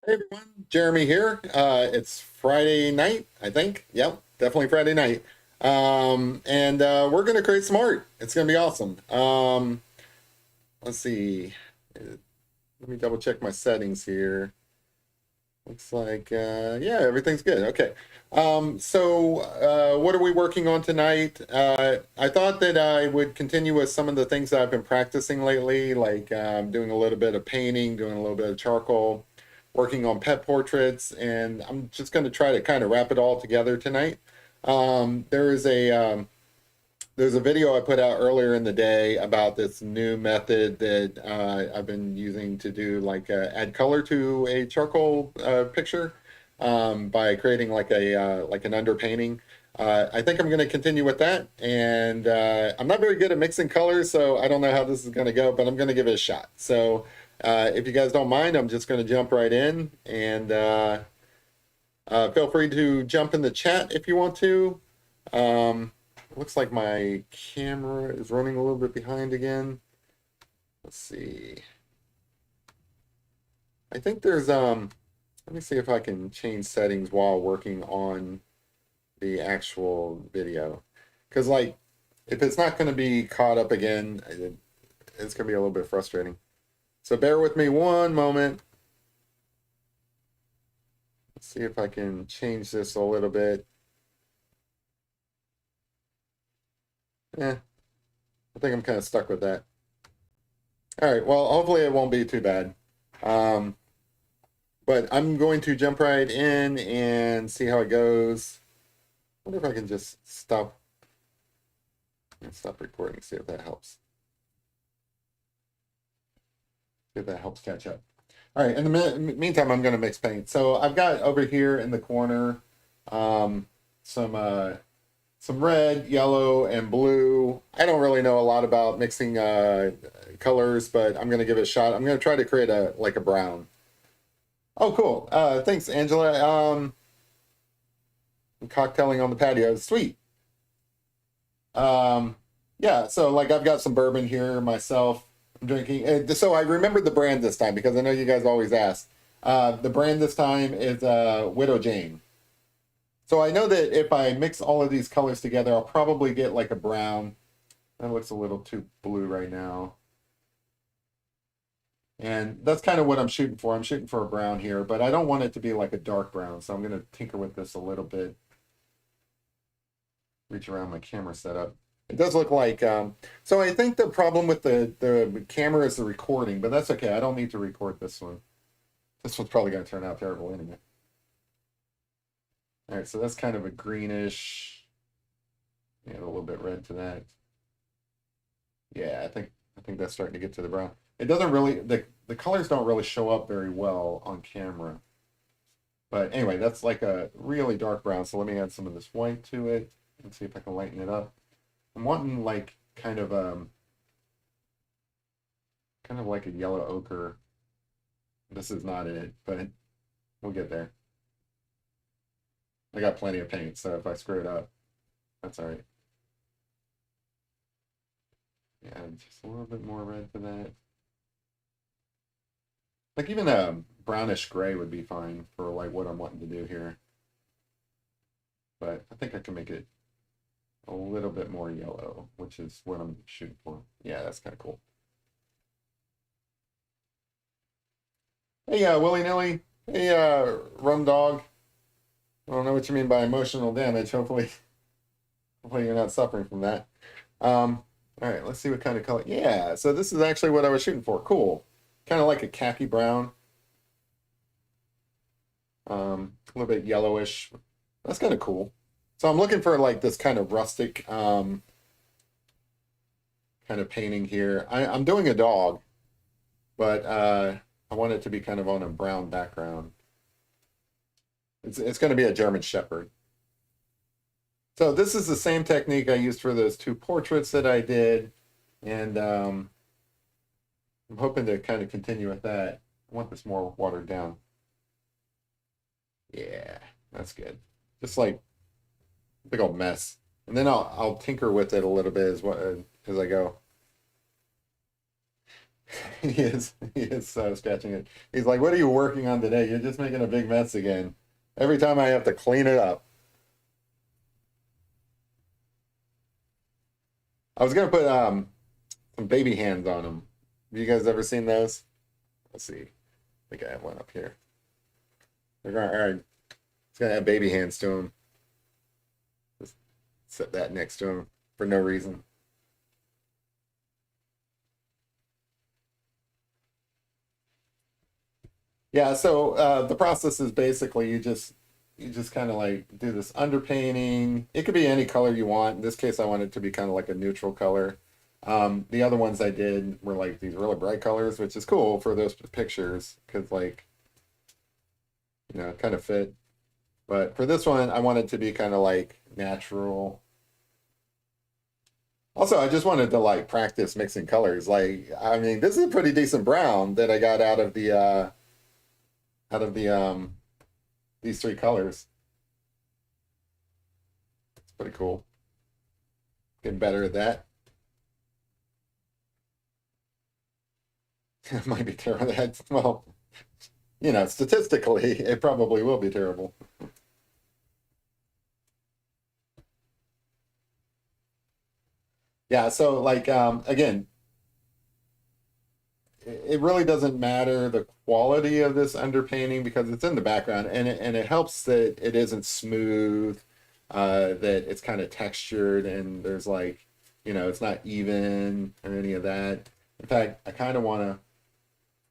Hey everyone, Jeremy here. It's Friday night, I think. Yep, definitely Friday night. And we're gonna create some art. It's gonna be awesome. Let's see. Let me double check my settings here. Looks like yeah, everything's good. Okay. What are we working on tonight? I thought that I would continue with some of the things that I've been practicing lately, like doing a little bit of painting, doing a little bit of charcoal, working on pet portraits, and I'm just going to try to kind of wrap it all together tonight. There is there's a video I put out earlier in the day about this new method that I've been using to do add color to a charcoal picture by creating like an underpainting. I think I'm going to continue with that, and I'm not very good at mixing colors, so I don't know how this is going to go, but I'm going to give it a shot. So if you guys don't mind, I'm just going to jump right in, and feel free to jump in the chat if you want to. Looks like my camera is running a little bit behind again. Let's see. I think there's let me see if I can change settings while working on the actual video. Because like if it's not going to be caught up again, it's going to be a little bit frustrating. So bear with me one moment. Let's see if I can change this a little bit. Yeah, I think I'm kind of stuck with that. All right, well, hopefully it won't be too bad. Um, but I'm going to jump right in and see how it goes. I wonder if I can just stop recording, see if that helps. See if that helps catch up. All right, in the meantime, I'm going to mix paint. So I've got over here in the corner um, some red, yellow, and blue. I don't really know a lot about mixing colors, but I'm going to give it a shot. I'm going to try to create a brown. Oh, cool. Thanks, Angela. Cocktailing on the patio. Sweet. Um, yeah, so like I've got some bourbon here myself. I'm drinking. So I remembered the brand this time because I know you guys always ask. The brand this time is Widow Jane. So I know that if I mix all of these colors together, I'll probably get like a brown. That looks a little too blue right now. And that's kind of what I'm shooting for. I'm shooting for a brown here, but I don't want it to be like a dark brown. So I'm going to tinker with this a little bit. Reach around my camera setup. It does look like, so I think the problem with the camera is the recording, but that's okay. I don't need to record this one. This one's probably going to turn out terrible anyway. All right, so that's kind of a greenish. Add a little bit red to that. Yeah, I think that's starting to get to the brown. It doesn't really the colors don't really show up very well on camera. But anyway, that's like a really dark brown. So let me add some of this white to it and see if I can lighten it up. I'm wanting like kind of like a yellow ochre. This is not it, but we'll get there. I got plenty of paint, so if I screw it up, that's all right. Yeah, just a little bit more red to that. Like even a brownish gray would be fine for like what I'm wanting to do here. But I think I can make it a little bit more yellow, which is what I'm shooting for. Yeah, that's kind of cool. Hey, Willy Nilly. Hey, Rum Dog. I don't know what you mean by emotional damage. Hopefully you're not suffering from that. All right, let's see what kind of color. Yeah, so this is actually what I was shooting for. Cool. Kind of like a khaki brown. A little bit yellowish. That's kind of cool. So I'm looking for like this kind of rustic kind of painting here. I'm doing a dog, but I want it to be kind of on a brown background. It's going to be a German Shepherd. So this is the same technique I used for those two portraits that I did, and I'm hoping to kind of continue with that. I want this more watered down. Yeah, that's good. Just like a big old mess. And then I'll tinker with it a little bit as I go. He is scratching it. He's like, "What are you working on today? You're just making a big mess again. Every time I have to clean it up." I was gonna put some baby hands on them. Have you guys ever seen those? Let's see. I think I have one up here. They're going, all right. It's gonna have baby hands to them. Just set that next to him for no reason. Yeah, so the process is basically you just kind of like do this underpainting. It could be any color you want. In this case, I want it to be kind of like a neutral color. The other ones I did were like these really bright colors, which is cool for those pictures because like, kind of fit. But for this one, I want it to be kind of like natural. Also, I just wanted to like practice mixing colors. Like, I mean, this is a pretty decent brown that I got out of these three colors. It's pretty cool. Getting better at that. It might be terrible. Well, statistically, it probably will be terrible. Yeah, so like again, it really doesn't matter the quality of this underpainting because it's in the background and it helps that it isn't smooth, that it's kind of textured and there's like, it's not even or any of that. In fact, I kind of want to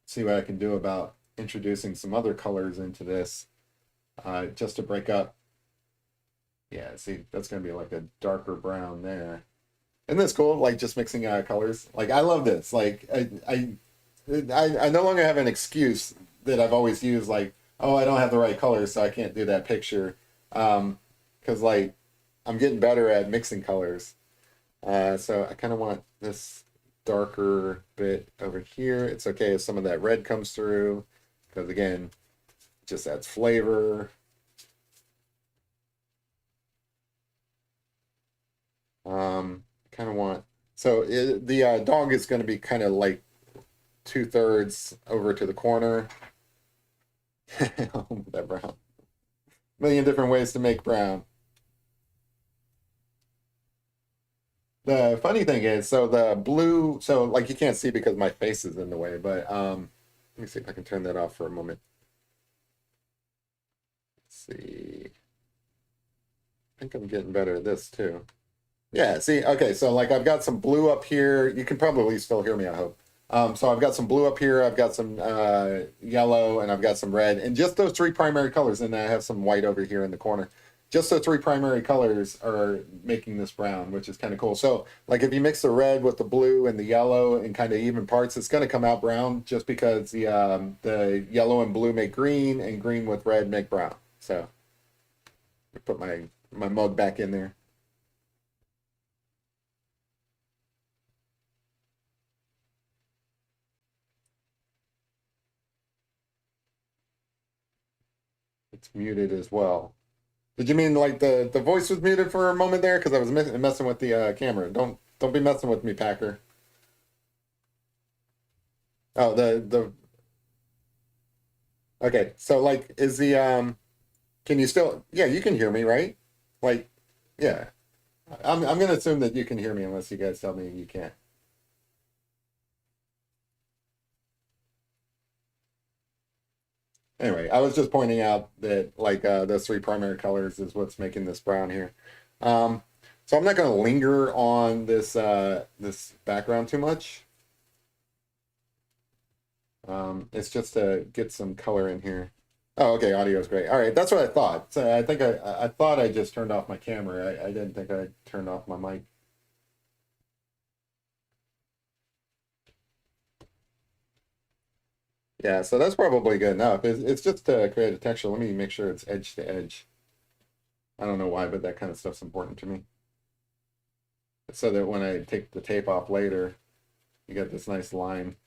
see what I can do about introducing some other colors into this, just to break up. Yeah, see, that's gonna be like a darker brown there. Isn't this cool? Like just mixing colors. Like I love this. Like I no longer have an excuse that I've always used, like, oh, I don't have the right colors, so I can't do that picture. Because like I'm getting better at mixing colors. So I kind of want this darker bit over here. It's okay if some of that red comes through, because again, it just adds flavor. Kind of want so the dog is going to be kind of like two-thirds over to the corner. That brown. Million different ways to make brown. The funny thing is, so the blue, so like you can't see because my face is in the way, but let me see if I can turn that off for a moment. Let's see. I think I'm getting better at this too. Yeah, see, okay, so like I've got some blue up here. You can probably still hear me, I hope. So I've got some blue up here, I've got some yellow, and I've got some red, and just those three primary colors, and I have some white over here in the corner. Just the three primary colors are making this brown, which is kind of cool. So, like if you mix the red with the blue and the yellow in kind of even parts, it's going to come out brown just because the yellow and blue make green, and green with red make brown. So, I put my mug back in there. It's muted as well. Did you mean like the voice was muted for a moment there? Because I was messing with the camera. Don't be messing with me, Packer. Oh, the okay. So like, is the can you still? Yeah, you can hear me, right? Like, yeah. I'm gonna assume that you can hear me unless you guys tell me you can't. Anyway, I was just pointing out that like those three primary colors is what's making this brown here. Um, so I'm not gonna linger on this background too much. It's just to get some color in here. Oh, okay, audio is great. All right, that's what I thought. So I think I thought I just turned off my camera. I didn't think I turned off my mic. Yeah, so that's probably good enough. It's just to create a texture. Let me make sure it's edge to edge. I don't know why, but that kind of stuff's important to me. So that when I take the tape off later, you get this nice line.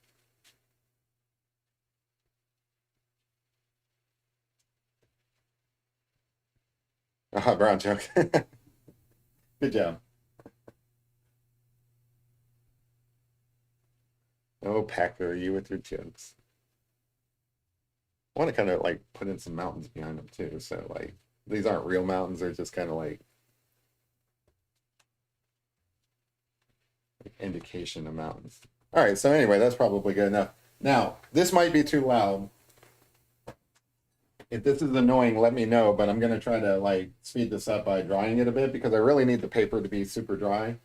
Ah, brown joke. Good job. Oh, Packer, you with your jokes. I want to kind of like put in some mountains behind them too. So like these aren't real mountains, they're just kind of like indication of mountains. All right, so anyway, that's probably good enough. Now, this might be too loud. If this is annoying, let me know, but I'm gonna try to like speed this up by drying it a bit because I really need the paper to be super dry.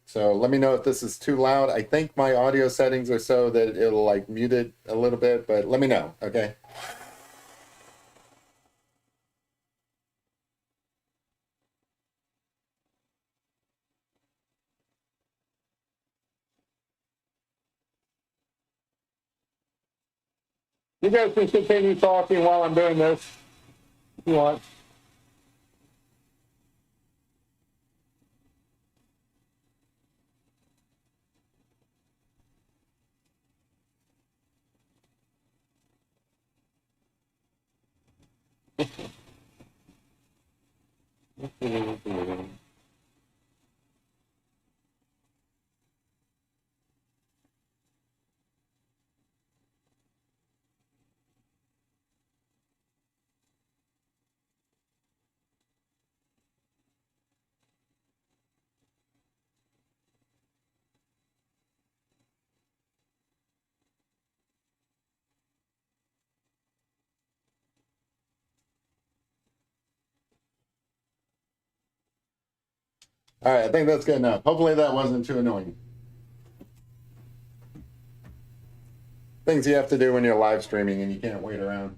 So let me know if this is too loud. I think my audio settings are so that it'll like mute it a little bit, but let me know, okay? You guys can continue talking while I'm doing this if you want. All right, I think that's good enough. Hopefully that wasn't too annoying. Things you have to do when you're live streaming and you can't wait around.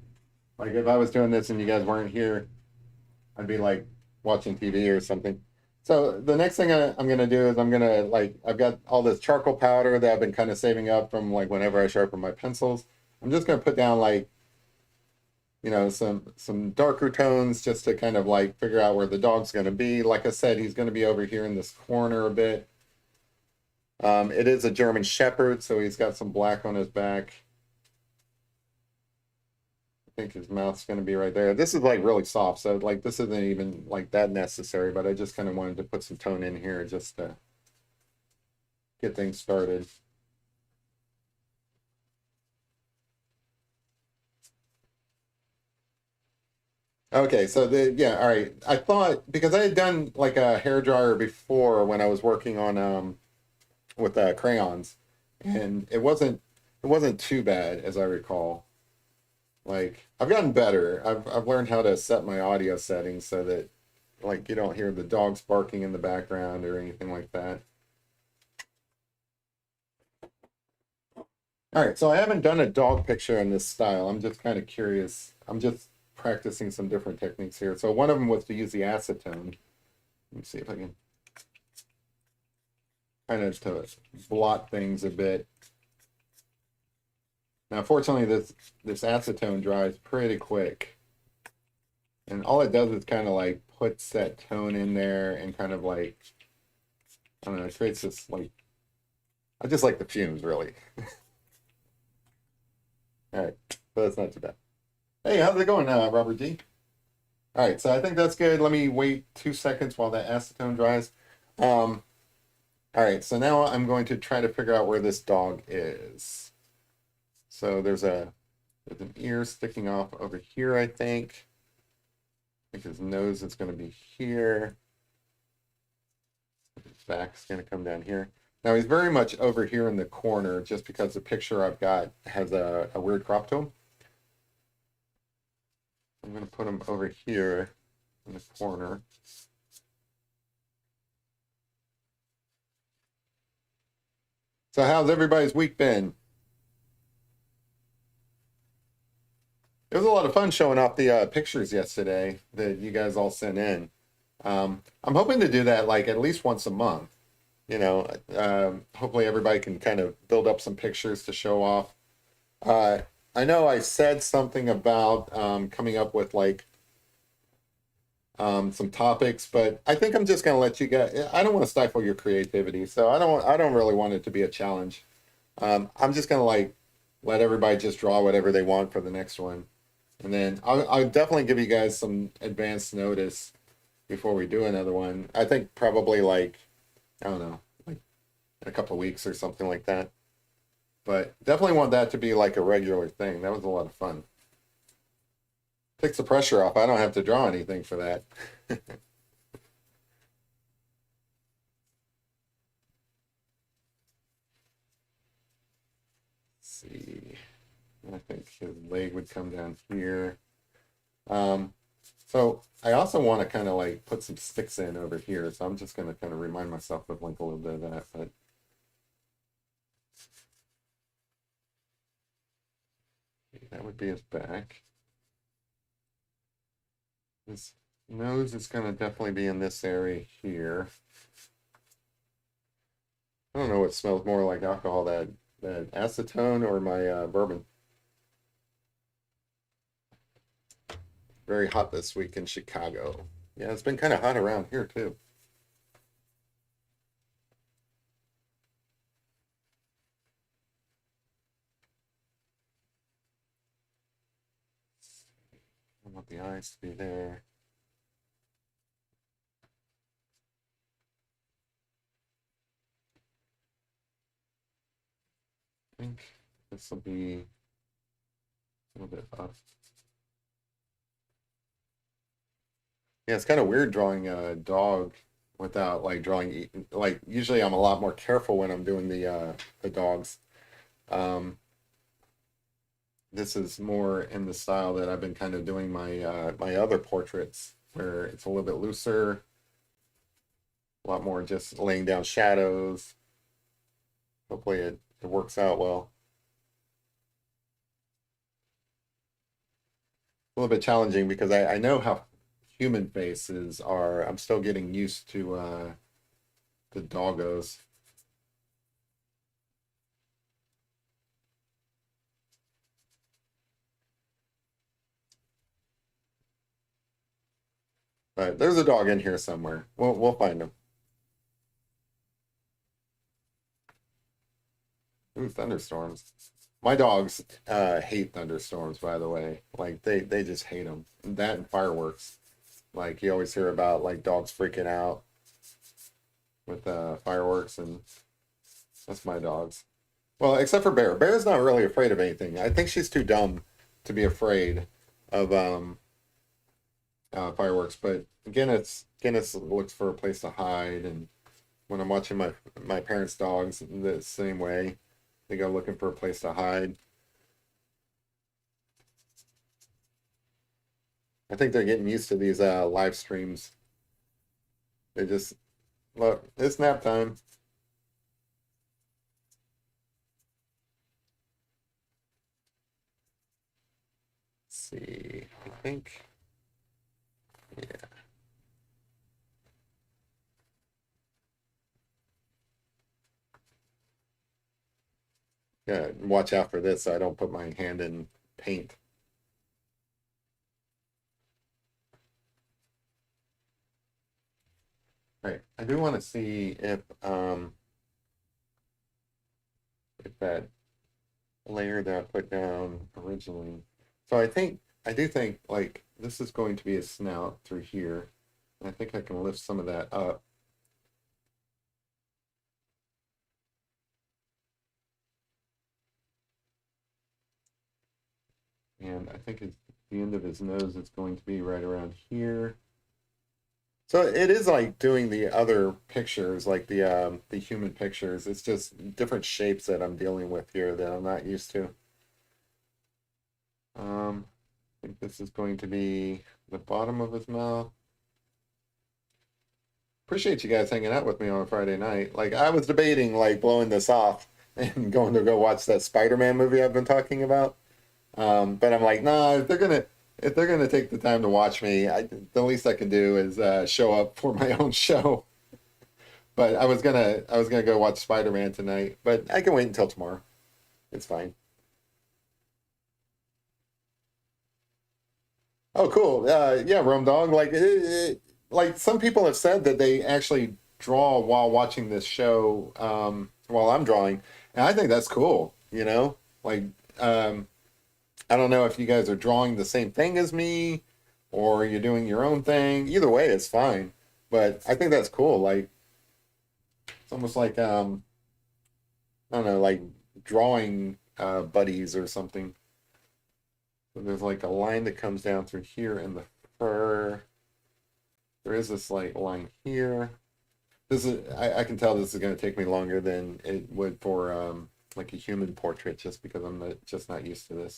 Like if I was doing this and you guys weren't here, I'd be like watching TV or something. So the next thing I'm gonna do is I'm gonna like I've got all this charcoal powder that I've been kind of saving up from like whenever I sharpen my pencils. I'm just gonna put down like some darker tones just to kind of like figure out where the dog's gonna be. Like I said, he's gonna be over here in this corner a bit. It is a German Shepherd, so he's got some black on his back. I think his mouth's going to be right there. This is like really soft, so like this isn't even like that necessary, but I just kind of wanted to put some tone in here just to get things started. Okay, so yeah, all right. I thought because I had done like a hair dryer before when I was working on with crayons, and it wasn't too bad as I recall. Like I've gotten better. I've learned how to set my audio settings so that like you don't hear the dogs barking in the background or anything like that. All right, so I haven't done a dog picture in this style. I'm just kind of curious. I'm just practicing some different techniques here. So one of them was to use the acetone. Let me see if I can kind of to blot things a bit. Now, fortunately, this acetone dries pretty quick. And all it does is kind of like puts that tone in there and kind of like, I don't know, it creates this like, I just like the fumes really. All right, so that's not too bad. Hey, how's it going, Robert G? All right, so I think that's good. Let me wait 2 seconds while that acetone dries. All right, so now I'm going to try to figure out where this dog is. So there's an ear sticking off over here, I think. I think his nose is going to be here. His back's going to come down here. Now he's very much over here in the corner just because the picture I've got has a weird crop to him. I'm going to put him over here in the corner. So how's everybody's week been? It was a lot of fun showing off the pictures yesterday that you guys all sent in. I'm hoping to do that like at least once a month. Hopefully everybody can kind of build up some pictures to show off. Uh, I know I said something about coming up with like some topics, but I think I'm just going to let you guys. I don't want to stifle your creativity, so I don't really want it to be a challenge. I'm just going to like let everybody just draw whatever they want for the next one. And then I'll definitely give you guys some advance notice before we do another one. I think probably like, I don't know, like in a couple of weeks or something like that. But definitely want that to be like a regular thing. That was a lot of fun. Takes the pressure off. I don't have to draw anything for that. Let's see. I think his leg would come down here. Um, so I also want to kind of like put some sticks in over here. So I'm just going to kind of remind myself of like a little bit of that. But that would be his back. His nose is going to definitely be in this area here. I don't know what smells more like alcohol, that acetone or my bourbon. Very hot this week in Chicago. Yeah, it's been kind of hot around here too. I want the eyes to be there. I think this will be a little bit up. Yeah, it's kind of weird drawing a dog without like drawing like usually I'm a lot more careful when I'm doing the dogs. Um, this is more in the style that I've been kind of doing my other portraits where it's a little bit looser, a lot more just laying down shadows. Hopefully it works out well. A little bit challenging because I know how human faces are. I'm still getting used to the doggos. But there's a dog in here somewhere. We'll find him. Ooh, thunderstorms. My dogs hate thunderstorms, by the way. Like they just hate them. That and fireworks. Like you always hear about like dogs freaking out with fireworks, and that's my dogs. Well, except for Bear. Bear's not really afraid of anything. I think she's too dumb to be afraid of fireworks. But Guinness looks for a place to hide, and when I'm watching my parents' dogs the same way, they go looking for a place to hide. I think they're getting used to these live streams. They just look. It's nap time. Let's see. I think yeah. Yeah. Watch out for this so I don't put my hand in paint. Right. I do want to see if that layer that I put down originally. So I do think like this is going to be a snout through here. And I think I can lift some of that up. And I think it's the end of his nose is going to be right around here. So it is like doing the other pictures, like the human pictures. It's just different shapes that I'm dealing with here that I'm not used to. I think this is going to be the bottom of his mouth. Appreciate you guys hanging out with me on a Friday night. Like I was debating like blowing this off and going to go watch that Spider-Man movie I've been talking about. But I'm like, nah, if they're gonna take the time to watch me, the least I can do is show up for my own show. But I was gonna go watch Spider-Man tonight, but I can wait until tomorrow. It's fine. Oh, cool. Yeah, Rome Dog. Like some people have said that they actually draw while watching this show while I'm drawing, and I think that's cool. Like um, I don't know if you guys are drawing the same thing as me, or you're doing your own thing. Either way, it's fine. But I think that's cool. Like it's almost like I don't know, like drawing buddies or something. So there's like a line that comes down through here in the fur. There is this like line here. This is I can tell this is going to take me longer than it would for like a human portrait, just because I'm just not used to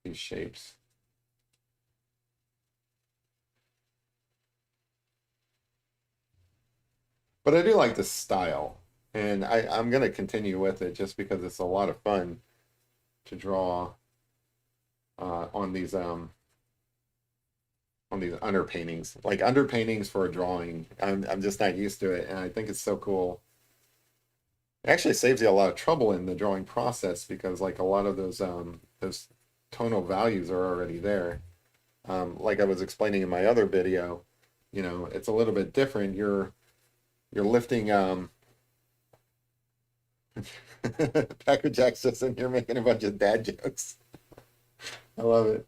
these shapes. But I do like the style, and I'm going to continue with it just because it's a lot of fun to draw on these underpaintings, like underpaintings for a drawing. I'm just not used to it, and I think it's so cool. It actually saves you a lot of trouble in the drawing process because like a lot of those tonal values are already there. Like I was explaining in my other video, it's a little bit different. You're lifting Packer Jack's just in here making a bunch of dad jokes. I love it.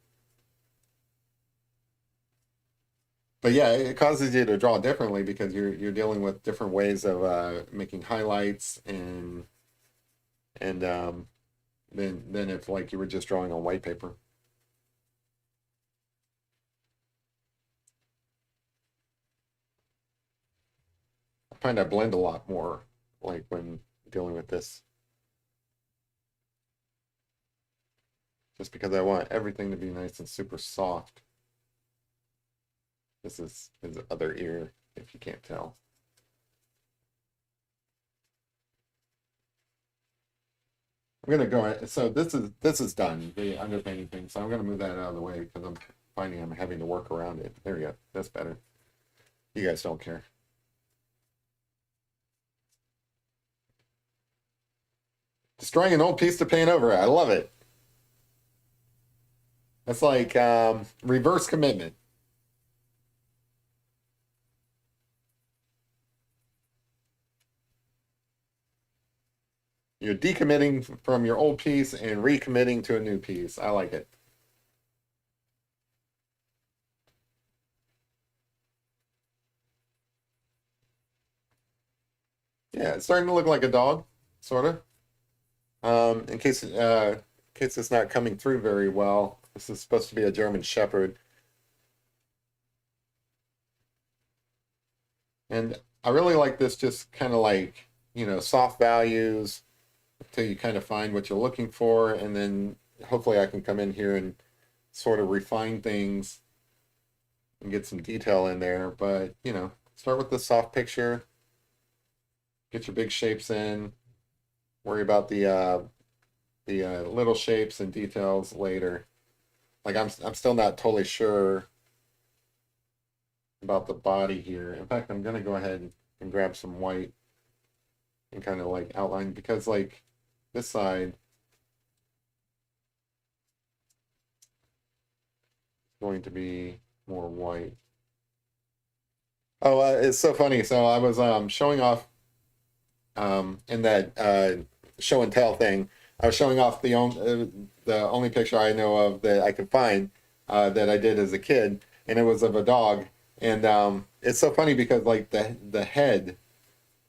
But yeah, it causes you to draw differently because you're dealing with different ways of making highlights and than if like you were just drawing on white paper. I find I blend a lot more like when dealing with this, just because I want everything to be nice and super soft. This is his other ear, if you can't tell. I'm gonna go. So this is done, the underpainting thing. So I'm gonna move that out of the way because I'm finding I'm having to work around it. There we go. That's better. You guys don't care. Destroying an old piece to paint over it. I love it. That's like reverse commitment. You're decommitting from your old piece and recommitting to a new piece. I like it. Yeah, it's starting to look like a dog, sort of. In case it's not coming through very well, this is supposed to be a German Shepherd, and I really like this. Just kind of like soft values until you kind of find what you're looking for, and then hopefully I can come in here and sort of refine things and get some detail in there. But start with the soft picture, get your big shapes in, worry about the little shapes and details later. Like I'm still not totally sure about the body here. In fact, I'm gonna go ahead and grab some white and kind of like outline, because like this side is going to be more white. Oh, it's so funny. So I was showing off in that show and tell thing. I was showing off the only picture I know of that I could find that I did as a kid, and it was of a dog. And it's so funny because like the head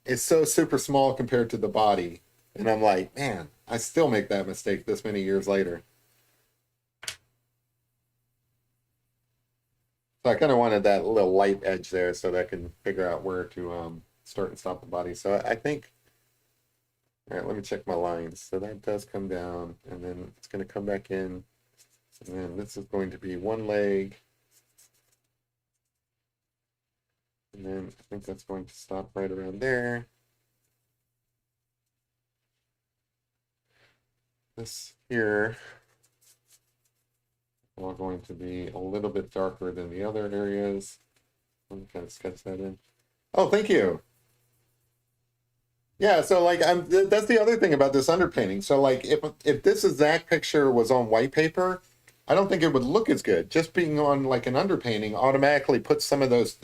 is so super small compared to the body, and I'm like, man, I still make that mistake this many years later. So I kind of wanted that little light edge there so that I can figure out where to start and stop the body. So I think, all right, let me check my lines. So that does come down, and then it's going to come back in, and then this is going to be one leg, and then I think that's going to stop right around there. This here are going to be a little bit darker than the other areas. Let me kind of sketch that in. Oh, thank you. Yeah, so like that's the other thing about this underpainting. So like if this exact picture was on white paper, I don't think it would look as good. Just being on like an underpainting automatically puts some of those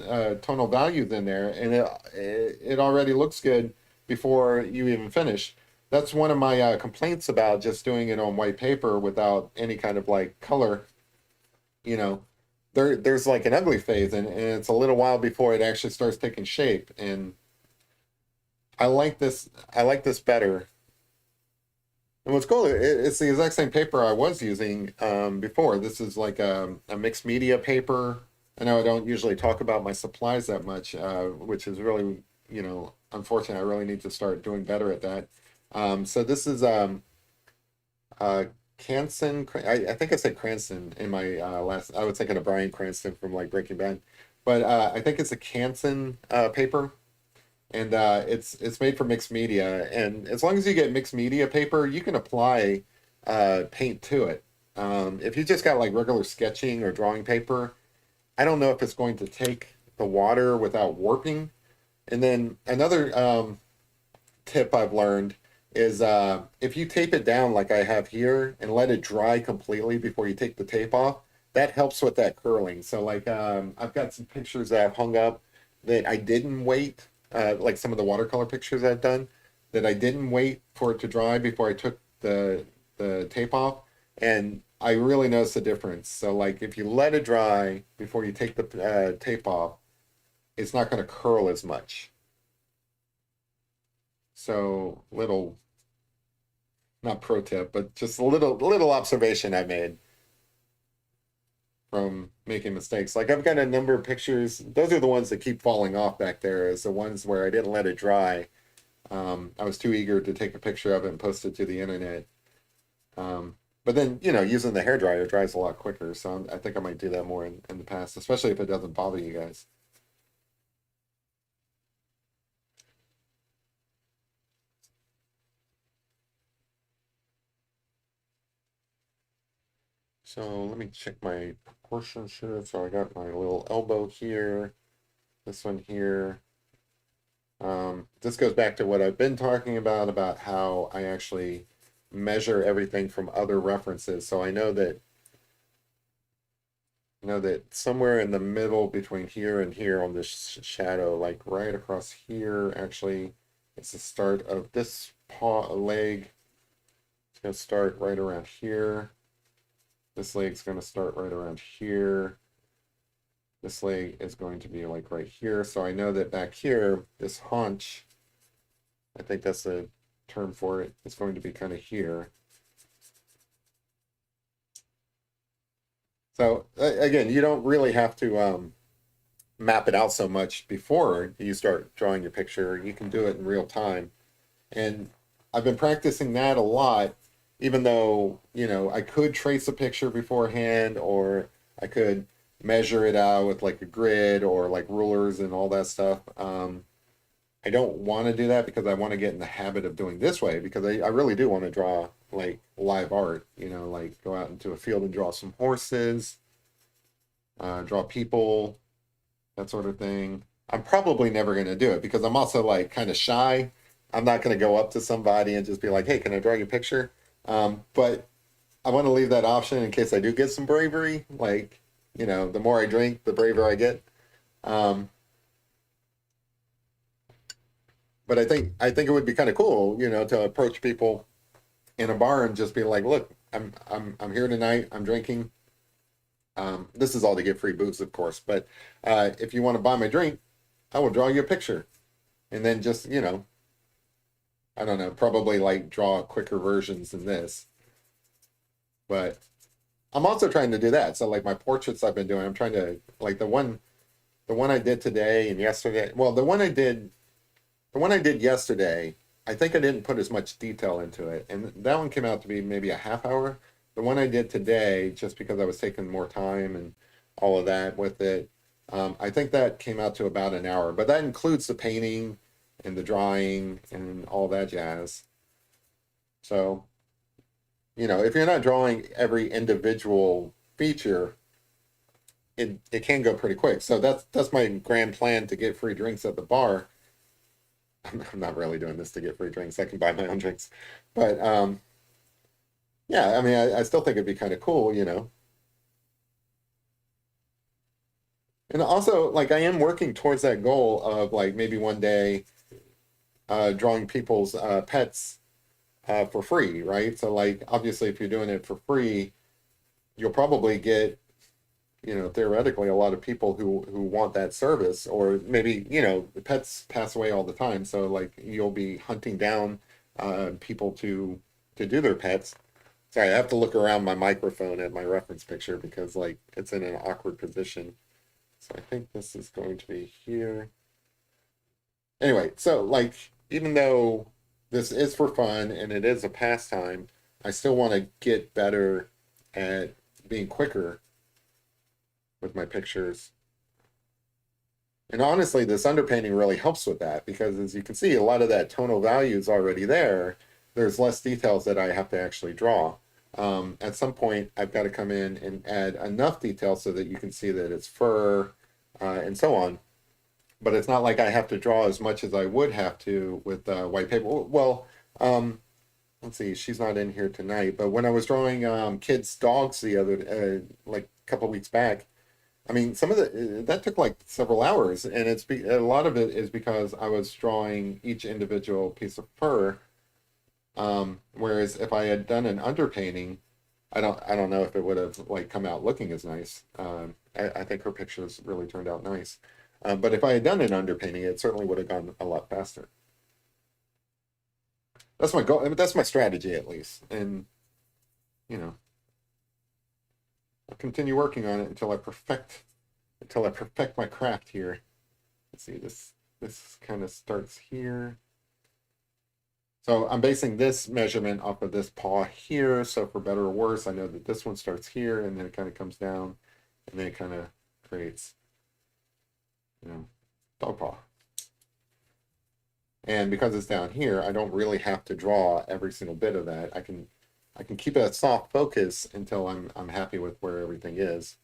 tonal values in there, and it already looks good before you even finish. That's one of my complaints about just doing it on white paper without any kind of like color. You know, there's like an ugly phase, and it's a little while before it actually starts taking shape. And I like this. I like this better. And what's cool, it's the exact same paper I was using before. This is like a mixed media paper. I know I don't usually talk about my supplies that much, which is really, unfortunate. I really need to start doing better at that. So this is uh, Cranston. I think I said Cranston in my last. I was thinking of Bryan Cranston from like Breaking Bad, but I think it's a Canson paper, and it's made for mixed media. And as long as you get mixed media paper, you can apply paint to it. If you just got like regular sketching or drawing paper, I don't know if it's going to take the water without warping. And then another tip I've learned is if you tape it down like I have here and let it dry completely before you take the tape off, that helps with that curling. So like I've got some pictures that I've hung up that I didn't wait, like some of the watercolor pictures I've done, that I didn't wait for it to dry before I took the tape off, and I really noticed the difference. So like if you let it dry before you take the tape off, it's not going to curl as much. So little, not pro tip, but just a little observation I made from making mistakes. Like I've got a number of pictures. Those are the ones that keep falling off back there. Is the ones where I didn't let it dry. I was too eager to take a picture of it and post it to the internet. But then, using the hair dryer dries a lot quicker. So I think I might do that more in the past, especially if it doesn't bother you guys. So let me check my proportions here. So I got my little elbow here, this one here. This goes back to what I've been talking about how I actually measure everything from other references. So I know that somewhere in the middle between here and here on this shadow, like right across here, actually, it's the start of this paw leg. It's gonna start right around here. This leg's gonna start right around here. This leg is going to be like right here. So I know that back here, this haunch, I think that's the term for it, it's going to be kind of here. So again, you don't really have to map it out so much before you start drawing your picture. You can do it in real time. And I've been practicing that a lot, even though, I could trace a picture beforehand, or I could measure it out with like a grid or like rulers and all that stuff. I don't want to do that because I want to get in the habit of doing this way, because I really do want to draw like live art, like go out into a field and draw some horses, draw people, that sort of thing. I'm probably never going to do it because I'm also like kind of shy. I'm not going to go up to somebody and just be like, hey, can I draw you a picture? But I want to leave that option in case I do get some bravery. Like, the more I drink, the braver I get. Um, but I think it would be kind of cool, to approach people in a bar and just be like, look, I'm here tonight. I'm drinking. This is all to get free booze, of course. But if you want to buy my drink, I will draw you a picture, and then just I don't know, probably like draw quicker versions than this. But I'm also trying to do that. So like my portraits I've been doing, I'm trying to like the one I did today and yesterday. Well, the one I did yesterday, I think I didn't put as much detail into it, and that one came out to be maybe a half hour. The one I did today, just because I was taking more time and all of that with it, I think that came out to about an hour. But that includes the painting and the drawing and all that jazz. So, if you're not drawing every individual feature, it can go pretty quick. So that's my grand plan to get free drinks at the bar. I'm not really doing this to get free drinks. I can buy my own drinks. But yeah, I mean, I still think it'd be kind of cool. And also, like, I am working towards that goal of like maybe one day drawing people's pets for free, right? So, like, obviously, if you're doing it for free, you'll probably get, theoretically, a lot of people who want that service, or maybe, the pets pass away all the time, so like you'll be hunting down people to to do their pets. Sorry, I have to look around my microphone at my reference picture because like it's in an awkward position. So I think this is going to be here. Anyway, so like even though this is for fun and it is a pastime, I still want to get better at being quicker with my pictures. And honestly, this underpainting really helps with that because as you can see, a lot of that tonal value is already there. There's less details that I have to actually draw. At some point, I've got to come in and add enough detail so that you can see that it's fur and so on. But it's not like I have to draw as much as I would have to with white paper. Well, let's see, she's not in here tonight, but when I was drawing kids' dogs the other, like a couple weeks back, I mean, some of the that took like several hours, and a lot of it is because I was drawing each individual piece of fur. Whereas if I had done an underpainting, I don't know if it would have like come out looking as nice. I think her pictures really turned out nice. But if I had done an underpainting, it certainly would have gone a lot faster. That's my goal. I mean, that's my strategy at least, and you know, I'll continue working on it until I perfect my craft here. Let's see, this kind of starts here. So I'm basing this measurement off of this paw here. So for better or worse, I know that this one starts here and then it kind of comes down and then it kind of creates, dog paw. And because it's down here, I don't really have to draw every single bit of that. I can keep a soft focus until I'm happy with where everything is,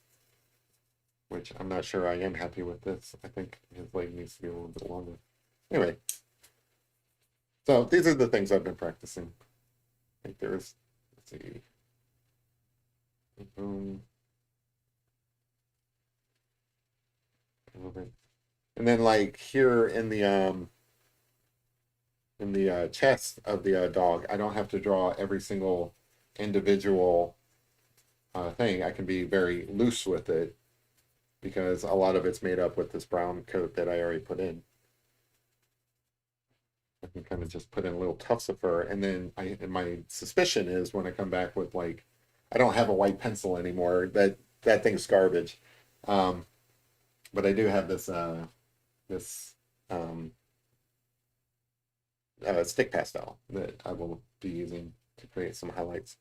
which I'm not sure I am happy with this. I think his leg needs to be a little bit longer. Anyway, so these are the things I've been practicing. I think there's, let's see. Um, and then like here in the chest of the dog, I don't have to draw every single individual thing. I can be very loose with it because a lot of it's made up with this brown coat that I already put in. I can kind of just put in little tufts of fur, and then and my suspicion is when I come back with like, I don't have a white pencil anymore. That thing's garbage. Um, but I do have this um, stick pastel that I will be using to create some highlights.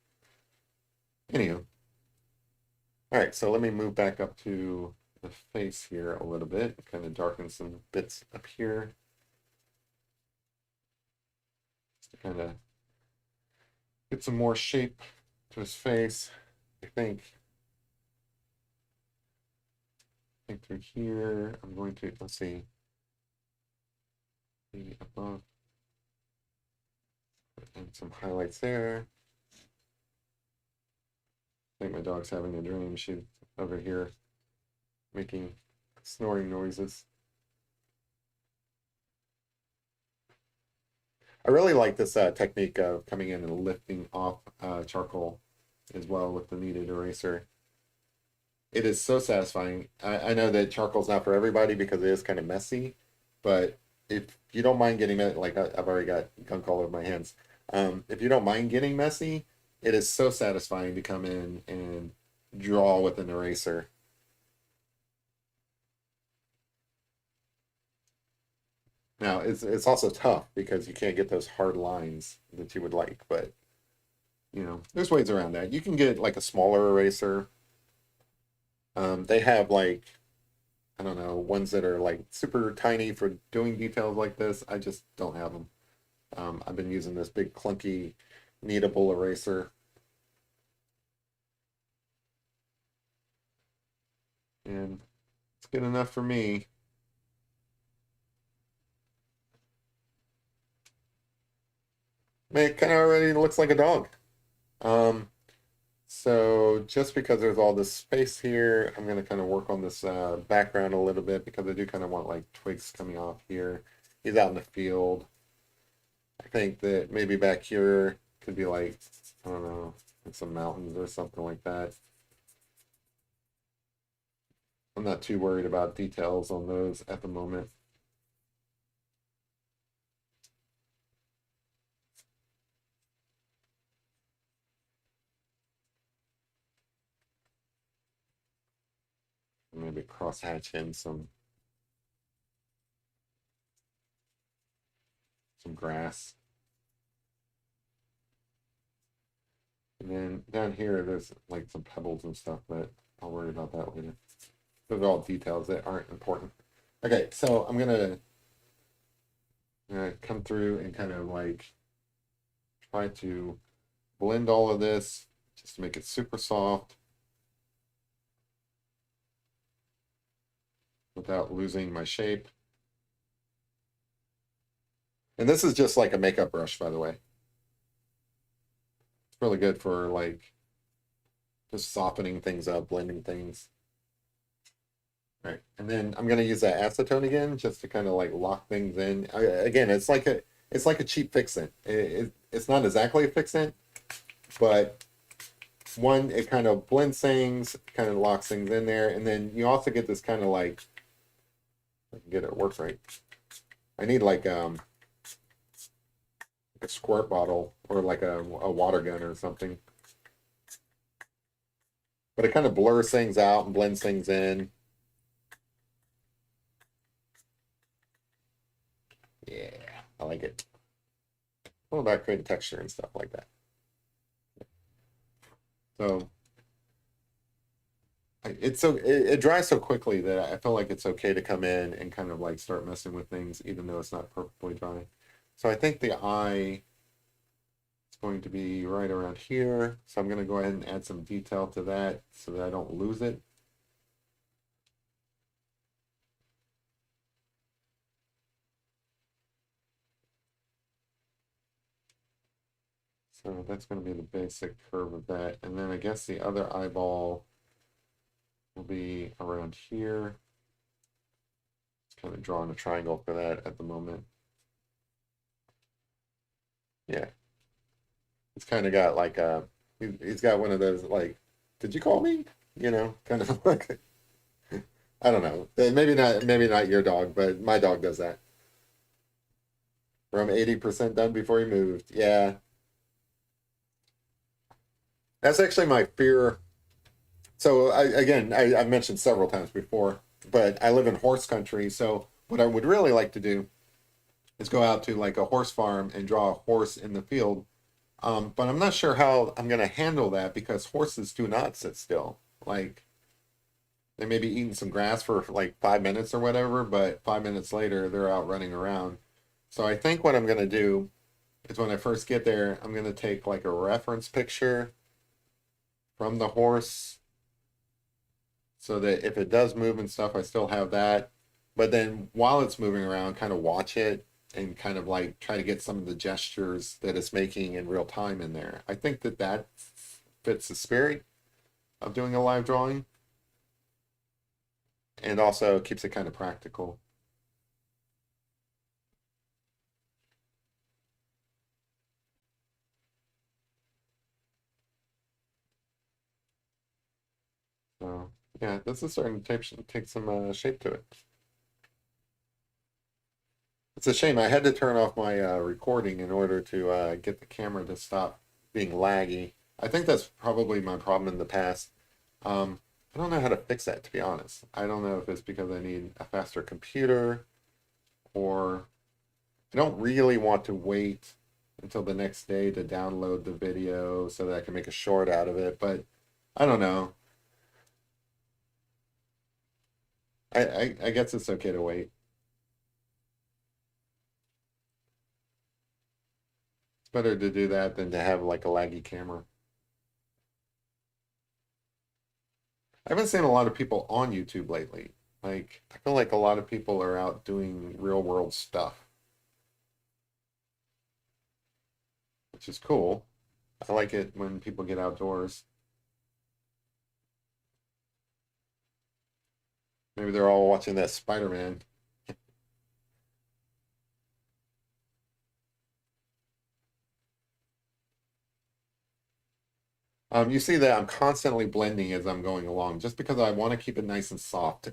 Anywho, all right, so let me move back up to the face here a little bit, kind of darken some bits up here. Just to kind of get some more shape to his face. I think through here, I'm going to, let's see, maybe above, and some highlights there. I think my dog's having a dream. She's over here making snoring noises. I really like this technique of coming in and lifting off charcoal as well with the kneaded eraser. It is so satisfying. I know that charcoal's not for everybody because it is kind of messy, but if you don't mind getting it, like I've already got gunk all over my hands. If you don't mind getting messy, it is so satisfying to come in and draw with an eraser. Now, it's also tough because you can't get those hard lines that you would like, but there's ways around that. You can get like a smaller eraser. They have like, I don't know, ones that are like super tiny for doing details like this. I just don't have them. I've been using this big clunky kneadable eraser. And it's good enough for me. I mean, it kind of already looks like a dog. Um, so just because there's all this space here, I'm going to kind of work on this background a little bit because I do kind of want like twigs coming off here. He's out in the field. I think that maybe back here could be like, I don't know, like some mountains or something like that. I'm not too worried about details on those at the moment. maybe crosshatch in some grass. And then down here, there's like some pebbles and stuff, but I'll worry about that later. Those are all details that aren't important. Okay, so I'm gonna come through and kind of like try to blend all of this just to make it super soft without losing my shape. And this is just like a makeup brush, by the way. It's really good for like just softening things up, blending things. All right, and then I'm gonna use that acetone again just to kind of like lock things in. Again, it's like a cheap fixant. It's not exactly a fixant, but one, it kind of blends things, kind of locks things in there, and then you also get this kind of like, if I can get it to work right. I need like a squirt bottle or like a water gun or something. But it kind of blurs things out and blends things in. Yeah, I like it. All about creating texture and stuff like that. So it dries so quickly that I feel like it's okay to come in and kind of like start messing with things, even though it's not perfectly dry. So I think the eye is going to be right around here. So I'm going to go ahead and add some detail to that so that I don't lose it. So that's going to be the basic curve of that. And then I guess the other eyeball will be around here. Just kind of drawing a triangle for that at the moment. Yeah. It's kind of got like he's got one of those like, did you call me? You know, kind of like, I don't know. Maybe not your dog, but my dog does that. From 80% done before he moved. Yeah. That's actually my fear. So I've mentioned several times before, but I live in horse country. So what I would really like to do is go out to like a horse farm and draw a horse in the field. But I'm not sure how I'm going to handle that because horses do not sit still. Like they may be eating some grass for like 5 minutes or whatever, but 5 minutes later they're out running around. So I think what I'm going to do is when I first get there, I'm going to take like a reference picture from the horse so that if it does move and stuff, I still have that. But then while it's moving around, kind of watch it and kind of like try to get some of the gestures that it's making in real time in there. I think that fits the spirit of doing a live drawing and also keeps it kind of practical. So yeah, this is starting to take some shape to it. It's a shame I had to turn off my recording in order to get the camera to stop being laggy. I think that's probably my problem in the past. I don't know how to fix that, to be honest. I don't know if it's because I need a faster computer or I don't really want to wait until the next day to download the video so that I can make a short out of it. But I don't know. I guess it's okay to wait. It's better to do that than to have like a laggy camera. I haven't seen a lot of people on YouTube lately. Like, I feel like a lot of people are out doing real world stuff, which is cool. I like it when people get outdoors. Maybe they're all watching that Spider-Man. You see that I'm constantly blending as I'm going along, just because I want to keep it nice and soft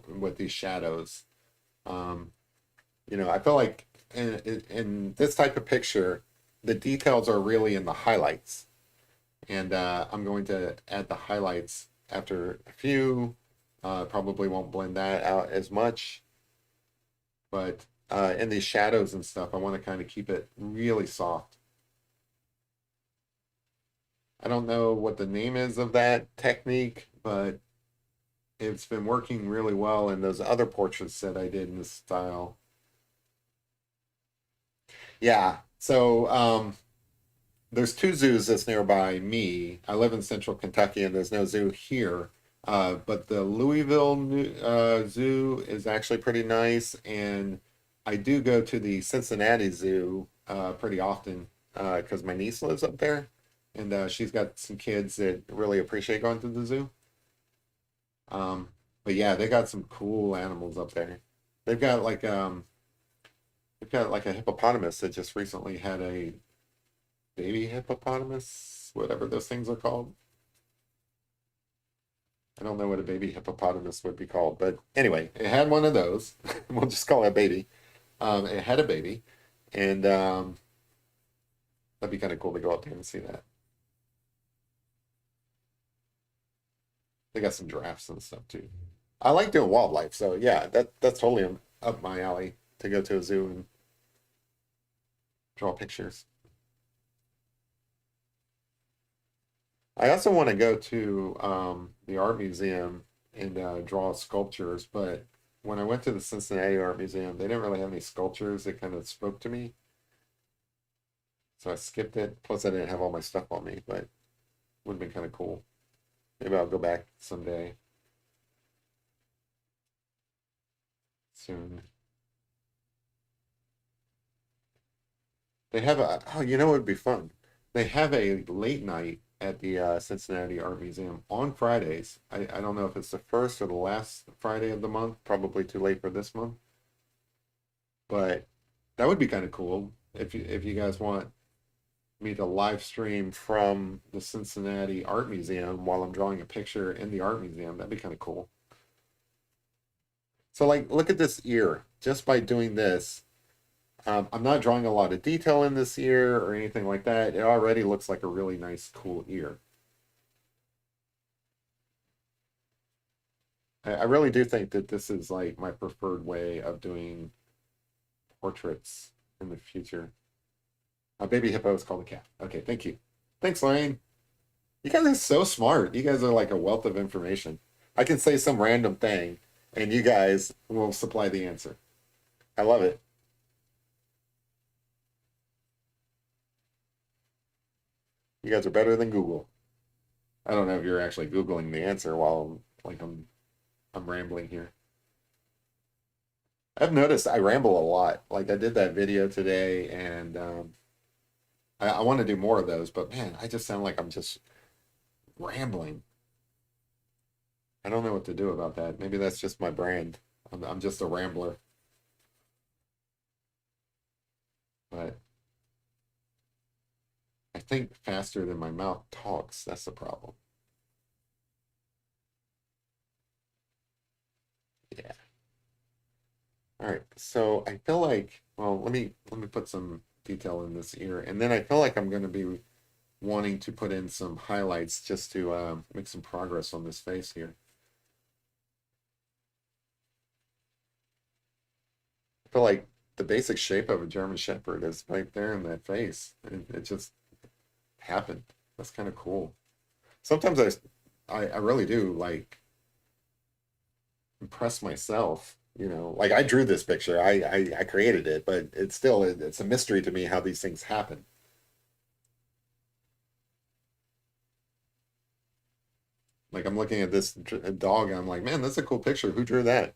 with these shadows. Um, I feel like in this type of picture, the details are really in the highlights. And I'm going to add the highlights after a few Probably won't blend that out as much, but in these shadows and stuff, I want to kind of keep it really soft. I don't know what the name is of that technique, but it's been working really well in those other portraits that I did in this style. Yeah. So there's two zoos that's nearby me. I live in central Kentucky and there's no zoo here. But the Louisville Zoo is actually pretty nice. And I do go to the Cincinnati Zoo pretty often because my niece lives up there. And she's got some kids that really appreciate going to the zoo. Um, but yeah, they got some cool animals up there. They've got like they've got like a hippopotamus that just recently had a baby hippopotamus, whatever those things are called. I don't know what a baby hippopotamus would be called, but anyway, it had one of those. We'll just call it a baby. It had a baby, and that'd be kind of cool to go up there and see that. They got some giraffes and stuff too. I like doing wildlife, so yeah, that's totally up my alley to go to a zoo and draw pictures. I also want to go to the art museum and draw sculptures, but when I went to the Cincinnati Art Museum, they didn't really have any sculptures that kind of spoke to me, so I skipped it. Plus, I didn't have all my stuff on me, but would have been kind of cool. Maybe I'll go back someday soon. They have a, oh, you know what would be fun? They have a late night at the Cincinnati Art Museum on Fridays. I don't know if it's the first or the last Friday of the month, probably too late for this month, but that would be kind of cool if you guys want me to live stream from the Cincinnati Art Museum while I'm drawing a picture in the art museum. That'd be kind of cool. So like, look at this ear. Just by doing this, I'm not drawing a lot of detail in this ear or anything like that. It already looks like a really nice, cool ear. I really do think that this is like my preferred way of doing portraits in the future. A baby hippo is called a cat. Okay, thank you. Thanks, Lorraine. You guys are so smart. You guys are like a wealth of information. I can say some random thing and you guys will supply the answer. I love it. You guys are better than Google. I don't know if you're actually Googling the answer while I'm rambling here. I've noticed I ramble a lot. Like I did that video today and I want to do more of those, but man, I just sound like I'm just rambling. I don't know what to do about that. Maybe that's just my brand. I'm just a rambler, but I think faster than my mouth talks. That's the problem. Yeah. All right. So I feel like, well, let me put some detail in this ear, and then I feel like I'm going to be wanting to put in some highlights just to make some progress on this face here. I feel like the basic shape of a German Shepherd is right there in that face. It just happened. That's kind of cool. Sometimes I really do like impress myself. You know, like I drew this picture, I created it, but it's still it's a mystery to me how these things happen. Like I'm looking at this dog, and I'm like, man, that's a cool picture. Who drew that?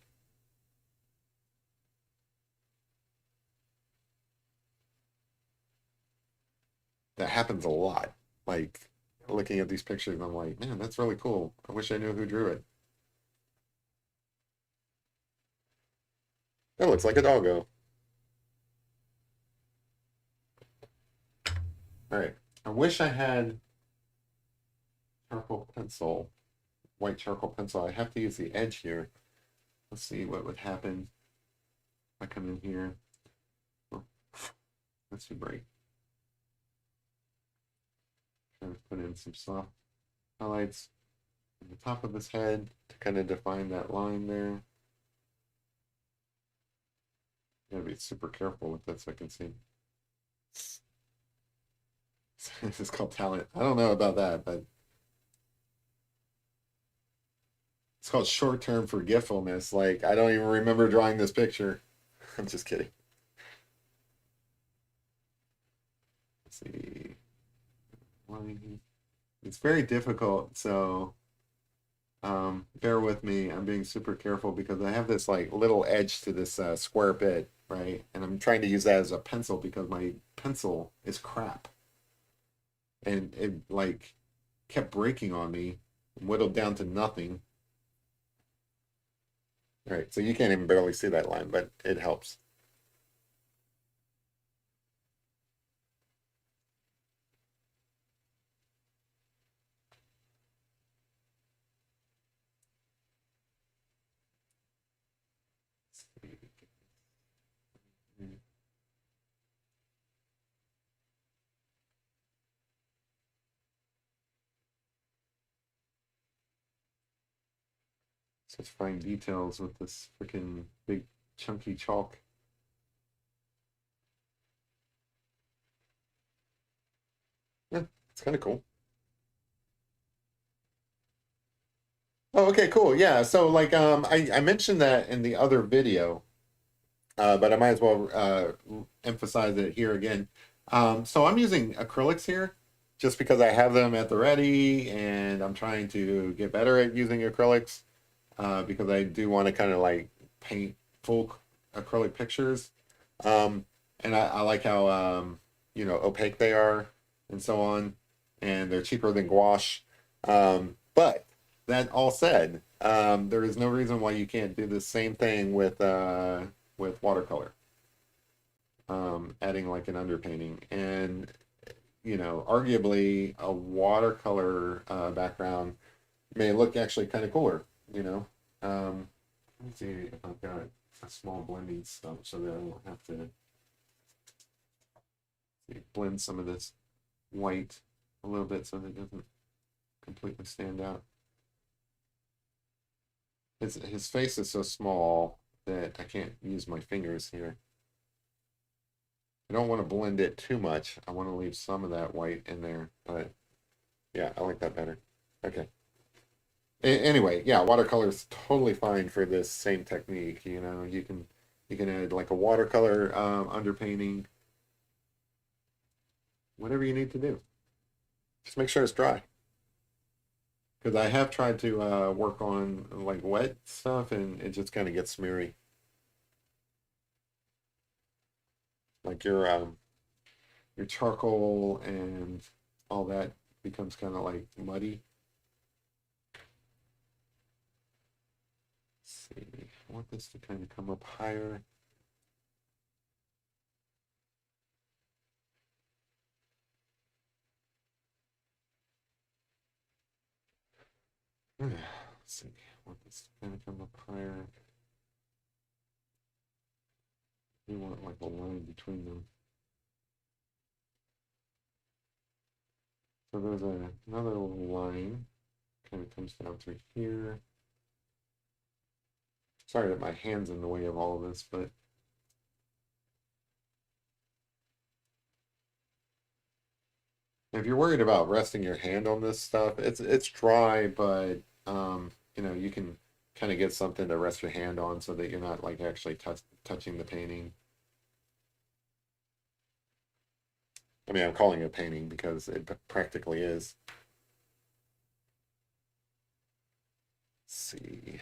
That happens a lot. Like looking at these pictures, I'm like, man, that's really cool. I wish I knew who drew it. That looks like a doggo. All right. I wish I had charcoal pencil, white charcoal pencil. I have to use the edge here. Let's see what would happen if I come in here. Oh, that's too bright. Trying to put in some soft highlights. on the top of his head to kind of define that line there. Gotta be super careful with this, I can see. This is called talent. I don't know about that, but it's called short-term forgetfulness. Like, I don't even remember drawing this picture. I'm just kidding. Let's see. It's very difficult, so bear with me. I'm being super careful because I have this like little edge to this square bit, right? And I'm trying to use that as a pencil because my pencil is crap. And it like kept breaking on me, whittled down to nothing. All right, so you can't even barely see that line, but it helps. Such fine details with this freaking big chunky chalk. Yeah, it's kind of cool. Oh, okay, cool. Yeah, so like I mentioned that in the other video, but I might as well emphasize it here again. So I'm using acrylics here just because I have them at the ready and I'm trying to get better at using acrylics because I do want to kind of like paint full acrylic pictures. Um, and I like how opaque they are and so on, and they're cheaper than gouache. But that all said, there is no reason why you can't do the same thing with watercolor, adding like an underpainting. And arguably a watercolor background may look actually kind of cooler. You know, let me see if I've got a small blending stuff so that I don't have to blend some of this white a little bit so that it doesn't completely stand out. His face is so small that I can't use my fingers here. I don't want to blend it too much. I want to leave some of that white in there, but yeah, I like that better. Okay. Anyway, yeah, watercolor is totally fine for this same technique. You can add like a watercolor underpainting, whatever you need to do. Just make sure it's dry. Because I have tried to work on like wet stuff and it just kind of gets smeary. Like your charcoal and all that becomes kind of like muddy. Let's see, I want this to kind of come up higher. Let's see, I want this to kind of come up higher. You want like a line between them. So there's another line, kind of comes down through here. Sorry that my hand's in the way of all of this, but if you're worried about resting your hand on this stuff, it's dry, but you can kind of get something to rest your hand on so that you're not like actually touching the painting. I mean, I'm calling it a painting because it practically is. Let's see,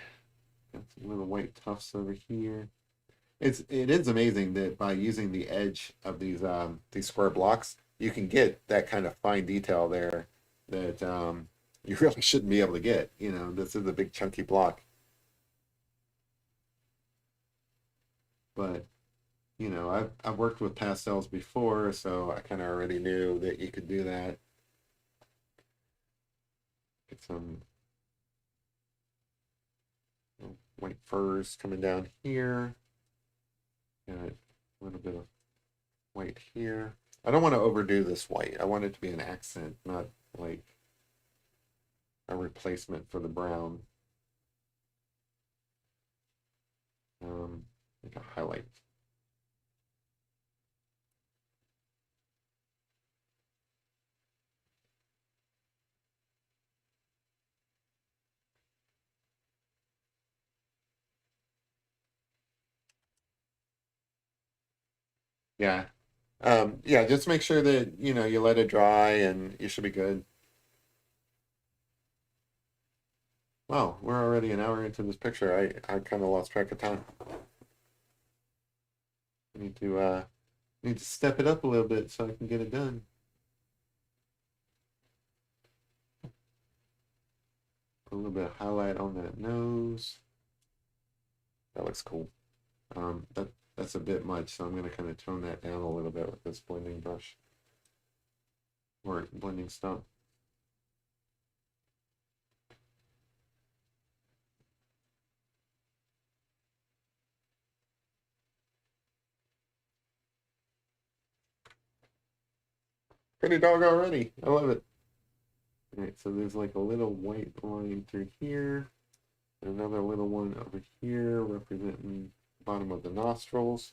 got some little white tufts over here. It is amazing that by using the edge of these square blocks, you can get that kind of fine detail there that you really shouldn't be able to get. This is a big chunky block, but I've worked with pastels before, so I kind of already knew that you could do that. Get some white furs coming down here. Got a little bit of white here. I don't want to overdo this white. I want it to be an accent, not like a replacement for the brown. Like a highlight. Yeah. Yeah, just make sure that, you let it dry and you should be good. Wow, we're already an hour into this picture. I kind of lost track of time. I need to step it up a little bit so I can get it done. Put a little bit of highlight on that nose. That looks cool. That's a bit much, so I'm going to kind of tone that down a little bit with this blending brush or blending stump. Pretty dog already. I love it. All right, so there's like a little white line through here, and another little one over here representing the bottom of the nostrils.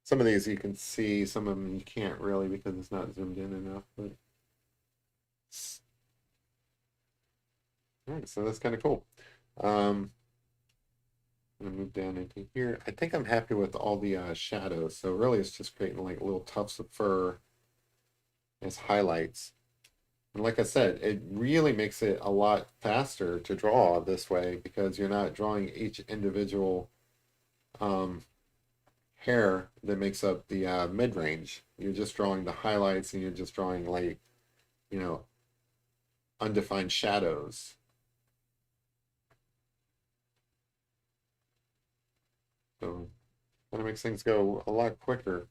Some of these you can see, some of them you can't really because it's not zoomed in enough, but all right, so that's kind of cool. I'm gonna move down into here. I think I'm happy with all the shadows. So really it's just creating like little tufts of fur as highlights. And like I said, it really makes it a lot faster to draw this way because you're not drawing each individual um, hair that makes up the mid-range. You're just drawing the highlights and you're just drawing like, you know, undefined shadows. So kind of makes things go a lot quicker.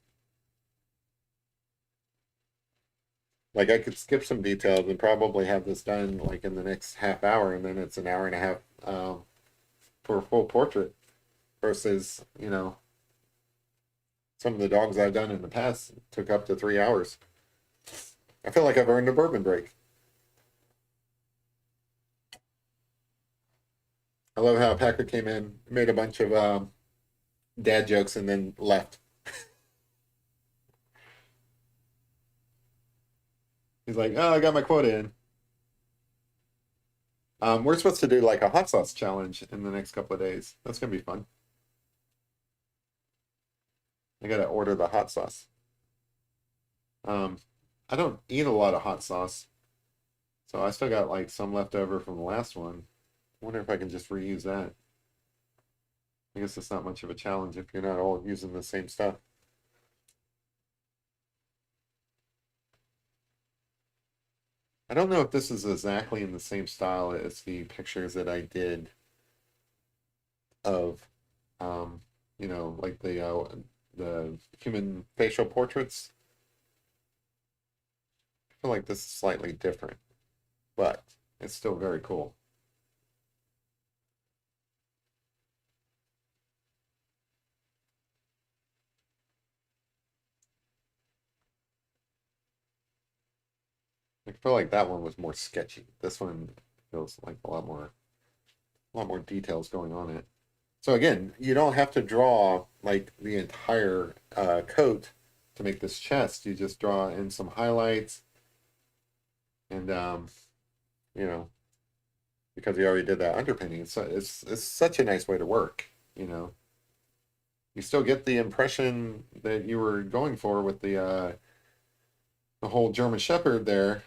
Like I could skip some details and probably have this done like in the next half hour, and then it's an hour and a half for a full portrait versus, some of the dogs I've done in the past took up to 3 hours. I feel like I've earned a bourbon break. I love how Packer came in, made a bunch of dad jokes, and then left. He's like, "Oh, I got my quota in." We're supposed to do like a hot sauce challenge in the next couple of days. That's gonna be fun. I gotta order the hot sauce. Um, I don't eat a lot of hot sauce, so I still got like some left over from the last one. I wonder if I can just reuse that. I guess it's not much of a challenge if you're not all using the same stuff. I don't know if this is exactly in the same style as the pictures that I did of, um, like the human facial portraits. I feel like this is slightly different, but it's still very cool. I feel like that one was more sketchy. This one feels like a lot more details going on in it. So again, you don't have to draw like the entire coat to make this chest. You just draw in some highlights and you know, because you already did that underpainting. It's such a nice way to work, you know. You still get the impression that you were going for with the whole German Shepherd there,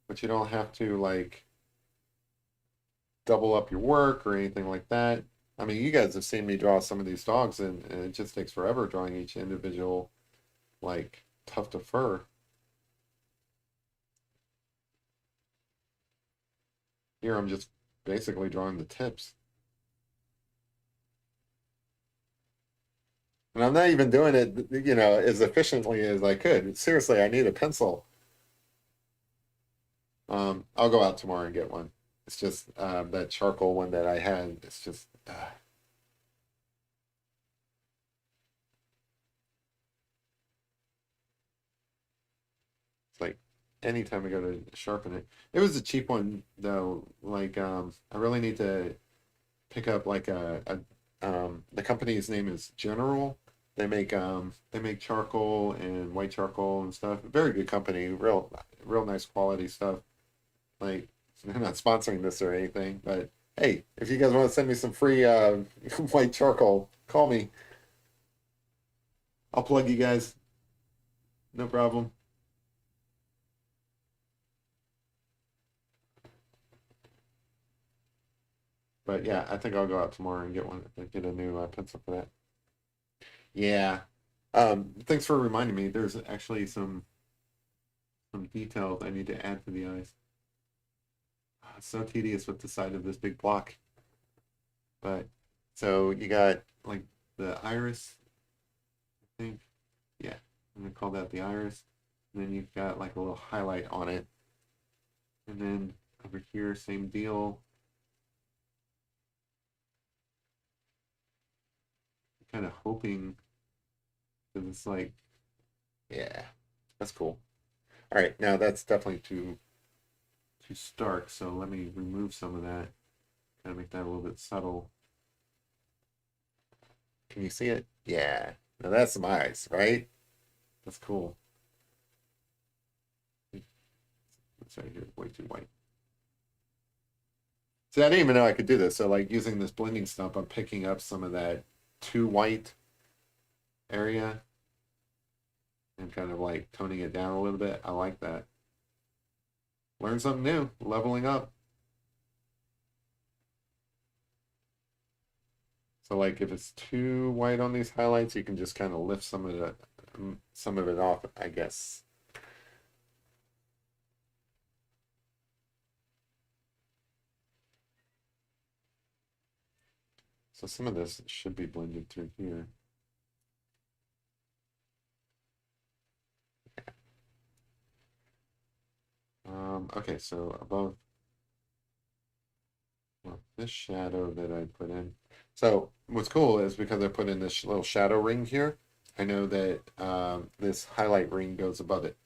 but you don't have to like double up your work or anything like that. I mean, you guys have seen me draw some of these dogs, and it just takes forever drawing each individual like tuft of fur. Here, I'm just basically drawing the tips. And I'm not even doing it, as efficiently as I could. Seriously, I need a pencil. I'll go out tomorrow and get one. It's just that charcoal one that I had. It's just it's like anytime I go to sharpen it. It was a cheap one though. Like I really need to pick up like the company's name is General. They make charcoal and white charcoal and stuff. Very good company, real nice quality stuff. Like they're not sponsoring this or anything, but hey, if you guys want to send me some free white charcoal, call me. I'll plug you guys. No problem. But yeah, I think I'll go out tomorrow and get a new pencil for that. Yeah. Thanks for reminding me. There's actually some details I need to add to the eyes. It's so tedious with the side of this big block. But so you got like the iris, I think. Yeah, I'm gonna call that the iris. And then you've got like a little highlight on it. And then over here, same deal. Kind of hoping because it's like, yeah, that's cool. All right, now that's definitely too stark. So let me remove some of that. Kind of make that a little bit subtle. Can you see it? Yeah. Now that's some eyes, right? That's cool. It's right here, way too white. See, I didn't even know I could do this. So like using this blending stump, I'm picking up some of that too white area and kind of like toning it down a little bit. I like that. Learn something new, leveling up. So like if it's too white on these highlights, you can just kind of lift some of it off, I guess. So some of this should be blended through here. Okay, so above this shadow that I put in. So what's cool is because I put in this little shadow ring here, I know that this highlight ring goes above it.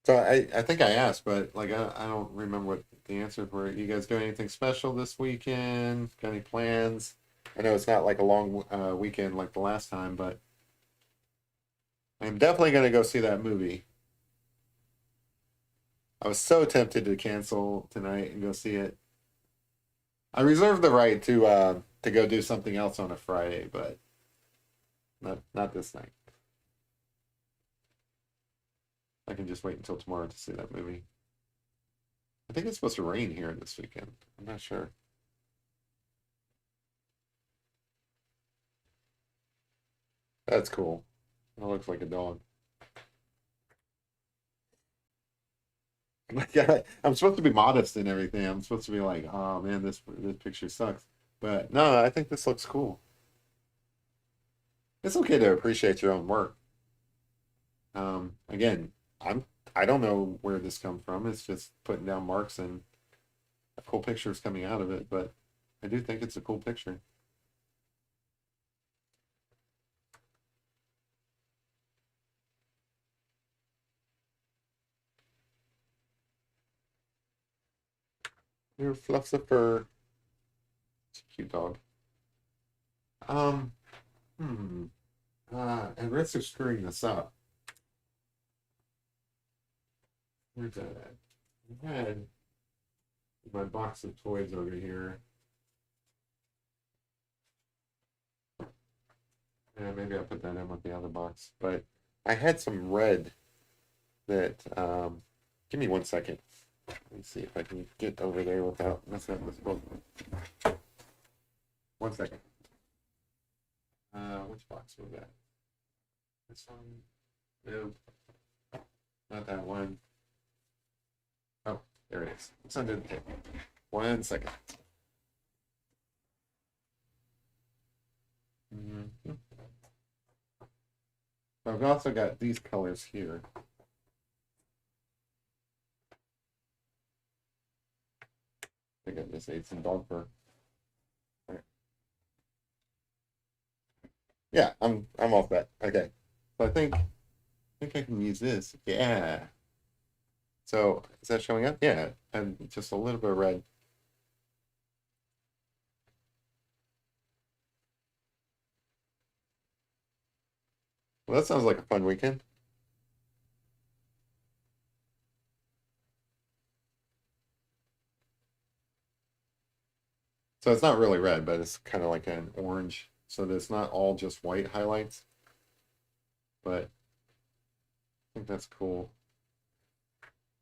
So I think I asked, but like I don't remember what the answers were. You guys doing anything special this weekend? Got any plans? I know it's not like a long weekend like the last time, but I'm definitely going to go see that movie. I was so tempted to cancel tonight and go see it. I reserved the right to go do something else on a Friday, but not this night. I can just wait until tomorrow to see that movie. I think it's supposed to rain here this weekend. I'm not sure. That's cool. It looks like a dog. Like I'm supposed to be modest and everything. I'm supposed to be like, oh man, this picture sucks. But no, I think this looks cool. It's okay to appreciate your own work. Again, I'm I don't know where this comes from. It's just putting down marks and a cool picture is coming out of it, but I do think it's a cool picture. You're Fluffifer. It's a cute dog. Um, hmm. At risk of screwing this up, where's that at? I had my box of toys over here. Yeah, maybe I'll put that in with the other box. But I had some red that, give me 1 second. Let me see if I can get over there without messing up this book. 1 second. Which box was that? This one? No, not that one. Oh, there it is. It's under the table. 1 second. Mhm. So I've also got these colors here. think I just ate some dog fur. All right. Yeah, I'm all set. Okay. So I think I can use this. Yeah. So is that showing up? Yeah. And just a little bit of red. Well, that sounds like a fun weekend. So it's not really red, but it's kind of like an orange. So that it's not all just white highlights, but I think that's cool.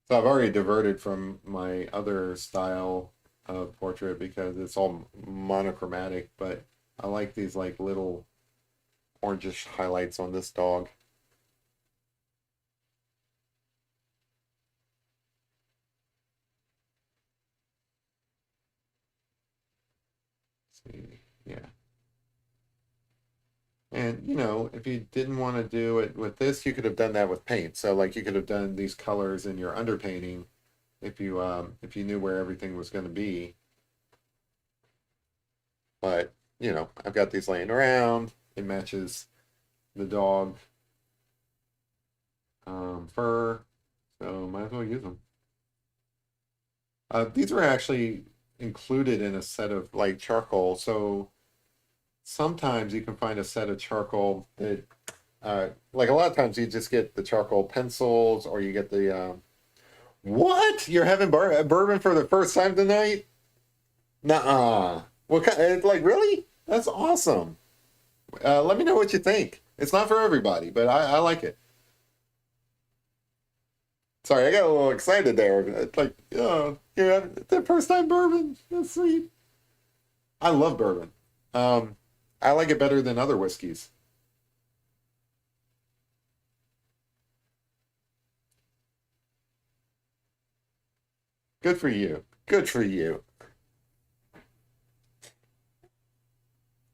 So I've already diverted from my other style of portrait because it's all monochromatic, but I like these like little orangish highlights on this dog. Let's see, yeah. And you know, if you didn't want to do it with this, you could have done that with paint. So like you could have done these colors in your underpainting if you knew where everything was going to be. But you know, I've got these laying around. It matches the dog fur, so might as well use them. These were actually included in a set of like charcoal. So sometimes you can find a set of charcoal that, like a lot of times you just get the charcoal pencils or you get the, what? You're having bourbon for the first time tonight? Nuh-uh. What kind, like really? That's awesome. Let me know what you think. It's not for everybody, but I like it. Sorry, I got a little excited there. It's like, oh, yeah, the first time bourbon. That's sweet. I love bourbon. Um, I like it better than other whiskeys. Good for you. Good for you.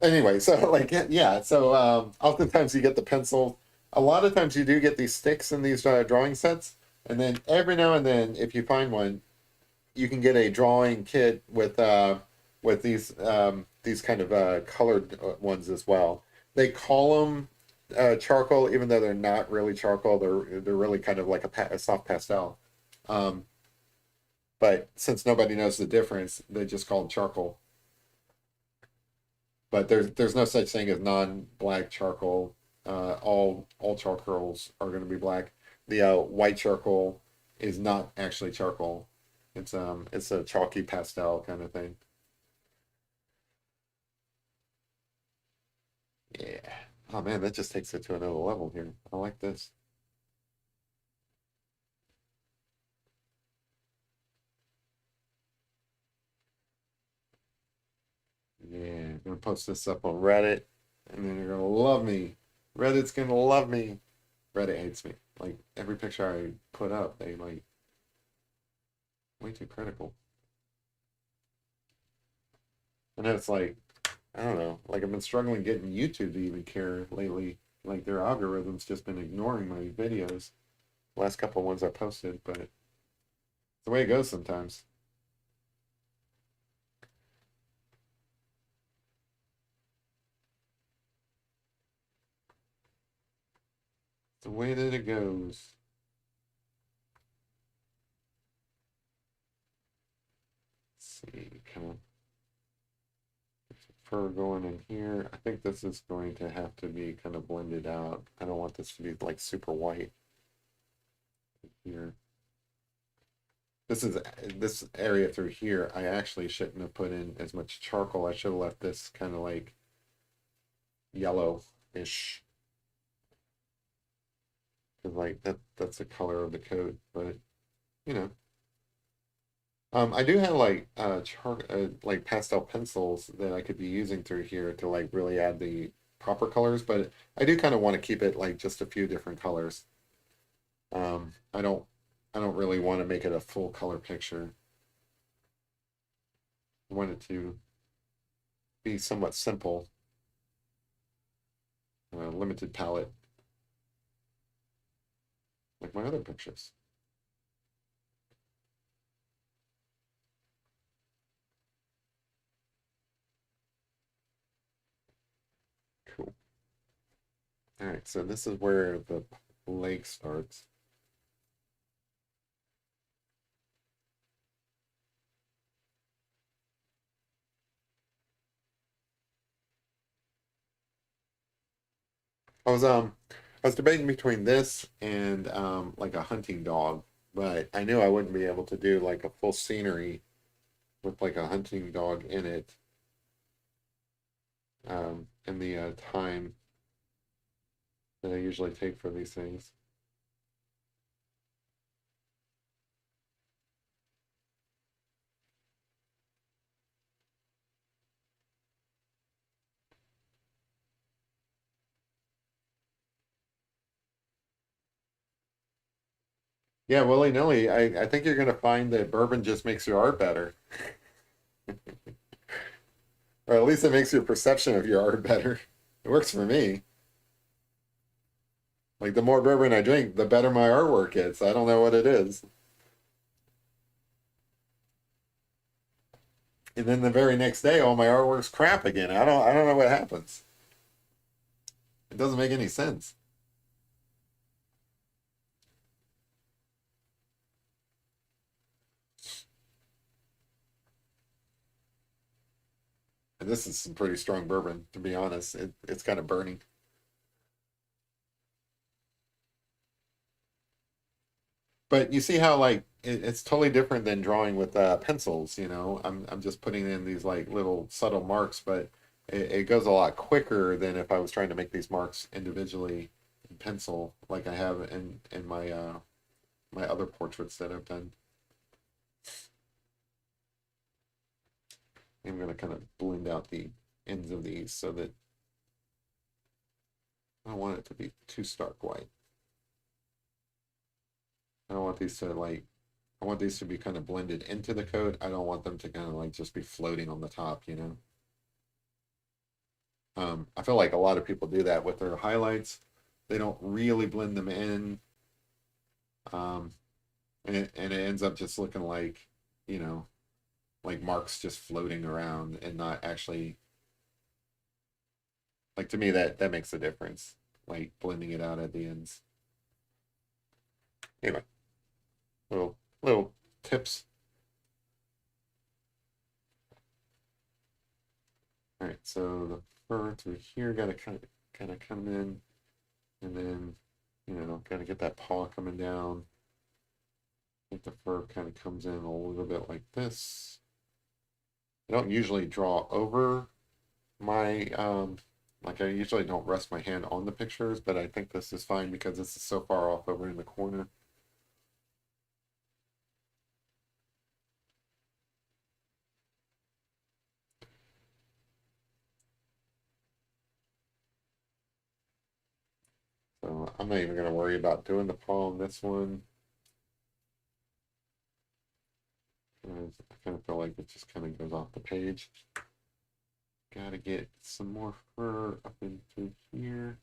Anyway, so like yeah, so oftentimes you get the pencil. A lot of times you do get these sticks in these drawing sets, and then every now and then, if you find one, you can get a drawing kit with these kind of colored ones as well. They call them charcoal, even though they're not really charcoal. They're really kind of like a soft pastel. Um, but since nobody knows the difference, they just call them charcoal. But there's no such thing as non-black charcoal. All charcoals are going to be black. The white charcoal is not actually charcoal. It's a chalky pastel kind of thing. Yeah. Oh man, that just takes it to another level here. I like this. Yeah, I'm gonna post this up on Reddit, and then you're gonna love me. Reddit's gonna love me. Reddit hates me. Like every picture I put up, they like way too critical. And then it's like, I don't know, like I've been struggling getting YouTube to even care lately. Like their algorithm's just been ignoring my videos. Last couple of ones I posted, but it's the way it goes sometimes. It's the way that it goes. Let's see, come on. Fur going in here. I think this is going to have to be kind of blended out. I don't want this to be like super white here. This area through here. I actually shouldn't have put in as much charcoal. I should have left this kind of like yellow-ish. Because like that's the color of the coat. But you know, I do have like char like pastel pencils that I could be using through here to like really add the proper colors. But I do kind of want to keep it like just a few different colors. Um, I don't I don't really want to make it a full color picture. I want it to be somewhat simple, limited palette, like my other pictures. All right, so this is where the lake starts. I was um I was debating between this and like a hunting dog, but I knew I wouldn't be able to do like a full scenery with like a hunting dog in it in the time that I usually take for these things. Yeah, willy-nilly, I think you're gonna find that bourbon just makes your art better. Or at least it makes your perception of your art better. It works for me. Like the more bourbon I drink, the better my artwork is. I don't know what it is. And then the very next day, all my artwork's crap again. I don't know what happens. It doesn't make any sense. And this is some pretty strong bourbon, to be honest. It's kind of burning. But you see how like it's totally different than drawing with pencils, you know. I'm just putting in these like little subtle marks, but it goes a lot quicker than if I was trying to make these marks individually in pencil, like I have in my my other portraits that I've done. I'm gonna kind of blend out the ends of these so that I don't want it to be too stark white. I don't want these to like I want these to be kind of blended into the coat. I don't want them to kind of like just be floating on the top, you know. I feel like a lot of people do that with their highlights. They don't really blend them in, um, and it ends up just looking like, you know, like marks just floating around and not actually like to me that makes a difference. Like blending it out at the ends. Anyway, little tips. All right, so the fur through here got to kind of come in, and then you know, got to get that paw coming down. I think the fur kind of comes in a little bit like this. I don't usually draw over my like I usually don't rest my hand on the pictures, but I think this is fine because this is so far off over in the corner. So I'm not even going to worry about doing the paw on this one. I kind of feel like it just kind of goes off the page. Gotta get some more fur up into here.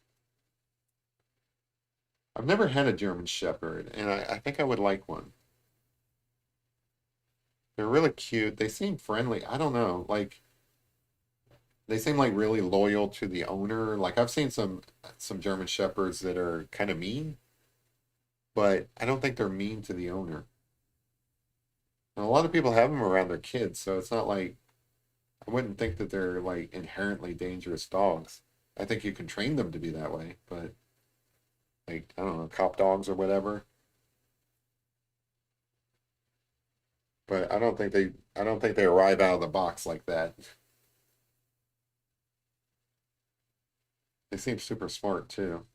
I've never had a German Shepherd, and I think I would like one. They're really cute. They seem friendly. I don't know. Like they seem like really loyal to the owner. Like I've seen some German Shepherds that are kind of mean, but I don't think they're mean to the owner. And a lot of people have them around their kids, so it's not like I wouldn't think that they're like inherently dangerous dogs. I think you can train them to be that way, but like I don't know, cop dogs or whatever. But I don't think they arrive out of the box like that. They seem super smart too.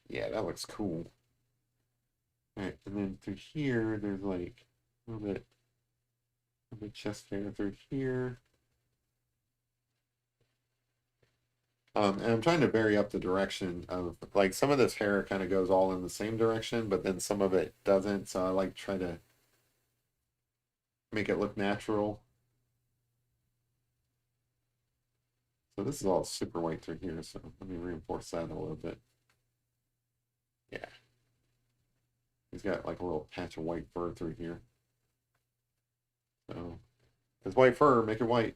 Yeah, that looks cool. All right, and then through here, there's like a little bit chest hair through here. And I'm trying to vary up the direction of like some of this hair kind of goes all in the same direction, but then some of it doesn't. So I like try to make it look natural. So this is all super white through here. So let me reinforce that a little bit. Yeah, he's got like a little patch of white fur through here. So It's white fur, make it white.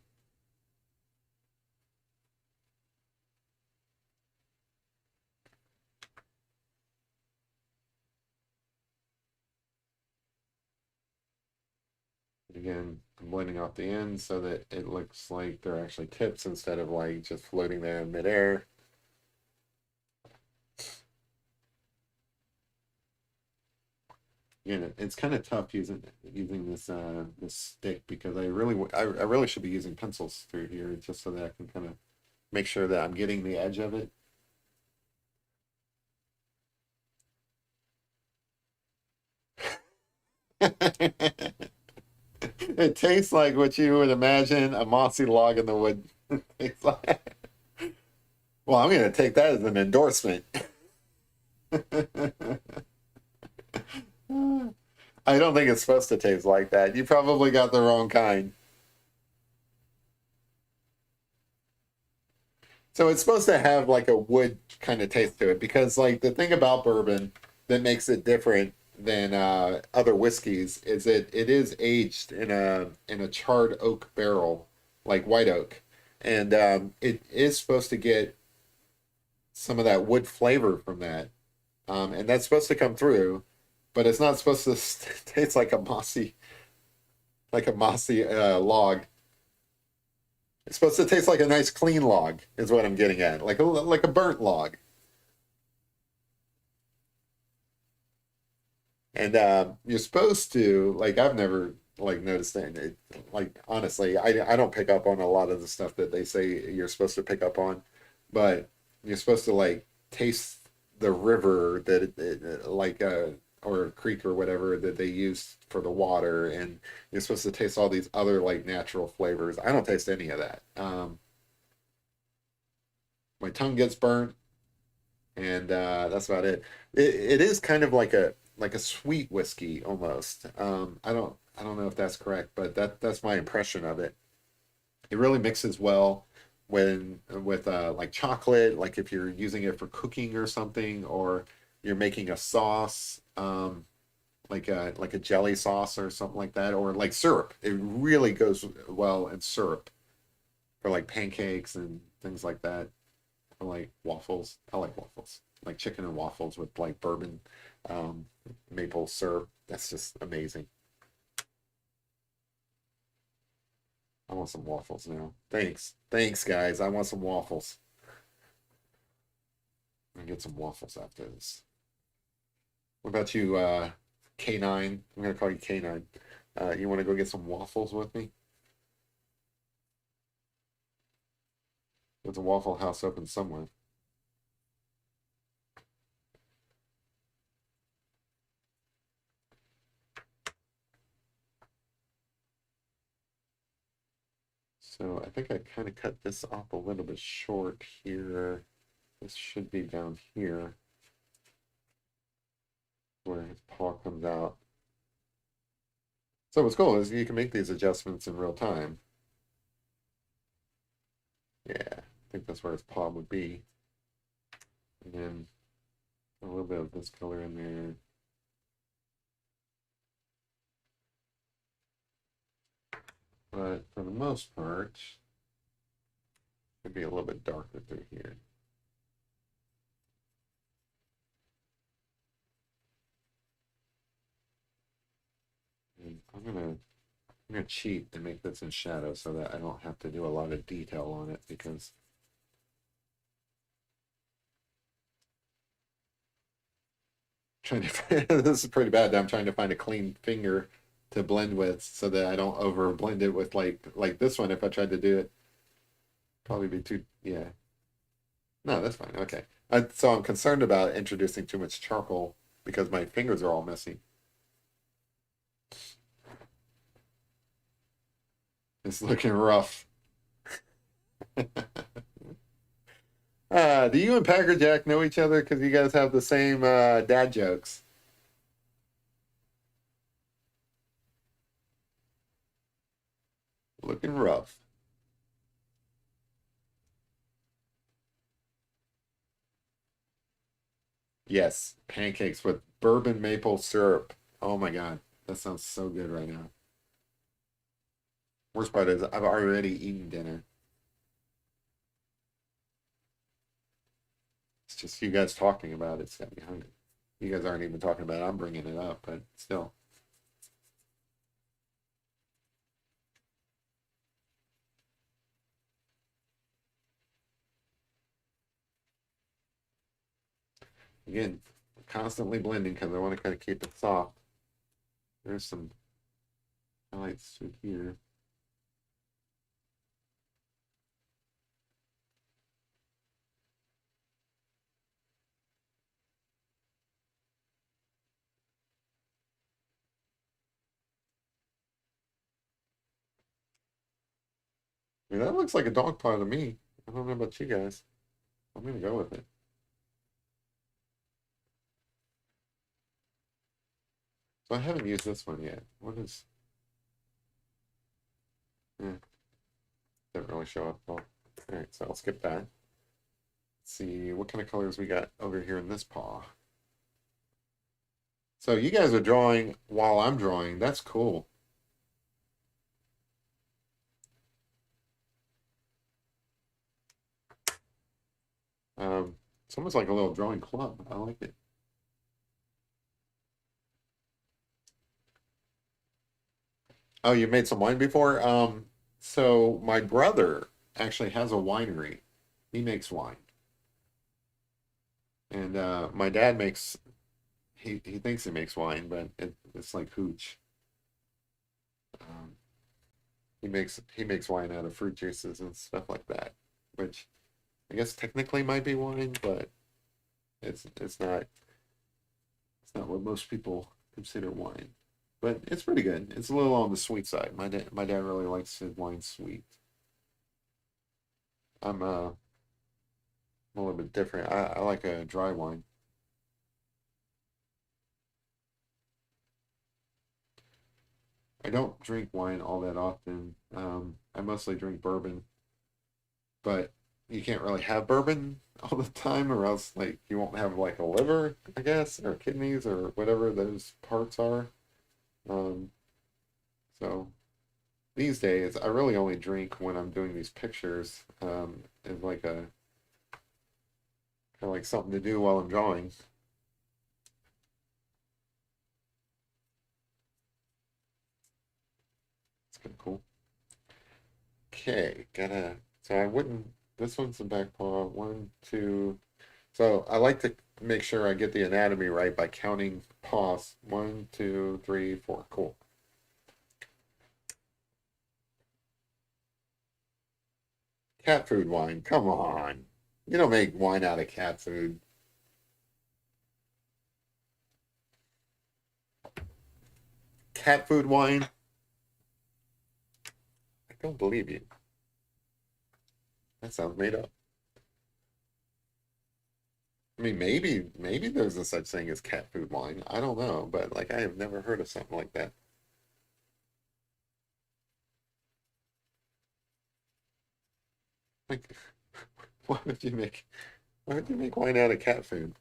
Again, I'm blending off the ends so that it looks like they're actually tips instead of like just floating there in midair. Yeah, it's kind of tough using this stick because I really should be using pencils through here just so that I can kind of make sure that I'm getting the edge of it. It tastes like what you would imagine a mossy log in the wood tastes like. Well, I'm going to take that as an endorsement. I don't think it's supposed to taste like that. You probably got the wrong kind. So it's supposed to have like a wood kind of taste to it because like the thing about bourbon that makes it different than other whiskeys is it is aged in a charred oak barrel, like white oak, and it is supposed to get some of that wood flavor from that, and that's supposed to come through, but it's not supposed to taste like a mossy log. It's supposed to taste like a nice clean log, is what I'm getting at, like a burnt log. And you're supposed to like I've never like noticed that. Like honestly, I don't pick up on a lot of the stuff that they say you're supposed to pick up on, but you're supposed to like taste the river that like or a creek or whatever that they use for the water, and you're supposed to taste all these other like natural flavors. I don't taste any of that. My tongue gets burnt, and that's about it. It is kind of like a sweet whiskey almost. I don't know if that's correct, but that's my impression of it. It really mixes well when with like chocolate, like if you're using it for cooking or something, or you're making a sauce, like a jelly sauce or something like that, or like syrup. It really goes well in syrup for like pancakes and things like that. I like waffles. I like waffles. Like chicken and waffles with like bourbon, um, maple syrup. That's just amazing. I want some waffles now. Thanks. Thanks, guys. I want some waffles. I'm gonna get some waffles after this. What about you, K9? I'm gonna call you K9. You want to go get some waffles with me? There's a Waffle House open somewhere. So I think I kind of cut this off a little bit short here. This should be down here where his paw comes out. So what's cool is you can make these adjustments in real time. Yeah, I think that's where his paw would be. And then a little bit of this color in there. But for the most part, it'd be a little bit darker through here. And I'm gonna cheat and make this in shadow so that I don't have to do a lot of detail on it because trying to this is pretty bad. I'm trying to find a clean finger to blend with so that I don't over blend it with like this one. If I tried to do it, probably be too yeah. No, that's fine. Okay. So I'm concerned about introducing too much charcoal because my fingers are all messy. It's looking rough. Do you and Packer Jack know each other because you guys have the same dad jokes? Looking rough. Yes, pancakes with bourbon maple syrup. Oh my God, that sounds so good right now. Worst part is I've already eaten dinner. It's just you guys talking about it's got me hungry. You guys aren't even talking about it. I'm bringing it up, but still. Again, constantly blending because I want to kind of keep it soft. There's some highlights through here. I mean, that looks like a dog paw to me. I don't know about you guys. I'm gonna go with it. So I haven't used this one yet. What is? Eh, didn't really show up well. All right, so I'll skip that. Let's see what kind of colors we got over here in this paw. So you guys are drawing while I'm drawing. That's cool. It's almost like a little drawing club. I like it. Oh, you made some wine before? So my brother actually has a winery. He makes wine. And my dad makes he thinks he makes wine, but it's like hooch. Um, he makes wine out of fruit juices and stuff like that, which I guess technically might be wine, but it's not what most people consider wine. But it's pretty good. It's a little on the sweet side. My dad really likes his wine sweet. I'm a little bit different. I like a dry wine. I don't drink wine all that often. I mostly drink bourbon, but you can't really have bourbon all the time, or else like you won't have like a liver, I guess, or kidneys, or whatever those parts are. Um, so these days, I really only drink when I'm doing these pictures, and like a kind of like something to do while I'm drawing. It's kind of cool. Okay, gotta. So I wouldn't. This one's the back paw. One, two. So I like to make sure I get the anatomy right by counting paws. One, two, three, four. Cool. Cat food wine. Come on. You don't make wine out of cat food. Cat food wine? I don't believe you. That sounds made up. I mean, maybe there's a such thing as cat food wine. I don't know, but like I have never heard of something like that. Like, why would you make why would you make wine out of cat food?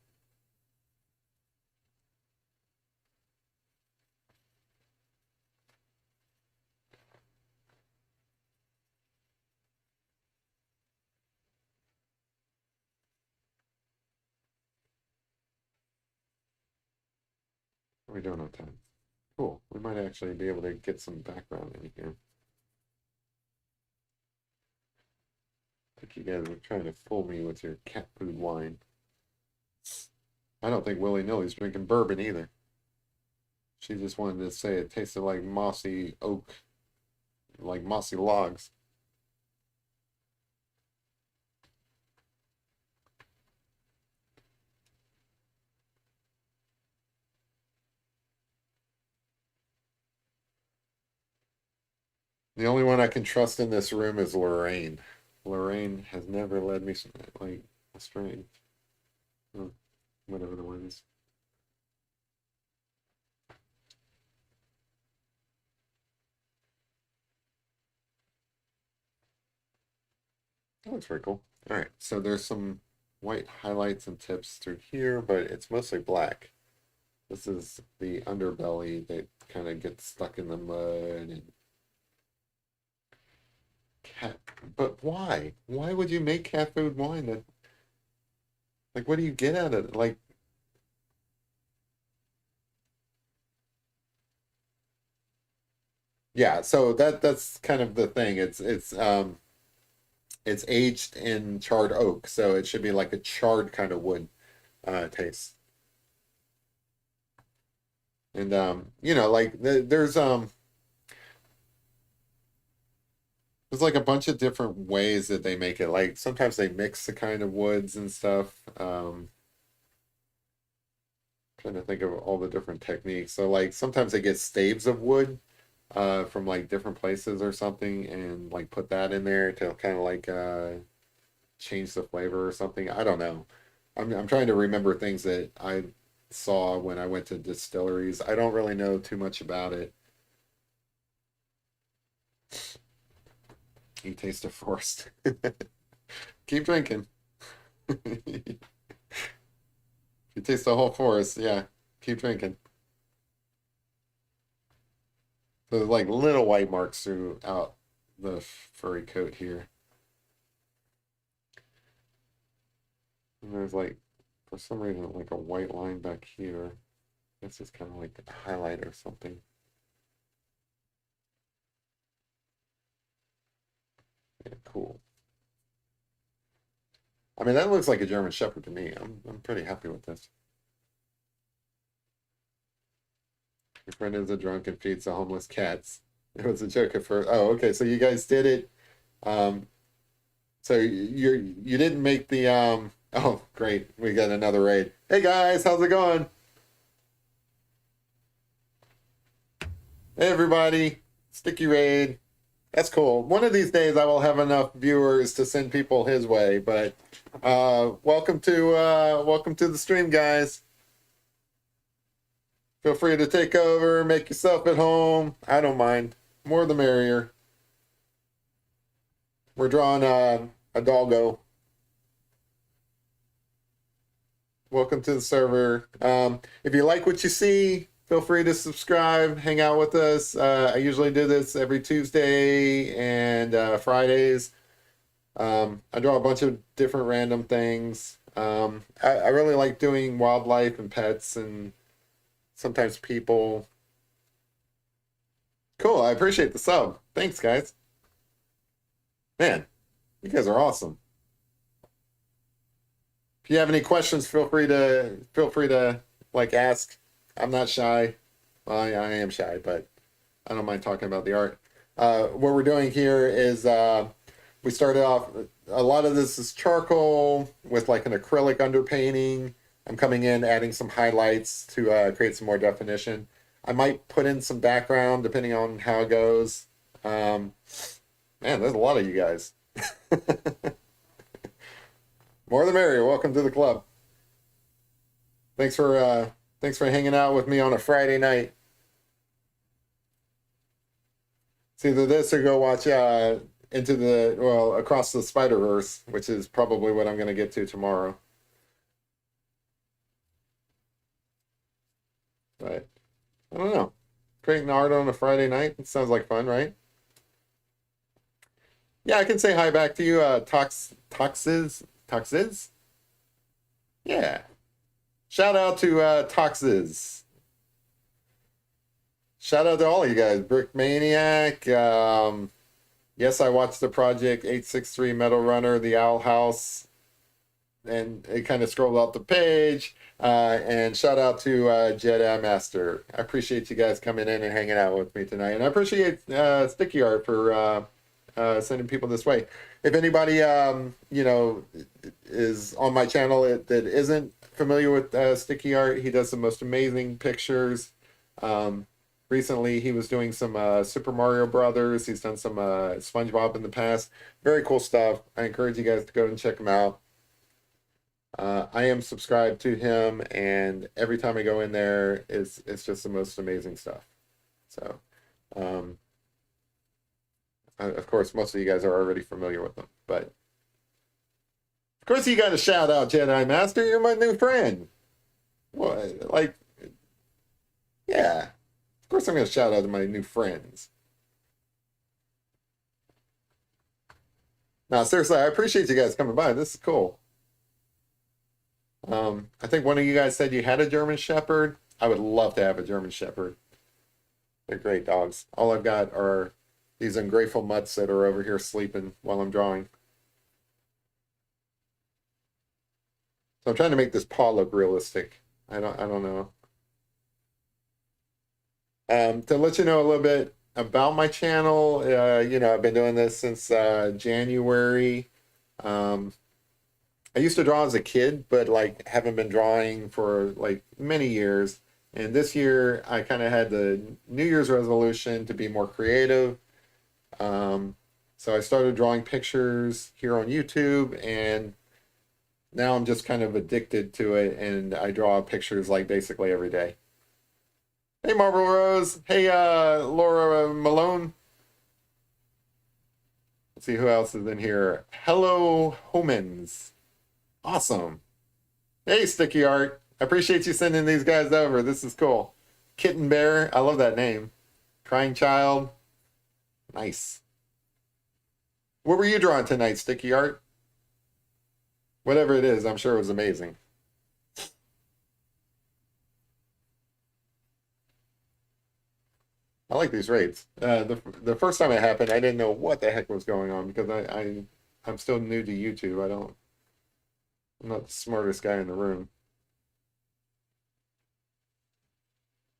What are we doing on time? Cool. We might actually be able to get some background in here. I think you guys were trying to fool me with your cat food wine. I don't think Willy Nilly's drinking bourbon either. She just wanted to say it tasted like mossy oak, like mossy logs. The only one I can trust in this room is Lorraine. Lorraine has never led me like astray. Or whatever the word is. That looks very cool. All right, so there's some white highlights and tips through here, but it's mostly black. This is the underbelly that kind of gets stuck in the mud and cat, but why? Why would you make cat food wine? That, like, what do you get out of it? Like, yeah, so that's kind of the thing. It's aged in charred oak, so it should be like a charred kind of wood taste. And you know, like there's like a bunch of different ways that they make it. Like sometimes they mix the kind of woods and stuff. Trying to think of all the different techniques. So like sometimes they get staves of wood from like different places or something and like put that in there to kind of like change the flavor or something. I don't know. I'm trying to remember things that I saw when I went to distilleries. I don't really know too much about it. You taste the forest. Keep drinking. You taste the whole forest. Yeah. Keep drinking. So there's like little white marks throughout the furry coat here. And there's like, for some reason, like a white line back here. This is kind of like a highlight or something. Yeah, cool. I mean, that looks like a German Shepherd to me. I'm pretty happy with this. Your friend is a drunk and feeds the homeless cats. It was a joke at first. Oh, okay. So you guys did it. Um, so you didn't make the oh, great. We got another raid. Hey guys, how's it going? Hey everybody. Sticky raid. That's cool. One of these days I will have enough viewers to send people his way, but welcome to the stream, guys. Feel free to take over, make yourself at home. I don't mind. More the merrier. We're drawing a doggo. Welcome to the server. If you like what you see, feel free to subscribe, hang out with us. I usually do this every Tuesday and Fridays. I draw a bunch of different random things. I really like doing wildlife and pets and sometimes people. Cool. I appreciate the sub. Thanks, guys. Man, you guys are awesome. If you have any questions, feel free to like ask. I'm not shy. Well, I am shy, but I don't mind talking about the art. What we're doing here is we started off, a lot of this is charcoal with like an acrylic underpainting. I'm coming in, adding some highlights to create some more definition. I might put in some background depending on how it goes. Man, there's a lot of you guys. More the merrier. Welcome to the club. Thanks for hanging out with me on a Friday night. It's either this or go watch Across the Spider-Verse, which is probably what I'm going to get to tomorrow. But I don't know. Creating art on a Friday night, it sounds like fun, right? Yeah, I can say hi back to you, Toxes? Yeah. Shout out to Toxes. Shout out to all of you guys. Brick Maniac. Yes, I watched the Project 863 Metal Runner, The Owl House, and it kind of scrolled out the page. And shout out to Jedi Master. I appreciate you guys coming in and hanging out with me tonight. And I appreciate Sticky Art for sending people this way. If anybody, is on my channel that isn't familiar with Sticky Art, he does the most amazing pictures. Recently, he was doing some Super Mario Brothers. He's done some SpongeBob in the past. Very cool stuff. I encourage you guys to go and check him out. I am subscribed to him, and every time I go in there, it's just the most amazing stuff. So, of course, most of you guys are already familiar with them, but of course, you got to shout out Jedi Master. You're my new friend. What, like, yeah. Of course, I'm going to shout out to my new friends. No, seriously, I appreciate you guys coming by. This is cool. I think one of you guys said you had a German Shepherd. I would love to have a German Shepherd. They're great dogs. All I've got are these ungrateful mutts that are over here sleeping while I'm drawing. So I'm trying to make this paw look realistic. I don't know. To let you know a little bit about my channel, I've been doing this since January. Um, I used to draw as a kid, but like haven't been drawing for like many years. And this year, I kind of had the New Year's resolution to be more creative. Um, so I started drawing pictures here on YouTube, and now I'm just kind of addicted to it, and I draw pictures like basically every day. Hey, Marble Rose. Hey, Laura Malone. Let's see who else is in here. Hello, Homans. Awesome. Hey, Sticky Art. I appreciate you sending these guys over. This is cool. Kitten Bear. I love that name. Crying Child. Nice. What were you drawing tonight, Sticky Art? Whatever it is, I'm sure it was amazing. I like these raids. The first time it happened, I didn't know what the heck was going on because I'm still new to YouTube. I'm not the smartest guy in the room.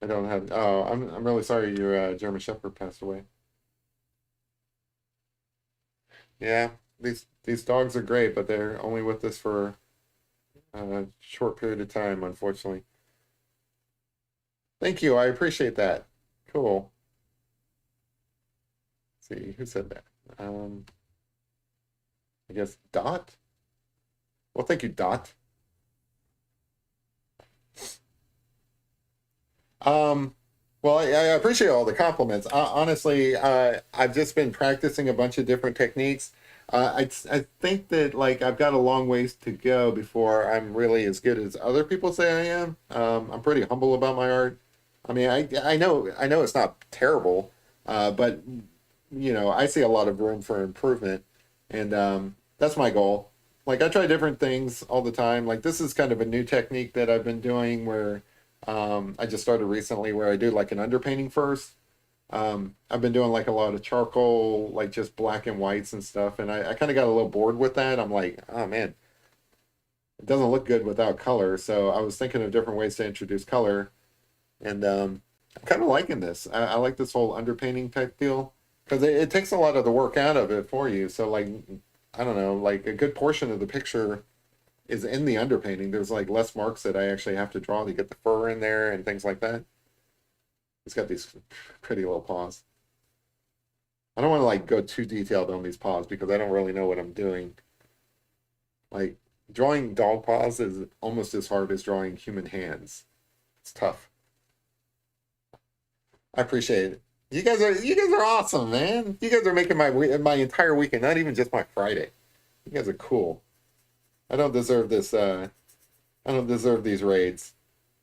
I don't have. Oh, I'm really sorry your German Shepherd passed away. Yeah, these dogs are great, but they're only with us for a short period of time, unfortunately. Thank you. I appreciate that. Cool. Let's see who said that. Um, I guess Dot. Well, thank you, Dot. Um, well, I appreciate all the compliments. Honestly, I've just been practicing a bunch of different techniques. I think that like I've got a long ways to go before I'm really as good as other people say I am. I'm pretty humble about my art. I mean, I know it's not terrible, but I see a lot of room for improvement, and that's my goal. Like I try different things all the time. Like this is kind of a new technique that I've been doing where I just started recently where I do like an underpainting first. I've been doing like a lot of charcoal, like just black and whites and stuff, and I kind of got a little bored with that. I'm like, oh man, it doesn't look good without color. So I was thinking of different ways to introduce color, and I'm kind of liking this. I like this whole underpainting type deal because it takes a lot of the work out of it for you. So like, I don't know, like a good portion of the picture is in the underpainting. There's like less marks that I actually have to draw to get the fur in there and things like that. He's got these pretty little paws. I don't want to like go too detailed on these paws because I don't really know what I'm doing. Like drawing dog paws is almost as hard as drawing human hands. It's tough. I appreciate it. You guys are awesome, man. You guys are making my entire weekend, not even just my Friday. You guys are cool. I don't deserve this I don't deserve these raids.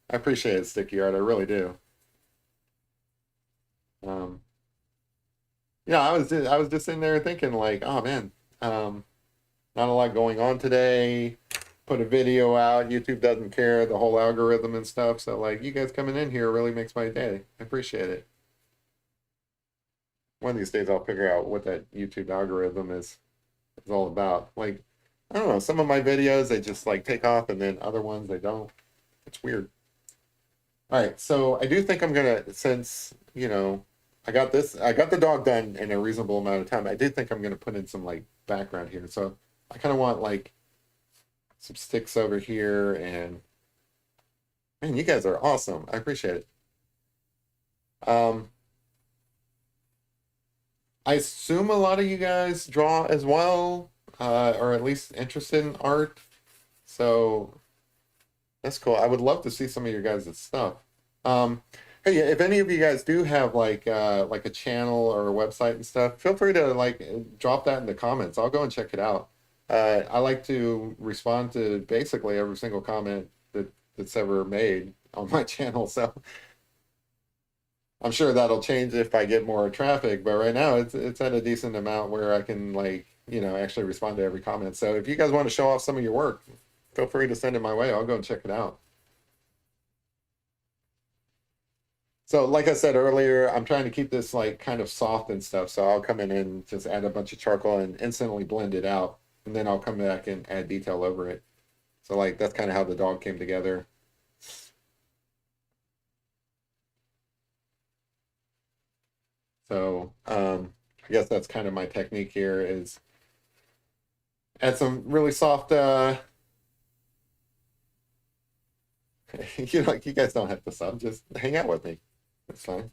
I appreciate it, Sticky Art. I really do. Um, I was just sitting there thinking like, oh man, um, not a lot going on today. Put a video out. YouTube doesn't care, the whole algorithm and stuff. So like you guys coming in here really makes my day. I appreciate it. One of these days I'll figure out what that YouTube algorithm is all about. Like, I don't know, some of my videos they just like take off and then other ones they don't. It's weird. All right, so I do think I'm gonna, since, I got the dog done in a reasonable amount of time. I do think I'm gonna put in some like background here. So I kind of want like some sticks over here, and man, you guys are awesome. I appreciate it. Um, I assume a lot of you guys draw as well, or at least interested in art. So that's cool. I would love to see some of your guys' stuff. Um, hey, yeah, if any of you guys do have like a channel or a website and stuff, feel free to like drop that in the comments. I'll go and check it out. I like to respond to basically every single comment that's ever made on my channel. So I'm sure that'll change if I get more traffic, but right now it's at a decent amount where I can like actually respond to every comment. So if you guys want to show off some of your work, feel free to send it my way. I'll go and check it out. So like I said earlier, I'm trying to keep this like kind of soft and stuff. So I'll come in and just add a bunch of charcoal and instantly blend it out. And then I'll come back and add detail over it. So like that's kind of how the dog came together. So I guess that's kind of my technique here is add some really soft you guys don't have to sub, just hang out with me. That's fine.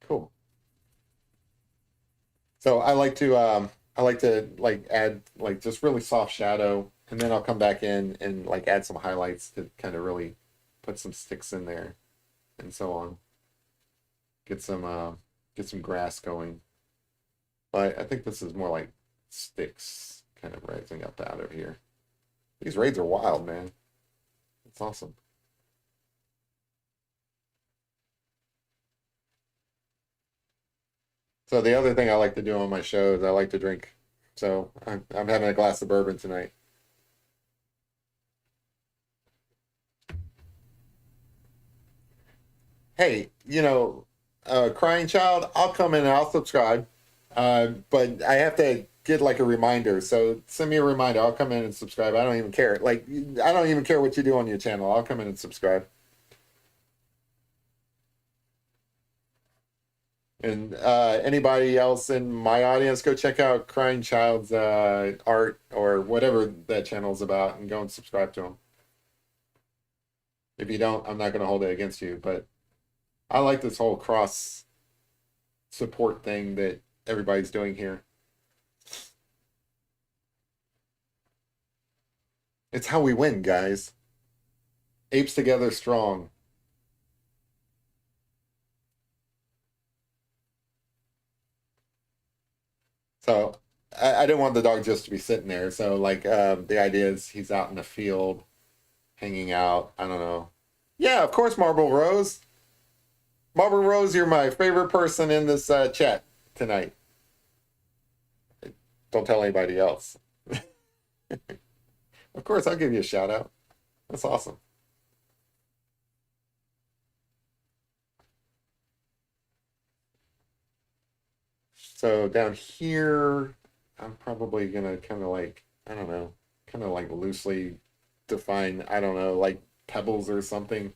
Cool. So I like to like add like just really soft shadow, and then I'll come back in and like add some highlights to kind of really put some sticks in there and so on. Get some get some grass going. But I think this is more like sticks kind of rising up out of here. These raids are wild, man. It's awesome. So the other thing I like to do on my show is I like to drink. So I'm having a glass of bourbon tonight. Hey, crying child, I'll come in and I'll subscribe. But I have to get like a reminder. So send me a reminder. I'll come in and subscribe. I don't even care. Like I don't even care what you do on your channel. I'll come in and subscribe. And anybody else in my audience, go check out Crying Child's art or whatever that channel's about and go and subscribe to him. If you don't, I'm not going to hold it against you. But I like this whole cross support thing that everybody's doing here. It's how we win, guys. Apes together strong. So I didn't want the dog just to be sitting there. So like the idea is he's out in the field, hanging out. I don't know. Yeah, of course, Marble Rose. Marble Rose, you're my favorite person in this chat tonight. Don't tell anybody else. Of course, I'll give you a shout out. That's awesome. So down here, I'm probably gonna kind of like, I don't know, kind of like loosely define, I don't know, like pebbles or something.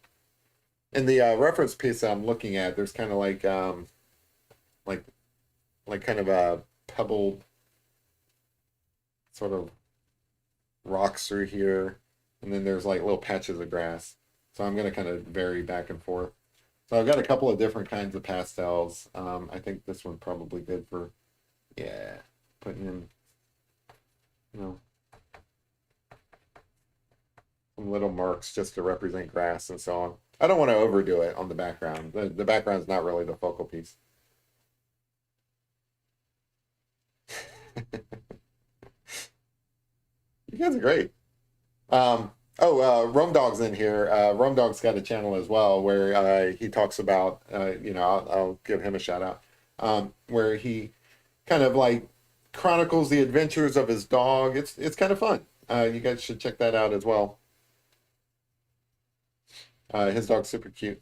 In the reference piece I'm looking at, there's kind of like kind of a pebbled sort of rocks through here, and then there's like little patches of grass. So I'm gonna kind of vary back and forth. So I've got a couple of different kinds of pastels. I think this one's probably good for, yeah, putting in, you know, some little marks just to represent grass and so on. I don't want to overdo it on the background. The background's not really the focal piece. You guys are great. Rome Dog's in here. Rome Dog's got a channel as well where he talks about, I'll give him a shout out, where he kind of like chronicles the adventures of his dog. It's kind of fun. You guys should check that out as well. His dog's super cute.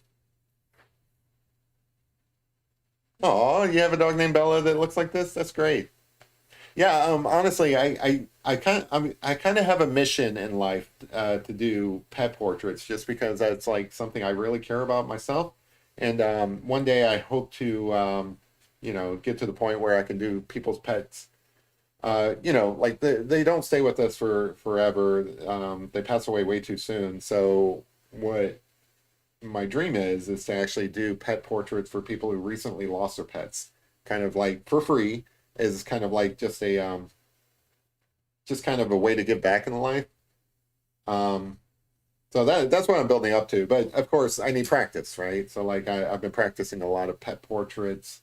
Oh, you have a dog named Bella that looks like this? That's great. Yeah, honestly, I kind of have a mission in life to do pet portraits just because that's like something I really care about myself. And one day I hope to, get to the point where I can do people's pets. Like they don't stay with us for forever. They pass away way too soon. So what my dream is to actually do pet portraits for people who recently lost their pets, kind of like for free, is kind of like just kind of a way to give back in life. Um, so that's what I'm building up to. But of course, I need practice, right? So like I've been practicing a lot of pet portraits.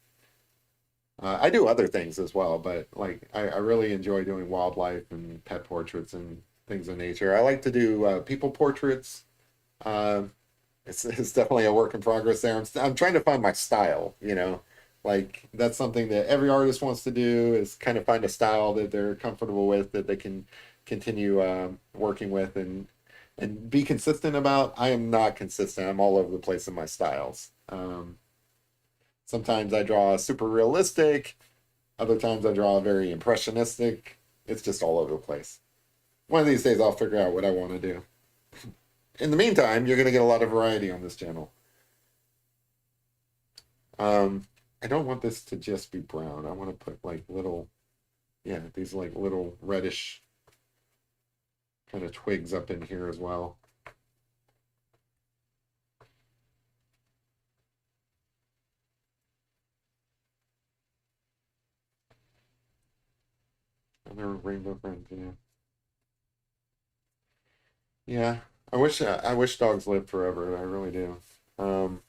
I do other things as well, but like I really enjoy doing wildlife and pet portraits and things of nature. I like to do people portraits. Uh, it's definitely a work in progress there. I'm trying to find my style, Like that's something that every artist wants to do is kind of find a style that they're comfortable with that they can continue working with and be consistent about. I am not consistent. I'm all over the place in my styles. Sometimes I draw super realistic. Other times I draw very impressionistic. It's just all over the place. One of these days I'll figure out what I want to do. In the meantime, you're going to get a lot of variety on this channel. I don't want this to just be brown. I want to put like little, yeah, these like little reddish kind of twigs up in here as well. Another rainbow friend, yeah. Yeah, I wish dogs lived forever. I really do. Um,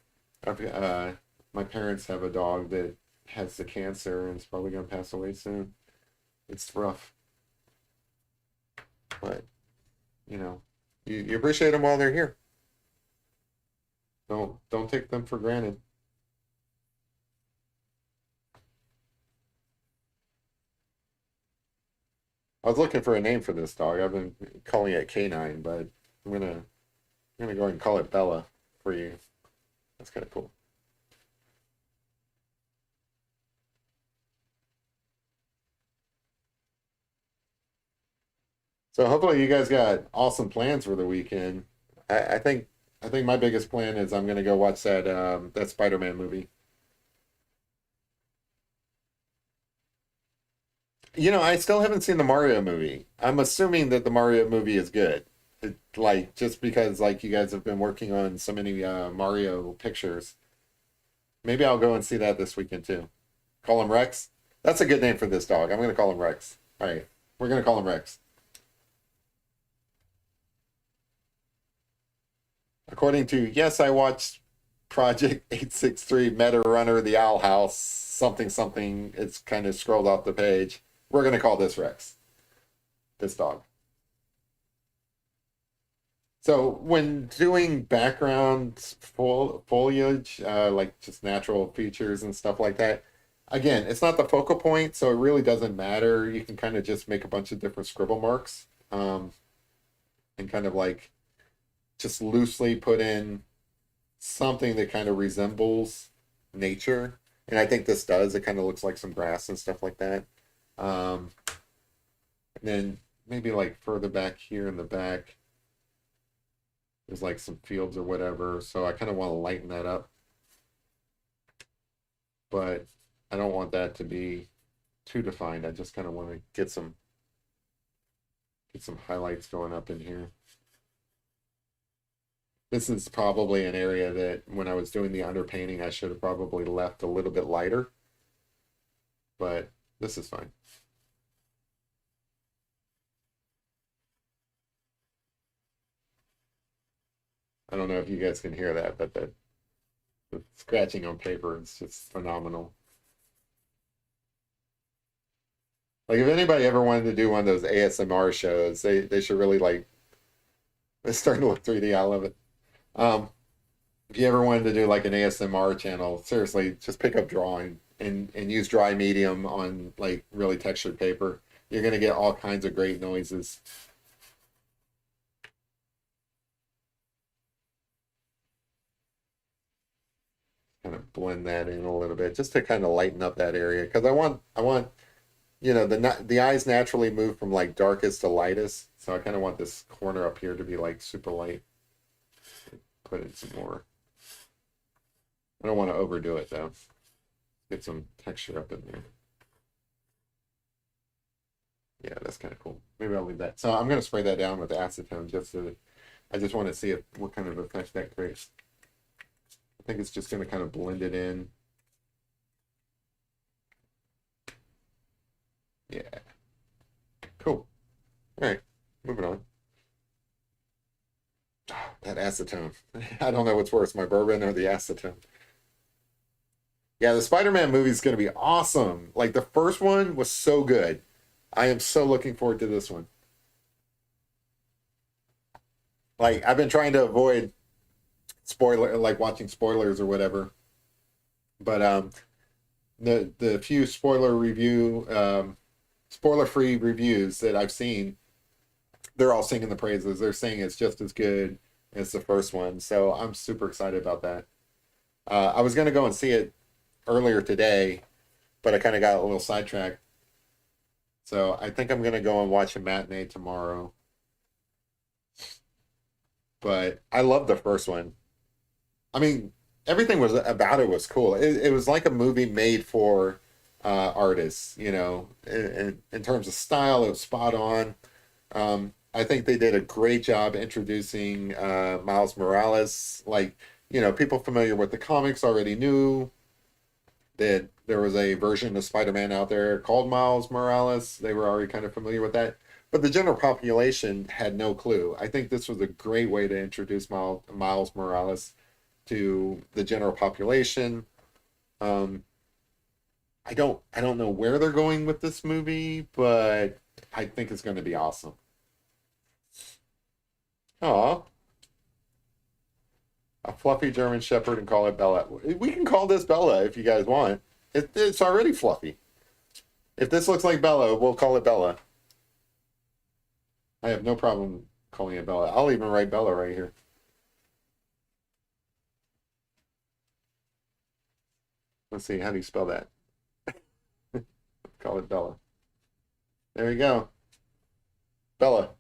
I've my parents have a dog that has the cancer and is probably gonna pass away soon. It's rough, but you appreciate them while they're here. Don't take them for granted. I was looking for a name for this dog. I've been calling it Canine, but I'm gonna go ahead and call it Bella for you. That's kind of cool. So hopefully you guys got awesome plans for the weekend. I think my biggest plan is I'm gonna go watch that Spider-Man movie. I still haven't seen the Mario movie. I'm assuming that the Mario movie is good. Like just because like you guys have been working on so many Mario pictures. Maybe I'll go and see that this weekend too. Call him Rex. That's a good name for this dog. I'm gonna call him Rex. All right, we're gonna call him Rex. According to yes, I watched Project 863 Meta Runner the Owl House something something. It's kind of scrolled off the page. We're gonna call this Rex. This dog. So when doing background foliage, like just natural features and stuff like that, again, it's not the focal point, so it really doesn't matter. You can kind of just make a bunch of different scribble marks, and kind of like just loosely put in something that kind of resembles nature. And I think this does. It kind of looks like some grass and stuff like that. Um, and then maybe like further back here in the back, there's like some fields or whatever. So I kind of want to lighten that up, but I don't want that to be too defined. I just kind of want to get some highlights going up in here. This is probably an area that when I was doing the underpainting, I should have probably left a little bit lighter, but this is fine. I don't know if you guys can hear that, but the scratching on paper is just phenomenal. Like if anybody ever wanted to do one of those ASMR shows, they should really like. It's starting to look 3D. I love it. Um, if you ever wanted to do like an ASMR channel, seriously, just pick up drawing and use dry medium on like really textured paper. You're gonna get all kinds of great noises. Kind of blend that in a little bit just to kind of lighten up that area because I want the eyes naturally move from like darkest to lightest, so I kind of want this corner up here to be like super light. Put in some more. I don't want to overdo it though. Get some texture up in there. Yeah, that's kind of cool. Maybe I'll leave that. So I'm going to spray that down with acetone just so that I just want to see what kind of effect that creates. I think it's just going to kind of blend it in. Yeah. Cool. All right. Moving on. That acetone. I don't know what's worse, my bourbon or the acetone. Yeah, the Spider-Man movie is going to be awesome. Like the first one was so good. I am so looking forward to this one. Like I've been trying to avoid like watching spoilers or whatever. But the few spoiler free reviews that I've seen, they're all singing the praises. They're saying it's just as good as the first one. So I'm super excited about that. I was going to go and see it earlier today, but I kind of got a little sidetracked. So I think I'm going to go and watch a matinee tomorrow. But I love the first one. I mean, everything was about it was cool. It was like a movie made for artists, you know, in terms of style, it was spot on. I think they did a great job introducing Miles Morales. Like, you know, people familiar with the comics already knew that there was a version of Spider-Man out there called Miles Morales. They were already kind of familiar with that. But the general population had no clue. I think this was a great way to introduce Miles Morales to the general population. Um, I don't know where they're going with this movie, but I think it's going to be awesome. Oh, a fluffy German Shepherd and call it Bella. We can call this Bella if you guys want. It's already fluffy. If this looks like Bella, we'll call it Bella. I have no problem calling it Bella. I'll even write Bella right here. Let's see, how do you spell that? Call it Bella. There you go. Bella.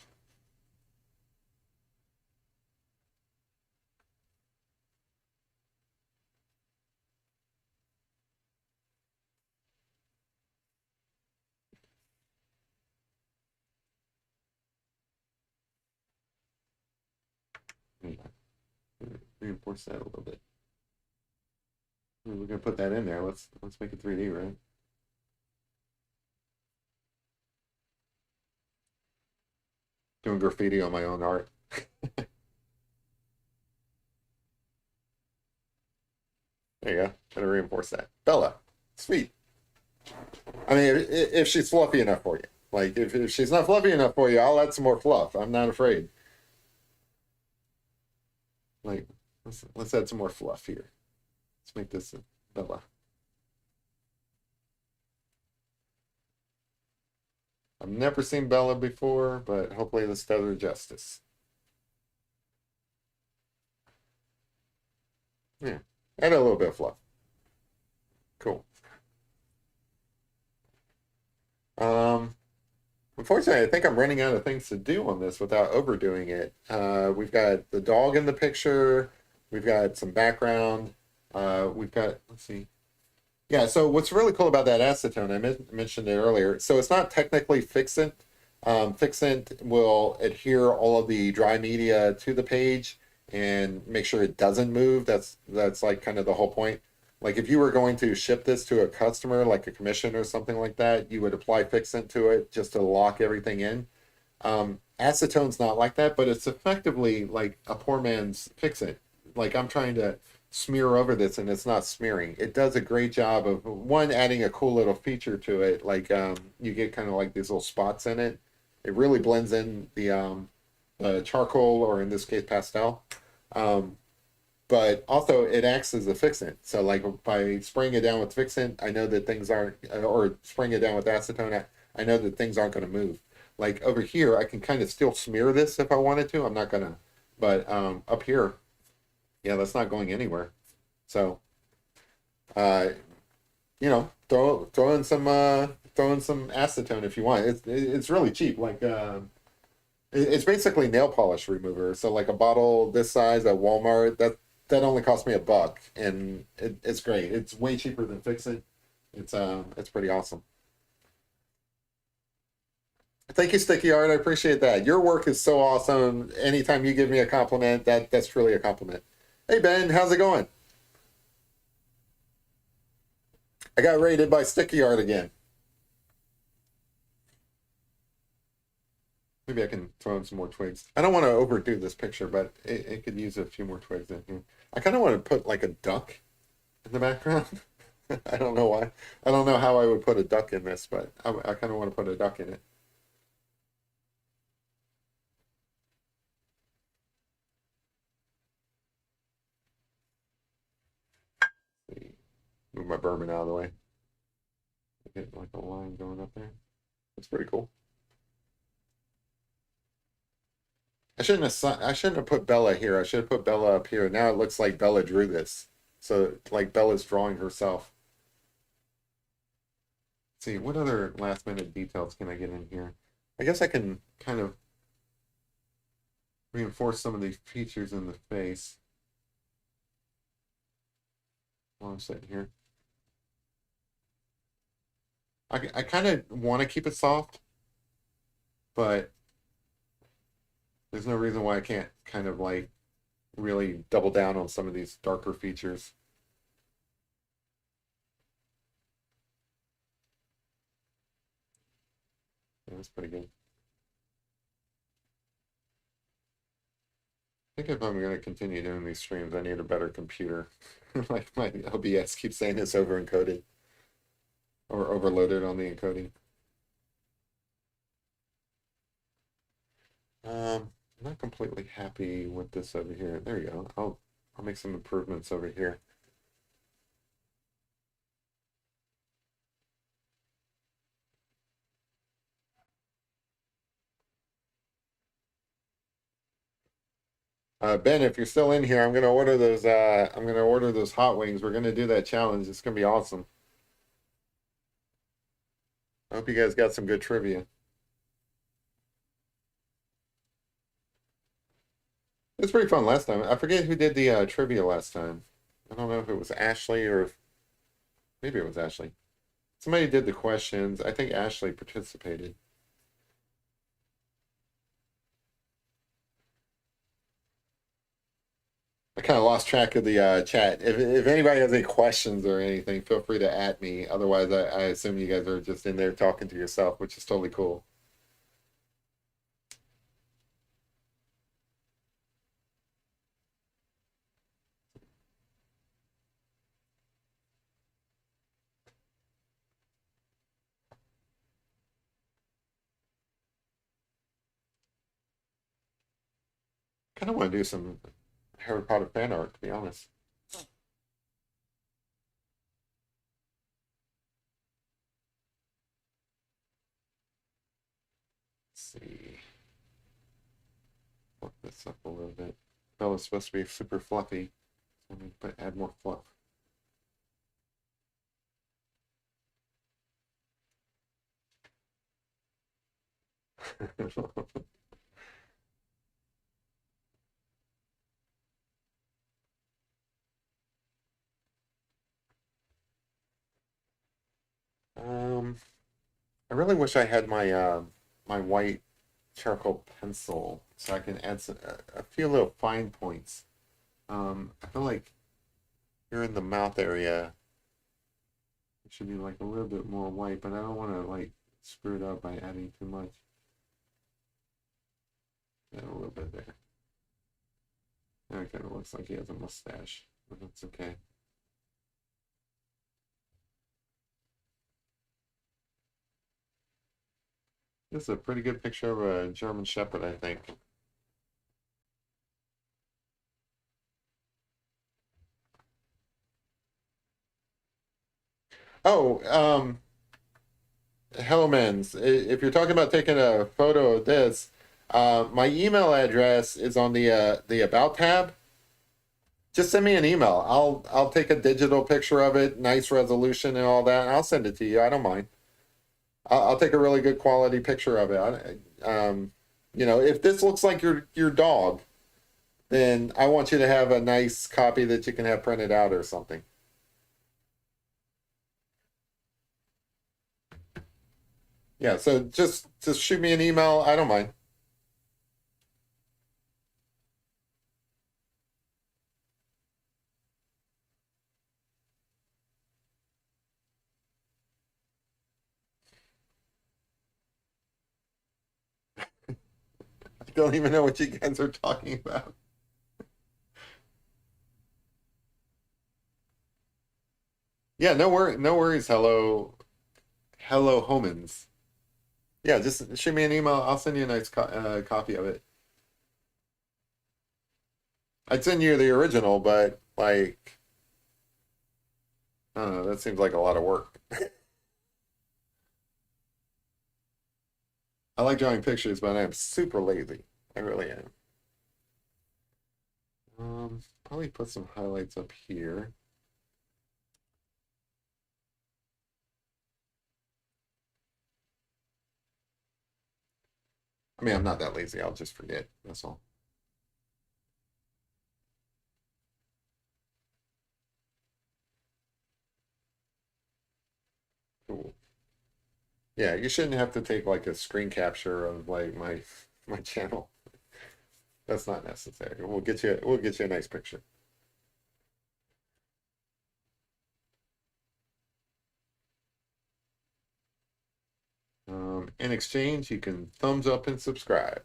Reinforce that a little bit. We're gonna put that in there. Let's make it 3D, right? Doing graffiti on my own art. There you go. Gotta reinforce that. Bella. Sweet. I mean, if she's fluffy enough for you. Like, if she's not fluffy enough for you, I'll add some more fluff. I'm not afraid. Like, let's add some more fluff here. Let's make this Bella. I've never seen Bella before, but hopefully this does her justice. Yeah. Add a little bit of fluff. Cool. Um, Unfortunately, I think I'm running out of things to do on this without overdoing it. We've got the dog in the picture. We've got some background. We've got, let's see. Yeah, so what's really cool about that acetone, I mentioned it earlier. So it's not technically fixant. Fixant will adhere all of the dry media to the page and make sure it doesn't move. That's like kind of the whole point. Like if you were going to ship this to a customer, like a commission or something like that, you would apply fixant to it just to lock everything in. Acetone's not like that, but it's effectively like a poor man's fixant. Like I'm trying to smear over this and it's not smearing. It does a great job of one adding a cool little feature to it. Like you get kind of like these little spots in it. It really blends in the charcoal or in this case pastel. Um, but also it acts as a fixant. So like by spraying it down with fixant, I know that things aren't, or spraying it down with acetone, I know that things aren't going to move. Like over here, I can kind of still smear this if I wanted to. I'm not gonna, but up here, yeah, that's not going anywhere. So, uh, you know, throw in some acetone if you want. It's really cheap. Like it's basically nail polish remover. So like a bottle this size at Walmart, that only cost me $1, and it's great. It's way cheaper than Fix It. It's pretty awesome. Thank you, Sticky Art. I appreciate that. Your work is so awesome. Anytime you give me a compliment, that's truly a compliment. Hey Ben, how's it going? I got rated by Sticky Art again. Maybe I can throw in some more twigs. I don't want to overdo this picture, but it could use a few more twigs in here. I kind of want to put like a duck in the background. I don't know why. I don't know how I would put a duck in this, but I kind of want to put a duck in it. Move my bourbon out of the way. Get like a line going up there. That's pretty cool. I shouldn't have put Bella here. I should have put Bella up here. Now it looks like Bella drew this. So like Bella's drawing herself. Let's see, what other last minute details can I get in here? I guess I can kind of reinforce some of these features in the face while I'm sitting here. I kind of want to keep it soft, but there's no reason why I can't kind of like really double down on some of these darker features. Yeah, that's pretty good. I think if I'm going to continue doing these streams, I need a better computer. Like my OBS keeps saying it's over encoded or overloaded on the encoding. I'm not completely happy with this over here. There you go. I'll make some improvements over here. Ben, if you're still in here, I'm gonna order those. I'm gonna order those hot wings. We're gonna do that challenge. It's gonna be awesome. I hope you guys got some good trivia. It was pretty fun last time. I forget who did the trivia last time. I don't know if it was Ashley or maybe it was Ashley. Somebody did the questions. I think Ashley participated. I kind of lost track of the chat. If anybody has any questions or anything, feel free to at me. Otherwise, I assume you guys are just in there talking to yourself, which is totally cool. Kind of want to do some Harry Potter fan art, to be honest. Let's see. Work this up a little bit. Bella's supposed to be super fluffy. So let me add more fluff. um, I really wish I had my my white charcoal pencil so I can add a few little fine points. I feel like here in the mouth area, it should be like a little bit more white, but I don't want to like screw it up by adding too much. Add a little bit there. Now it kind of looks like he has a mustache, but that's okay. This is a pretty good picture of a German Shepherd, I think. Oh, Hellmans, if you're talking about taking a photo of this, my email address is on the About tab. Just send me an email. I'll take a digital picture of it, nice resolution and all that, and I'll send it to you. I don't mind. I'll take a really good quality picture of it. You know, if this looks like your dog, then I want you to have a nice copy that you can have printed out or something. Yeah, so just shoot me an email. I don't mind. I don't even know what you guys are talking about. Yeah, no worries. Hello, Homans. Yeah, just shoot me an email. I'll send you a nice copy of it. I'd send you the original, but like, I don't know, that seems like a lot of work. I like drawing pictures, but I'm super lazy. I really am. Probably put some highlights up here. I mean, I'm not that lazy. I'll just forget. That's all. Cool. Yeah, you shouldn't have to take like a screen capture of like my channel. That's not necessary. We'll get you a nice picture. In exchange, you can thumbs up and subscribe.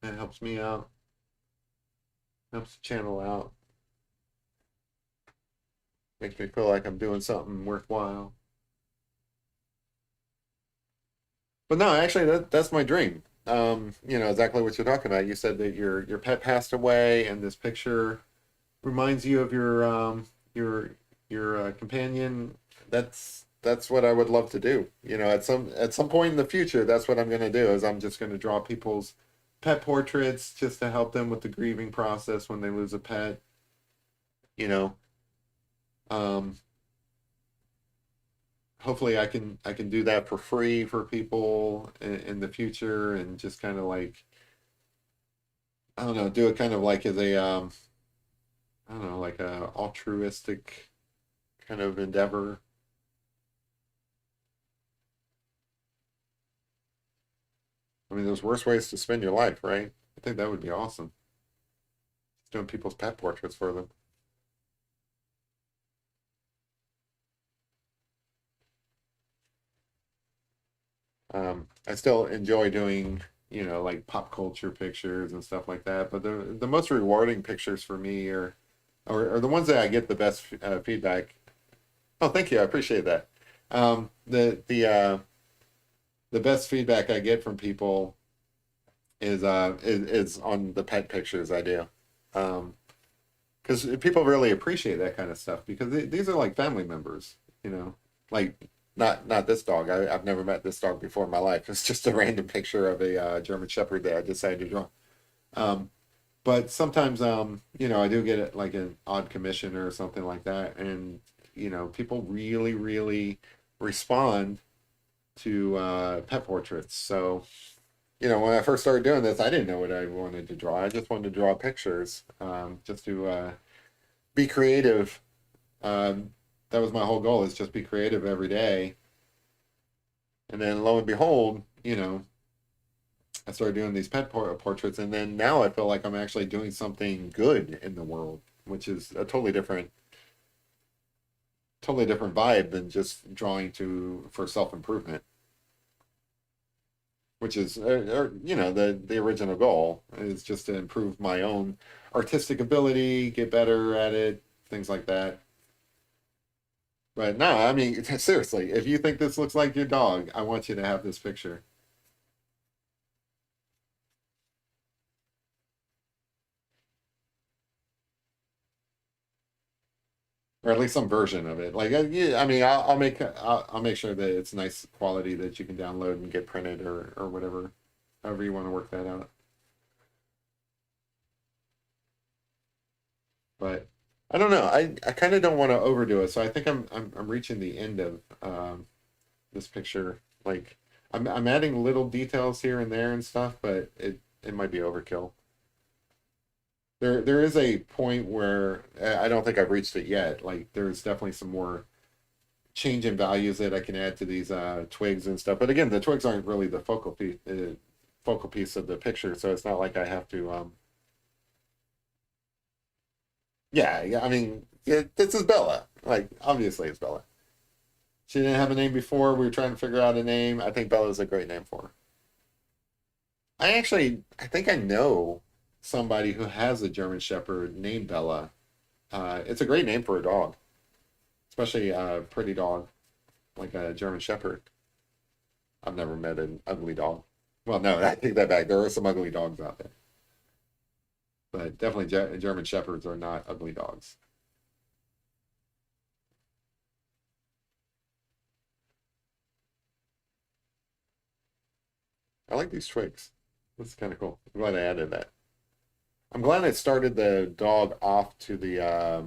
That helps me out, helps the channel out, makes me feel like I'm doing something worthwhile. But no, actually, that's my dream. Exactly what you're talking about. You said that your pet passed away, and this picture reminds you of your companion. That's what I would love to do. At some point in the future, that's what I'm going to do. Is I'm just going to draw people's pet portraits just to help them with the grieving process when they lose a pet. You know, um, hopefully I can do that for free for people in the future, and just kind of like, I don't know, do it kind of like as a I don't know, like a altruistic kind of endeavor. I mean, there's worse ways to spend your life, right? I think that would be awesome. Just doing people's pet portraits for them. I still enjoy doing, like pop culture pictures and stuff like that. But the most rewarding pictures for me are the ones that I get the best feedback. Oh, thank you. I appreciate that. The best feedback I get from people is on the pet pictures I do. Um, because people really appreciate that kind of stuff, because these are like family members, you know, like not this dog. I've never met this dog before in my life. It's just a random picture of a German Shepherd that I decided to draw. Um, but sometimes, I do get it like an odd commission or something like that, and people really, really respond to pet portraits. So, when I first started doing this, I didn't know what I wanted to draw. I just wanted to draw pictures, just to be creative. That was my whole goal, is just be creative every day. And then lo and behold, I started doing these pet portraits, and then now I feel like I'm actually doing something good in the world, which is a totally different vibe than just drawing to for self-improvement, which is the original goal is just to improve my own artistic ability, get better at it, things like that. But no, I mean, seriously, if you think this looks like your dog, I want you to have this picture, or at least some version of it. Like, yeah, I mean, I'll make sure that it's nice quality that you can download and get printed, or whatever, however you want to work that out. But I don't know. I kind of don't want to overdo it, so I think I'm reaching the end of this picture. Like, I'm adding little details here and there and stuff, but it might be overkill. There is a point where I don't think I've reached it yet. Like, there's definitely some more change in values that I can add to these twigs and stuff. But again, the twigs aren't really the focal piece of the picture, so it's not like I have to. Yeah, yeah. I mean, this is Bella. Like, obviously, it's Bella. She didn't have a name before. We were trying to figure out a name. I think Bella's a great name for her. I think I know somebody who has a German Shepherd named Bella. It's a great name for a dog, especially a pretty dog like a German Shepherd. I've never met an ugly dog. Well, no, I take that back. There are some ugly dogs out there, but definitely German Shepherds are not ugly dogs. I like these twigs. This is kind of cool. I'm glad I added that. I'm glad I started the dog off to the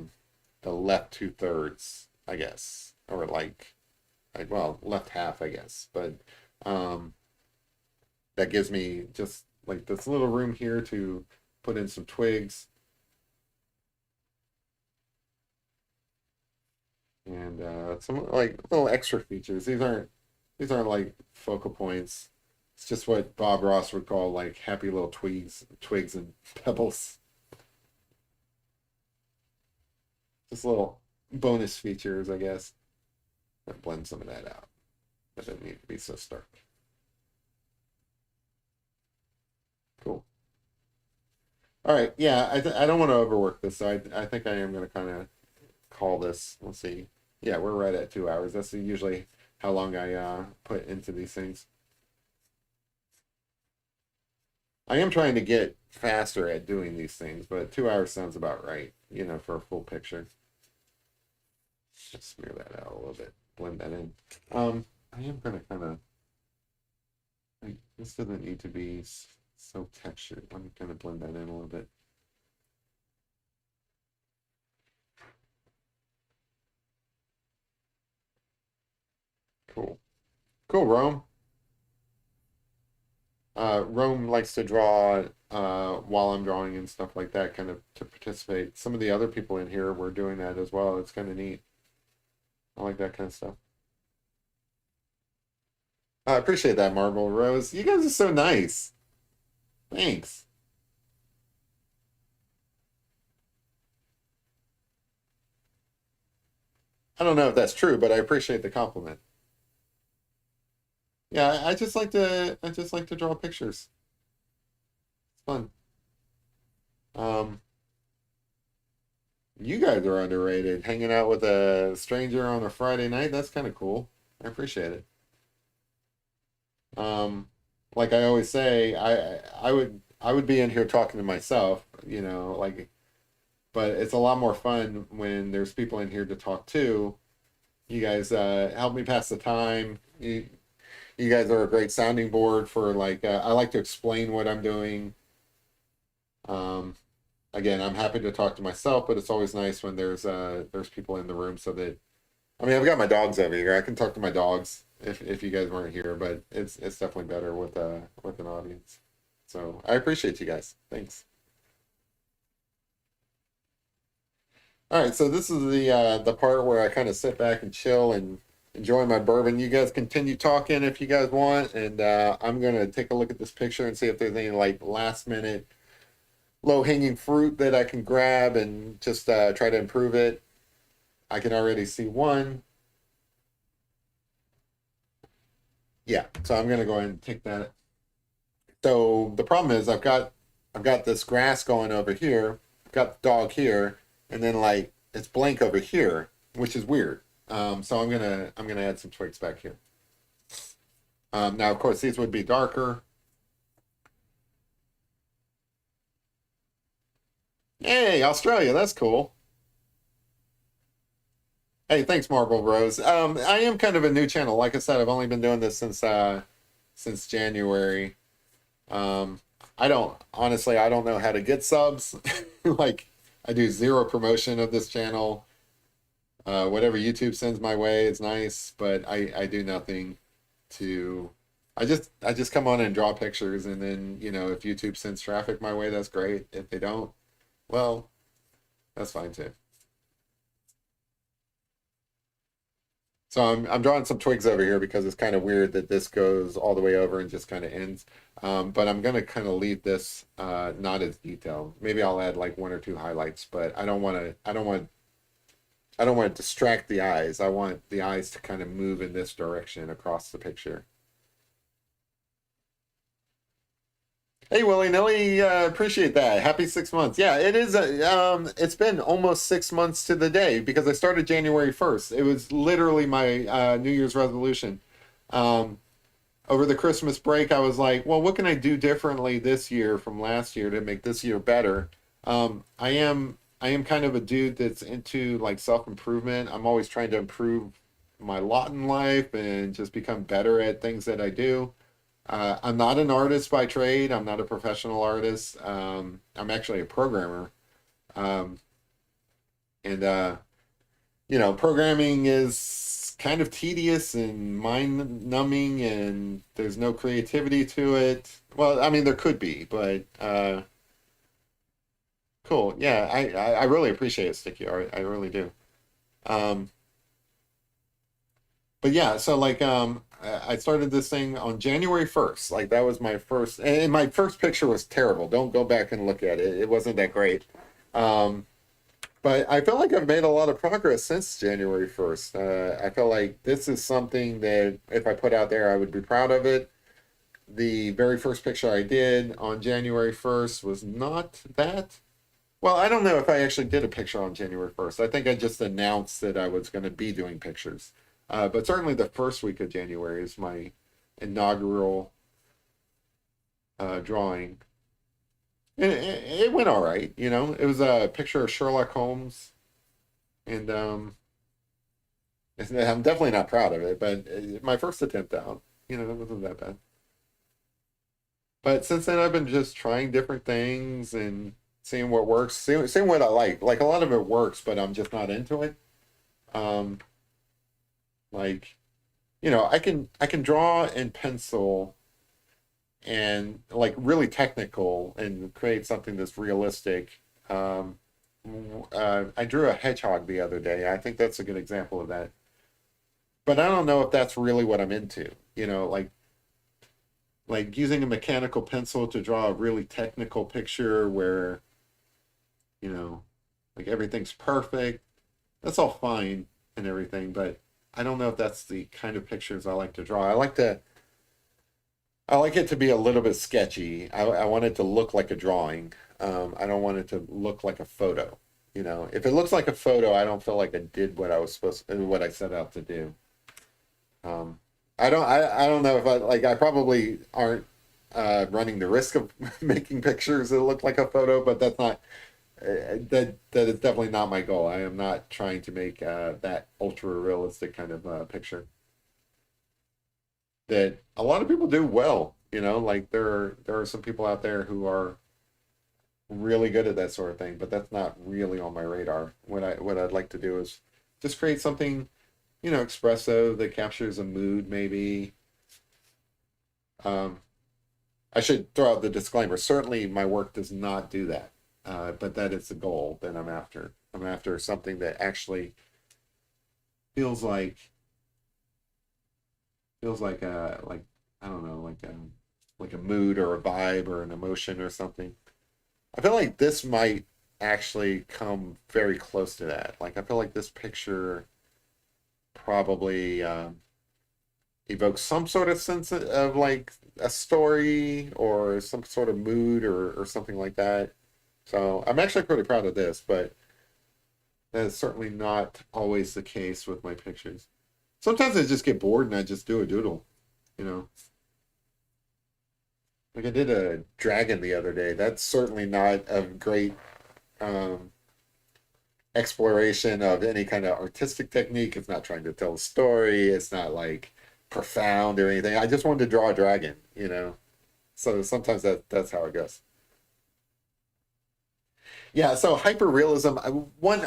left two-thirds, I guess, or like well, left half, I guess. But um, that gives me just like this little room here to put in some twigs and some like little extra features. These aren't like focal points. It's just what Bob Ross would call like happy little twigs and pebbles. Just little bonus features, I guess. That blend some of that out. That doesn't need to be so stark. Cool. All right. Yeah, I don't want to overwork this, so I think I am going to kind of call this. Let's see. Yeah, we're right at 2 hours. That's usually how long I put into these things. I am trying to get faster at doing these things, but 2 hours sounds about right, for a full picture. Just smear that out a little bit, blend that in. I am gonna kind of like this doesn't need to be so textured. Let me kind of blend that in a little bit. Cool, cool, Rome. Rome likes to draw while I'm drawing and stuff like that, kind of to participate. Some of the other people in here were doing that as well. It's kind of neat. I like that kind of stuff. I appreciate that, Marble Rose. You guys are so nice. Thanks. I don't know if that's true, but I appreciate the compliment. Yeah, I just like to draw pictures. It's fun. Um, you guys are underrated. Hanging out with a stranger on a Friday night, that's kind of cool. I appreciate it. Um, like I always say, I would be in here talking to myself, like, but it's a lot more fun when there's people in here to talk to. You guys help me pass the time. You guys are a great sounding board for like I like to explain what I'm doing. Um, Again, I'm happy to talk to myself, but it's always nice when there's people in the room so that I mean I've got my dogs over here. I can talk to my dogs if you guys weren't here, but it's definitely better with an audience. So I appreciate you guys. Thanks. All right, so this is the part where I kind of sit back and chill and enjoy my bourbon. You guys continue talking if you guys want, and I'm gonna take a look at this picture and see if there's any like last minute low hanging fruit that I can grab and just try to improve it. I can already see one. Yeah, so I'm gonna go ahead and take that. So the problem is I've got this grass going over here, I've got the dog here, and then like it's blank over here, which is weird. So I'm gonna add some twigs back here. Now of course these would be darker. Hey, Australia, that's cool. Hey, thanks, Marble Rose. I am kind of a new channel. Like I said, I've only been doing this since January. Um, I don't honestly, I don't know how to get subs. Like, I do zero promotion of this channel. Whatever YouTube sends my way is nice, but I do nothing to. I just come on and draw pictures, and then if YouTube sends traffic my way, that's great. If they don't, well, that's fine too. So I'm drawing some twigs over here because it's kind of weird that this goes all the way over and just kind of ends. But I'm gonna kind of leave this not as detailed. Maybe I'll add like one or two highlights, but I don't want to distract the eyes. I want the eyes to kind of move in this direction across the picture. Hey, Willie Nilly, appreciate that. Happy 6 months. Yeah, it is. It's been almost 6 months to the day because I started January 1st. It was literally my New Year's resolution. Um, Over the Christmas break, I was like, well, what can I do differently this year from last year to make this year better? I am kind of a dude that's into like self-improvement. I'm always trying to improve my lot in life and just become better at things that I do. I'm not an artist by trade. I'm not a professional artist. I'm actually a programmer. Um, and programming is kind of tedious and mind numbing, and there's no creativity to it. Well, I mean, there could be, but cool. Yeah, I really appreciate sticky art. I really do. Um, but yeah, so like I started this thing on January 1st. Like that was my first, and my first picture was terrible. Don't go back and look at it. It wasn't that great. Um, but I feel like I've made a lot of progress since January 1st. I feel like this is something that if I put out there, I would be proud of it. The very first picture I did on January 1st was not that. Well, I don't know if I actually did a picture on January 1st. I think I just announced that I was going to be doing pictures. But certainly the first week of January is my inaugural drawing. And it went all right, you know. It was a picture of Sherlock Holmes, and I'm definitely not proud of it, but my first attempt out, it wasn't that bad. But since then, I've been just trying different things and seeing what works, seeing what I like. Like a lot of it works, but I'm just not into it. Um, like I can draw in pencil and like really technical and create something that's realistic. Um, I drew a hedgehog the other day. I think that's a good example of that. But I don't know if that's really what I'm into. Like using a mechanical pencil to draw a really technical picture where you know like everything's perfect. That's all fine and everything, but I don't know if that's the kind of pictures I like to draw. I like it to be a little bit sketchy. I want it to look like a drawing. I don't want it to look like a photo. If it looks like a photo, I don't feel like I did what I was supposed to, what I set out to do. Um, I don't know if I probably aren't running the risk of making pictures that look like a photo, but that's not that is definitely not my goal. I am not trying to make that ultra realistic kind of picture that a lot of people do well. Like there are some people out there who are really good at that sort of thing, but that's not really on my radar. What I'd like to do is just create something, expressive that captures a mood, maybe. Um, I should throw out the disclaimer. Certainly, my work does not do that, but that is the goal that I'm after. I'm after something that actually feels like I don't know, like a mood or a vibe or an emotion or something. I feel like this might actually come very close to that. Like I feel like this picture probably evokes some sort of sense of like a story or some sort of mood or something like that. So I'm actually pretty proud of this, but that is certainly not always the case with my pictures. Sometimes I just get bored and I just do a doodle, you know. Like I did a dragon the other day. That's certainly not a great um, exploration of any kind of artistic technique. It's not trying to tell a story. It's not like profound or anything. I just wanted to draw a dragon. So sometimes that's how it goes. Yeah, so hyperrealism,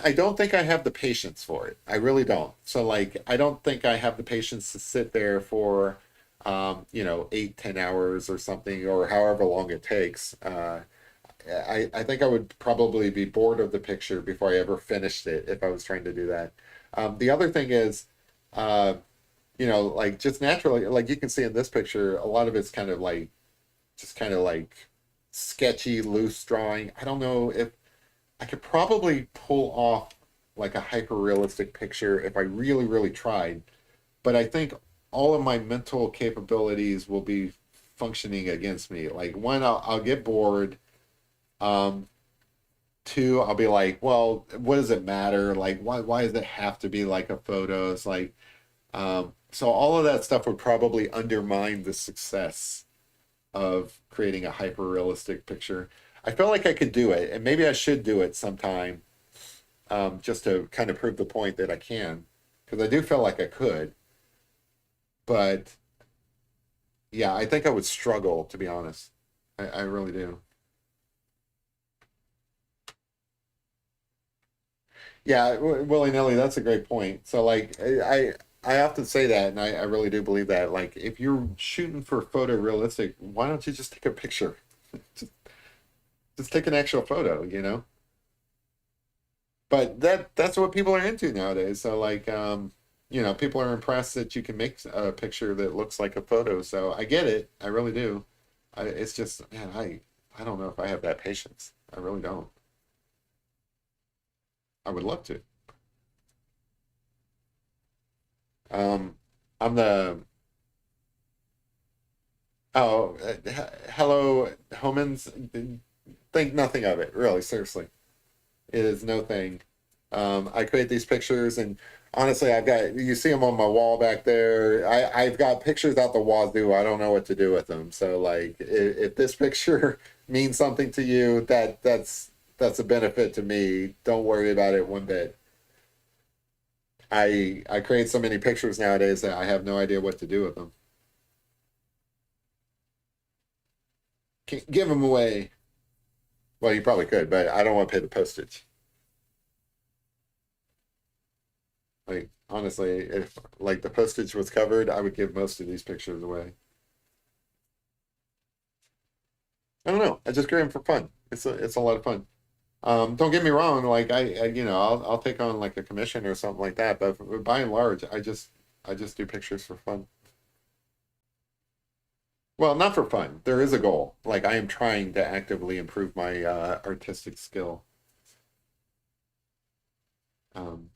I don't think I have the patience for it. I really don't. So like I don't think I have the patience to sit there for 8, 10 hours or something or however long it takes. I think I would probably be bored of the picture before I ever finished it if I was trying to do that. The other thing is, uh, like just naturally, like you can see in this picture, a lot of it's kind of like just kind of like sketchy, loose drawing. I don't know if I could probably pull off like a hyper realistic picture if I really, really tried. But I think all of my mental capabilities will be functioning against me. Like one, I'll get bored. Um, Two, I'll be like, well, what does it matter? Like, why does it have to be like a photo? It's like, so all of that stuff would probably undermine the success of creating a hyper realistic picture. I feel like I could do it, and maybe I should do it sometime, just to kind of prove the point that I can, because I do feel like I could. But Yeah, I think I would struggle, to be honest. I really do. Yeah, willy-nilly, that's a great point. So like I often say that, and I really do believe that. Like if you're shooting for photorealistic, why don't you just take a picture? Just, just take an actual photo, you know? But that's what people are into nowadays. So like you know, people are impressed that you can make a picture that looks like a photo. So I get it. I really do. It's just, man, I don't know if I have that patience. I really don't. I would love to. Um, I'm the Oh, hello, Homans. Think nothing of it, really, seriously. It is no thing. I create these pictures, and honestly, you see them on my wall back there. I've got pictures out the wazoo. I don't know what to do with them. So, like, if this picture means something to you, that's a benefit to me. Don't worry about it one bit. I create so many pictures nowadays that I have no idea what to do with them. Can't give them away. Well, you probably could, but I don't want to pay the postage. Like honestly, if like the postage was covered, I would give most of these pictures away. I don't know. I just create them for fun. It's a lot of fun. Don't get me wrong. Like you know, I'll take on like a commission or something like that. But by and large, I just do pictures for fun. Well, not for fun. There is a goal. Like I am trying to actively improve my artistic skill. Um,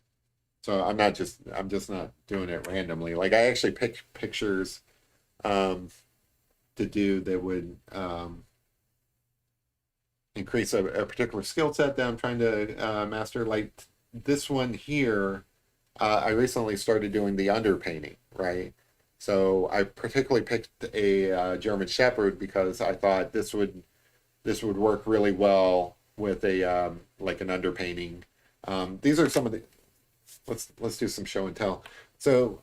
so I'm just not doing it randomly. Like I actually pick pictures um, to do that would increase a particular skill set that I'm trying to master. Like this one here, I recently started doing the underpainting, right? So I particularly picked a German Shepherd because I thought this would work really well with a like an underpainting. These are some of the let's do some show and tell. So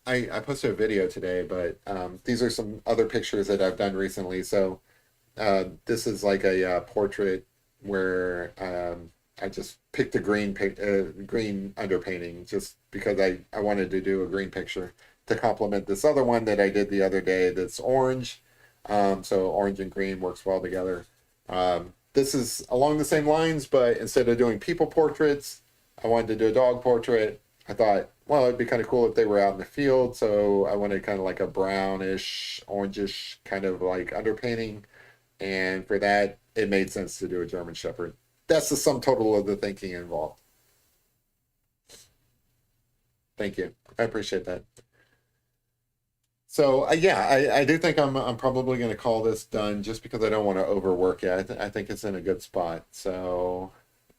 I posted a video today, but these are some other pictures that I've done recently. So this is like a portrait where I just picked a green underpainting just because I wanted to do a green picture to complement this other one that I did the other day that's orange. So orange and green works well together. This is along the same lines, but instead of doing people portraits, I wanted to do a dog portrait. I thought, well, it'd be kind of cool if they were out in the field. So I wanted kind of like a brownish, orangish kind of like underpainting. And for that, it made sense to do a German Shepherd. That's the sum total of the thinking involved. Thank you. I appreciate that. So yeah, I do think I'm probably going to call this done just because I don't want to overwork it. I think it's in a good spot. So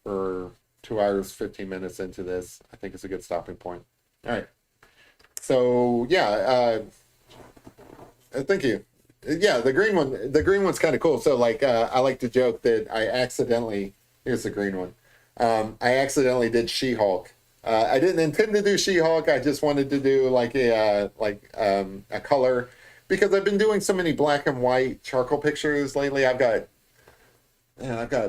for 2 hours, 15 minutes into this, I think it's a good stopping point. All right. So yeah, thank you. Yeah, the green one's kind of cool. So like, I like to joke that here's the green one. I accidentally did She-Hulk. I didn't intend to do She-Hulk. I just wanted to do like a color because I've been doing so many black and white charcoal pictures lately. I've got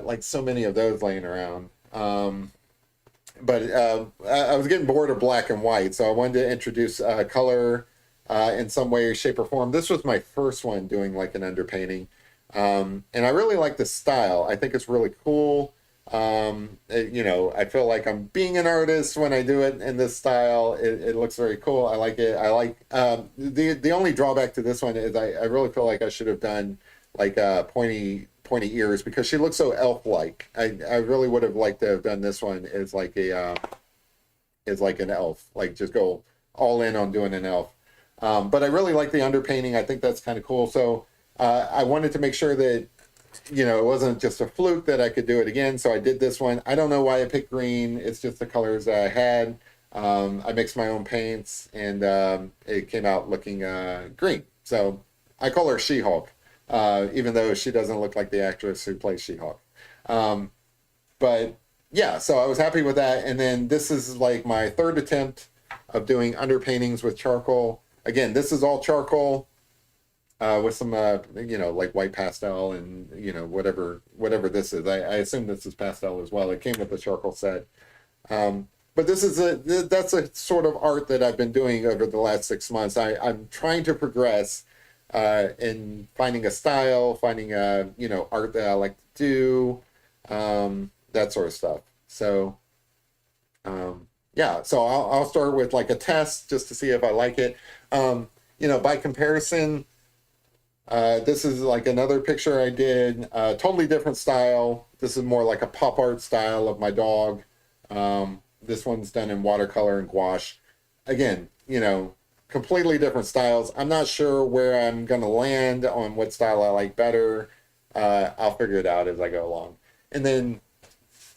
like so many of those laying around. But I was getting bored of black and white, so I wanted to introduce color in some way, shape, or form. This was my first one doing like an underpainting, and I really like the style. I think it's really cool. You know, I feel like I'm being an artist when I do it in this style. It looks very cool. I like it. I like the only drawback to this one is I really feel like I should have done like pointy ears because she looks so elf-like. I really would have liked to have done this one as like an elf, like just go all in on doing an elf. But I really like the underpainting. I think that's kind of cool. So I wanted to make sure that you know it wasn't just a fluke that I could do it again. So I did this one. I don't know why I picked green. It's just the colors that I had. I mixed my own paints, and it came out looking green. So I call her She-Hulk, even though she doesn't look like the actress who plays She-Hulk. Um, but yeah, so I was happy with that. And then this is like my third attempt of doing underpaintings with charcoal. Again, this is all charcoal. with some, like white pastel and, whatever this is. I assume this is pastel as well. It came with the charcoal set. But that's a sort of art that I've been doing over the last 6 months. I'm trying to progress in finding a style, finding art that I like to do, that sort of stuff. So yeah, so I'll start with like a test just to see if I like it. By comparison, this is like another picture I did, totally different style. This is more like a pop art style of my dog. This one's done in watercolor and gouache. Again, completely different styles. I'm not sure where I'm going to land on what style I like better. I'll figure it out as I go along. And then,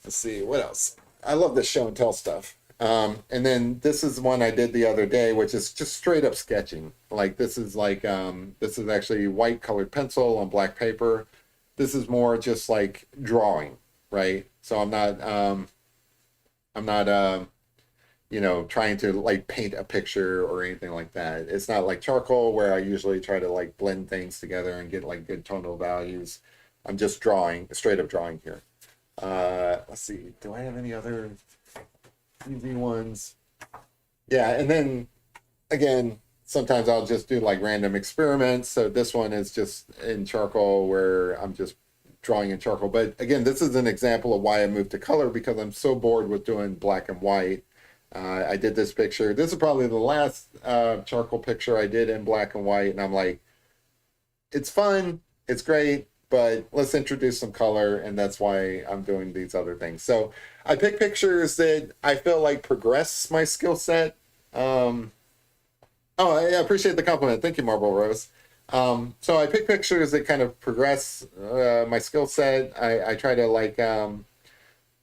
let's see, what else? I love this show and tell stuff. And then this is one I did the other day, which is just straight up sketching. Like this is actually white colored pencil on black paper. This is more just like drawing, right? So I'm not trying to like paint a picture or anything like that. It's not like charcoal where I usually try to like blend things together and get like good tonal values. I'm just drawing, straight up drawing here. Let's see, do I have any other easy ones? Yeah, and then again, sometimes I'll just do like random experiments. So this one is just in charcoal where I'm just drawing in charcoal. But again, this is an example of why I moved to color, because I'm so bored with doing black and white. I did this picture. This is probably the last charcoal picture I did in black and white. And I'm like, it's fun, it's great, but let's introduce some color. And that's why I'm doing these other things. So I pick pictures that I feel like progress my skill set. Oh, I appreciate the compliment. Thank you, Marble Rose. So I pick pictures that kind of progress my skill set. I try to like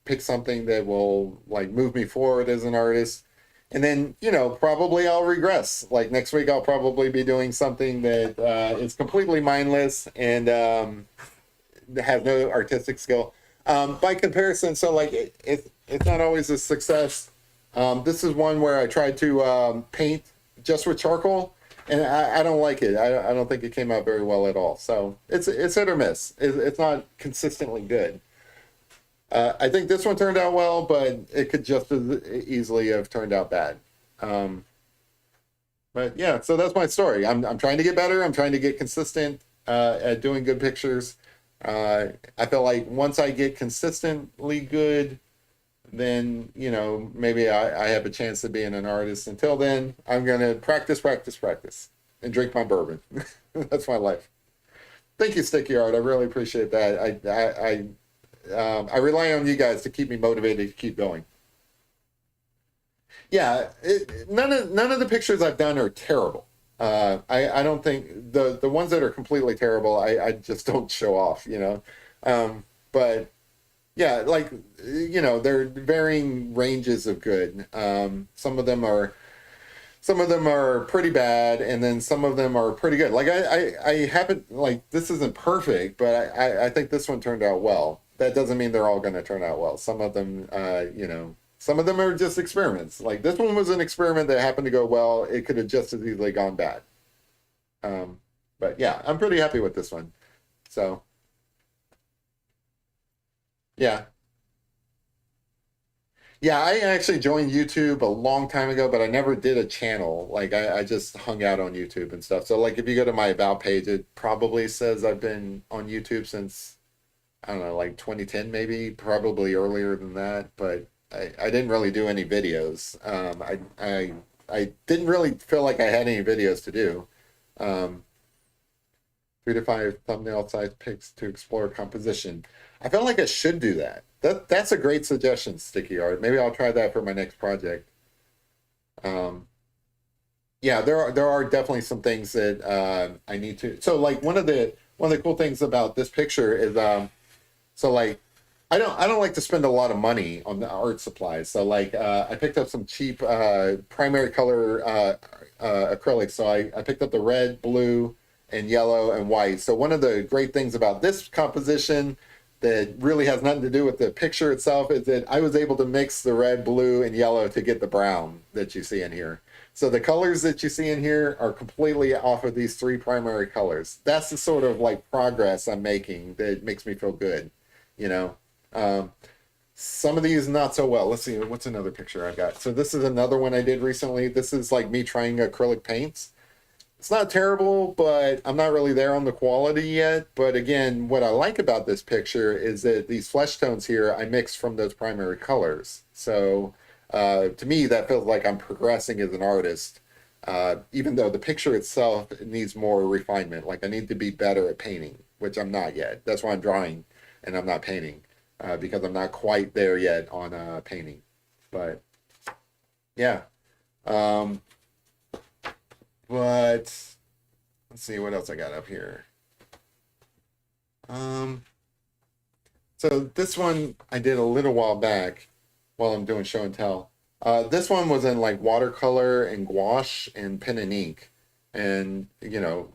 pick something that will like move me forward as an artist. And then, probably I'll regress. Like next week, I'll probably be doing something that is completely mindless and has no artistic skill. By comparison, so like it's not always a success. This is one where I tried to paint just with charcoal, and I don't like it. I don't think it came out very well at all. So it's hit or miss. It's not consistently good. I think this one turned out well, but it could just as easily have turned out bad. But yeah, so that's my story. I'm trying to get better. I'm trying to get consistent at doing good pictures. I feel like once I get consistently good, then maybe I have a chance of being an artist. Until then, I'm gonna practice, and drink my bourbon. That's my life. Thank you, Sticky Art. I really appreciate that. I rely on you guys to keep me motivated to keep going. Yeah, none of the pictures I've done are terrible. I don't think the ones that are completely terrible, I just don't show off, But yeah, like there are varying ranges of good. Some of them are pretty bad, and then some of them are pretty good. Like I haven't, like, this isn't perfect, but I think this one turned out well. That doesn't mean they're all going to turn out well. Some of them, some of them are just experiments. Like this one was an experiment that happened to go well. It could have just as easily gone bad. But yeah, I'm pretty happy with this one. So yeah. Yeah, I actually joined YouTube a long time ago, but I never did a channel. Like I just hung out on YouTube and stuff. So like if you go to my About page, it probably says I've been on YouTube since, I don't know, like 2010 maybe, probably earlier than that. But I didn't really do any videos. I didn't really feel like I had any videos to do. Um, 3 to 5 thumbnail size pics to explore composition. I felt like I should do that. That's a great suggestion, Sticky Art. Maybe I'll try that for my next project. Um, yeah, there are definitely some things that I need to. So like one of the cool things about this picture is so like I don't like to spend a lot of money on the art supplies. So like I picked up some cheap primary color acrylics. So I picked up the red, blue, and yellow and white. So one of the great things about this composition that really has nothing to do with the picture itself is that I was able to mix the red, blue, and yellow to get the brown that you see in here. So the colors that you see in here are completely off of these three primary colors. That's the sort of like progress I'm making that makes me feel good, you know. Um, some of these not so well. Let's see, what's another picture I got? So this is another one I did recently. This is like me trying acrylic paints. It's not terrible, but I'm not really there on the quality yet. But again, what I like about this picture is that these flesh tones here I mixed from those primary colors. So to me, that feels like I'm progressing as an artist, even though the picture itself needs more refinement. Like I need to be better at painting, which I'm not yet. That's why I'm drawing and I'm not painting, because I'm not quite there yet on painting. But yeah. Um, but let's see what else I got up here. Um, so this one I did a little while back while I'm doing show and tell. This one was in like watercolor and gouache and pen and ink. And, you know,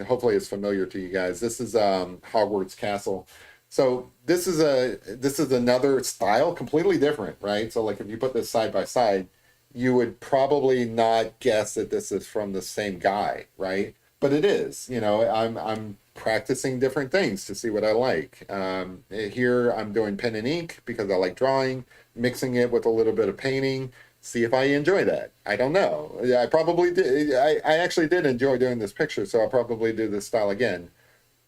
hopefully it's familiar to you guys. This is Hogwarts Castle. So this is another style, completely different, right? So like if you put this side by side, you would probably not guess that this is from the same guy, right? But it is. You know, I'm practicing different things to see what I like. Here I'm doing pen and ink because I like drawing, mixing it with a little bit of painting. See if I enjoy that. I don't know. I probably did. I actually did enjoy doing this picture, so I'll probably do this style again.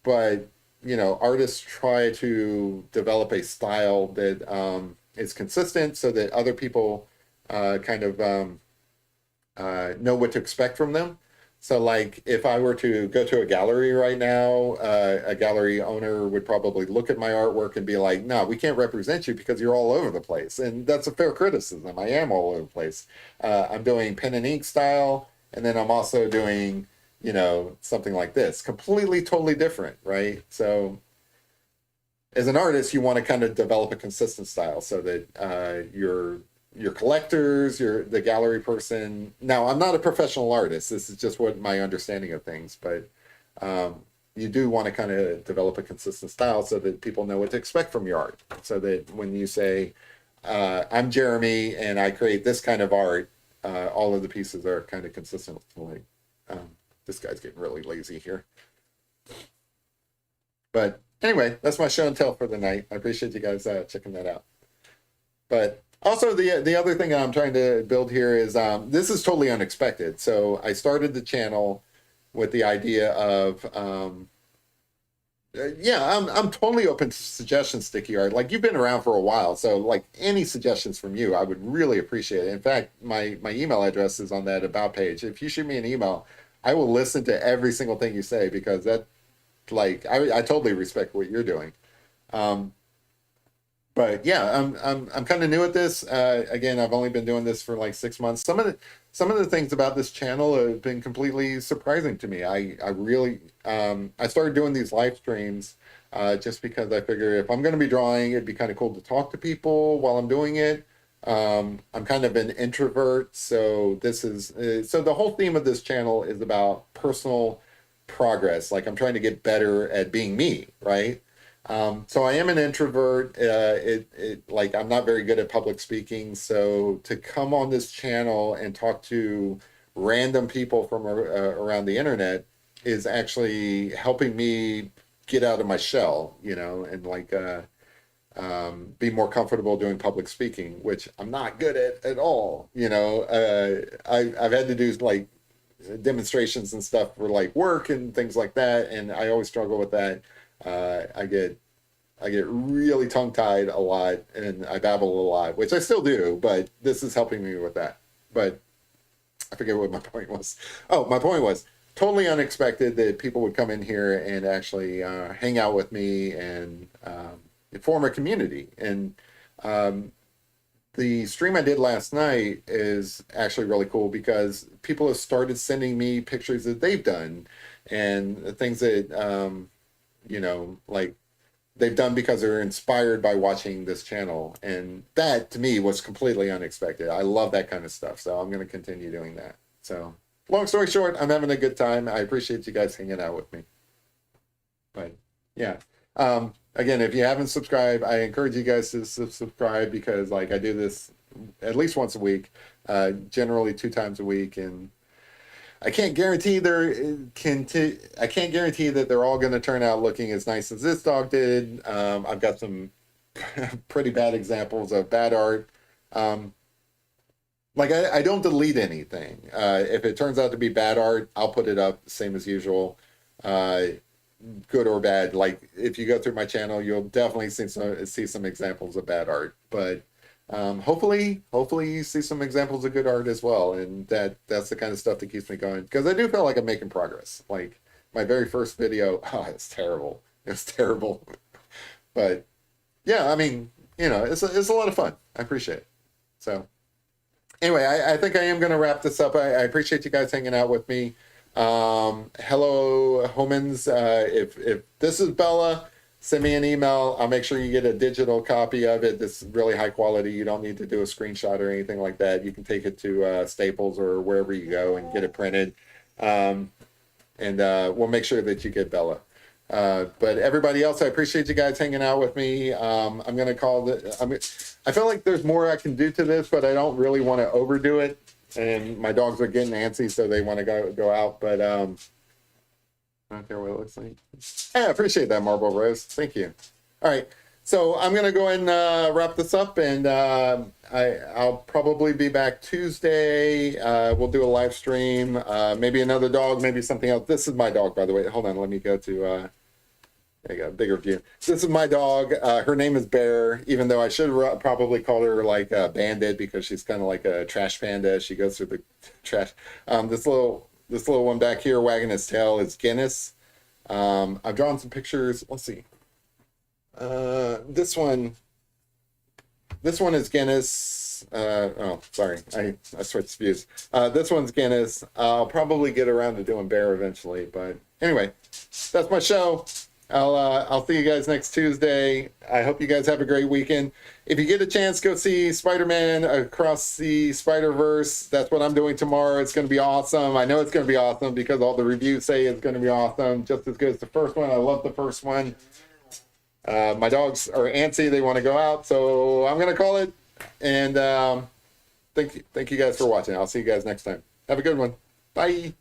But you know, artists try to develop a style that is consistent so that other people kind of know what to expect from them. So, like, if I were to go to a gallery right now, a gallery owner would probably look at my artwork and be like, "No, we can't represent you because you're all over the place." And that's a fair criticism. I am all over the place. I'm doing pen and ink style, and then I'm also doing, you know, something like this, completely, totally different, right? So, as an artist, you want to kind of develop a consistent style so that your collectors, the gallery person. Now, I'm not a professional artist. This is just what my understanding of things, but um, you do want to kind of develop a consistent style so that people know what to expect from your art. So that when you say, "I'm Jeremy and I create this kind of art," all of the pieces are kind of consistent. Like, this guy's getting really lazy here. But anyway, that's my show and tell for the night. I appreciate you guys checking that out. But also the other thing I'm trying to build here is this is totally unexpected. So I started the channel with the idea of yeah, I'm totally open to suggestions, Sticky Art. Like you've been around for a while, so like any suggestions from you, I would really appreciate it. In fact, my email address is on that about page. If you shoot me an email, I will listen to every single thing you say because that like I totally respect what you're doing. Um, but yeah, I'm kind of new at this. Again, I've only been doing this for like 6 months. Some of the things about this channel have been completely surprising to me. I really I started doing these live streams just because I figure if I'm going to be drawing, it'd be kind of cool to talk to people while I'm doing it. I'm kind of an introvert, so this is so the whole theme of this channel is about personal progress. Like I'm trying to get better at being me, right? So I am an introvert. It like I'm not very good at public speaking. So to come on this channel and talk to random people from around the internet is actually helping me get out of my shell, you know, and like be more comfortable doing public speaking, which I'm not good at all. You know, I've had to do like demonstrations and stuff for like work and things like that, and I always struggle with that. I get really tongue tied a lot, and I babble a lot, which I still do, but this is helping me with that. But I forget what my point was. Oh, my point was totally unexpected that people would come in here and actually hang out with me and form a community. And the stream I did last night is actually really cool because people have started sending me pictures that they've done and things that, you know, like they've done because they're inspired by watching this channel. And that to me was completely unexpected. I love that kind of stuff. So I'm going to continue doing that. So long story short, I'm having a good time. I appreciate you guys hanging out with me. But yeah. Again, if you haven't subscribed, I encourage you guys to subscribe because like I do this at least once a week, generally 2 times a week. And I can't guarantee I can't guarantee that they're all going to turn out looking as nice as this dog did. I've got some pretty bad examples of bad art. Like I don't delete anything. If it turns out to be bad art, I'll put it up same as usual, good or bad. Like if you go through my channel, you'll definitely see some examples of bad art. But hopefully you see some examples of good art as well. And that's the kind of stuff that keeps me going, because I do feel like I'm making progress. Like my very first video, oh, it's terrible. It's terrible. But yeah, I mean, it's a lot of fun. I appreciate it. So anyway, I think I am going to wrap this up. I appreciate you guys hanging out with me. Hello, Homans. If this is Bella, send me an email. I'll make sure you get a digital copy of it. This is really high quality. You don't need to do a screenshot or anything like that. You can take it to Staples or wherever you go and get it printed. And we'll make sure that you get Bella. But everybody else, I appreciate you guys hanging out with me. I'm going to call it. I feel like there's more I can do to this, but I don't really want to overdo it. And my dogs are getting antsy, so they want to go out. But I don't care what it looks like. Yeah, I appreciate that, Marble Rose. Thank you. All right. So I'm going to go ahead and wrap this up, and I'll probably be back Tuesday. We'll do a live stream, maybe another dog, maybe something else. This is my dog, by the way. Hold on, let me go to, there you go, bigger view. This is my dog. Her name is Bear, even though I should probably call her like Bandit, because she's kind of like a trash panda. She goes through the trash. This little one back here wagging his tail is Guinness. I've drawn some pictures. Let's see. This one is Guinness. Oh, sorry, I switched views. This one's Guinness. I'll probably get around to doing Bear eventually, but anyway, that's my show. I'll see you guys next Tuesday. I hope you guys have a great weekend. If you get a chance, go see Spider-Man Across the Spider-Verse. That's what I'm doing tomorrow. It's going to be awesome. I know it's going to be awesome because all the reviews say it's going to be awesome, just as good as the first one. I love the first one. My dogs are antsy. They want to go out, so I'm going to call it. And thank you guys for watching. I'll see you guys next time. Have a good one. Bye.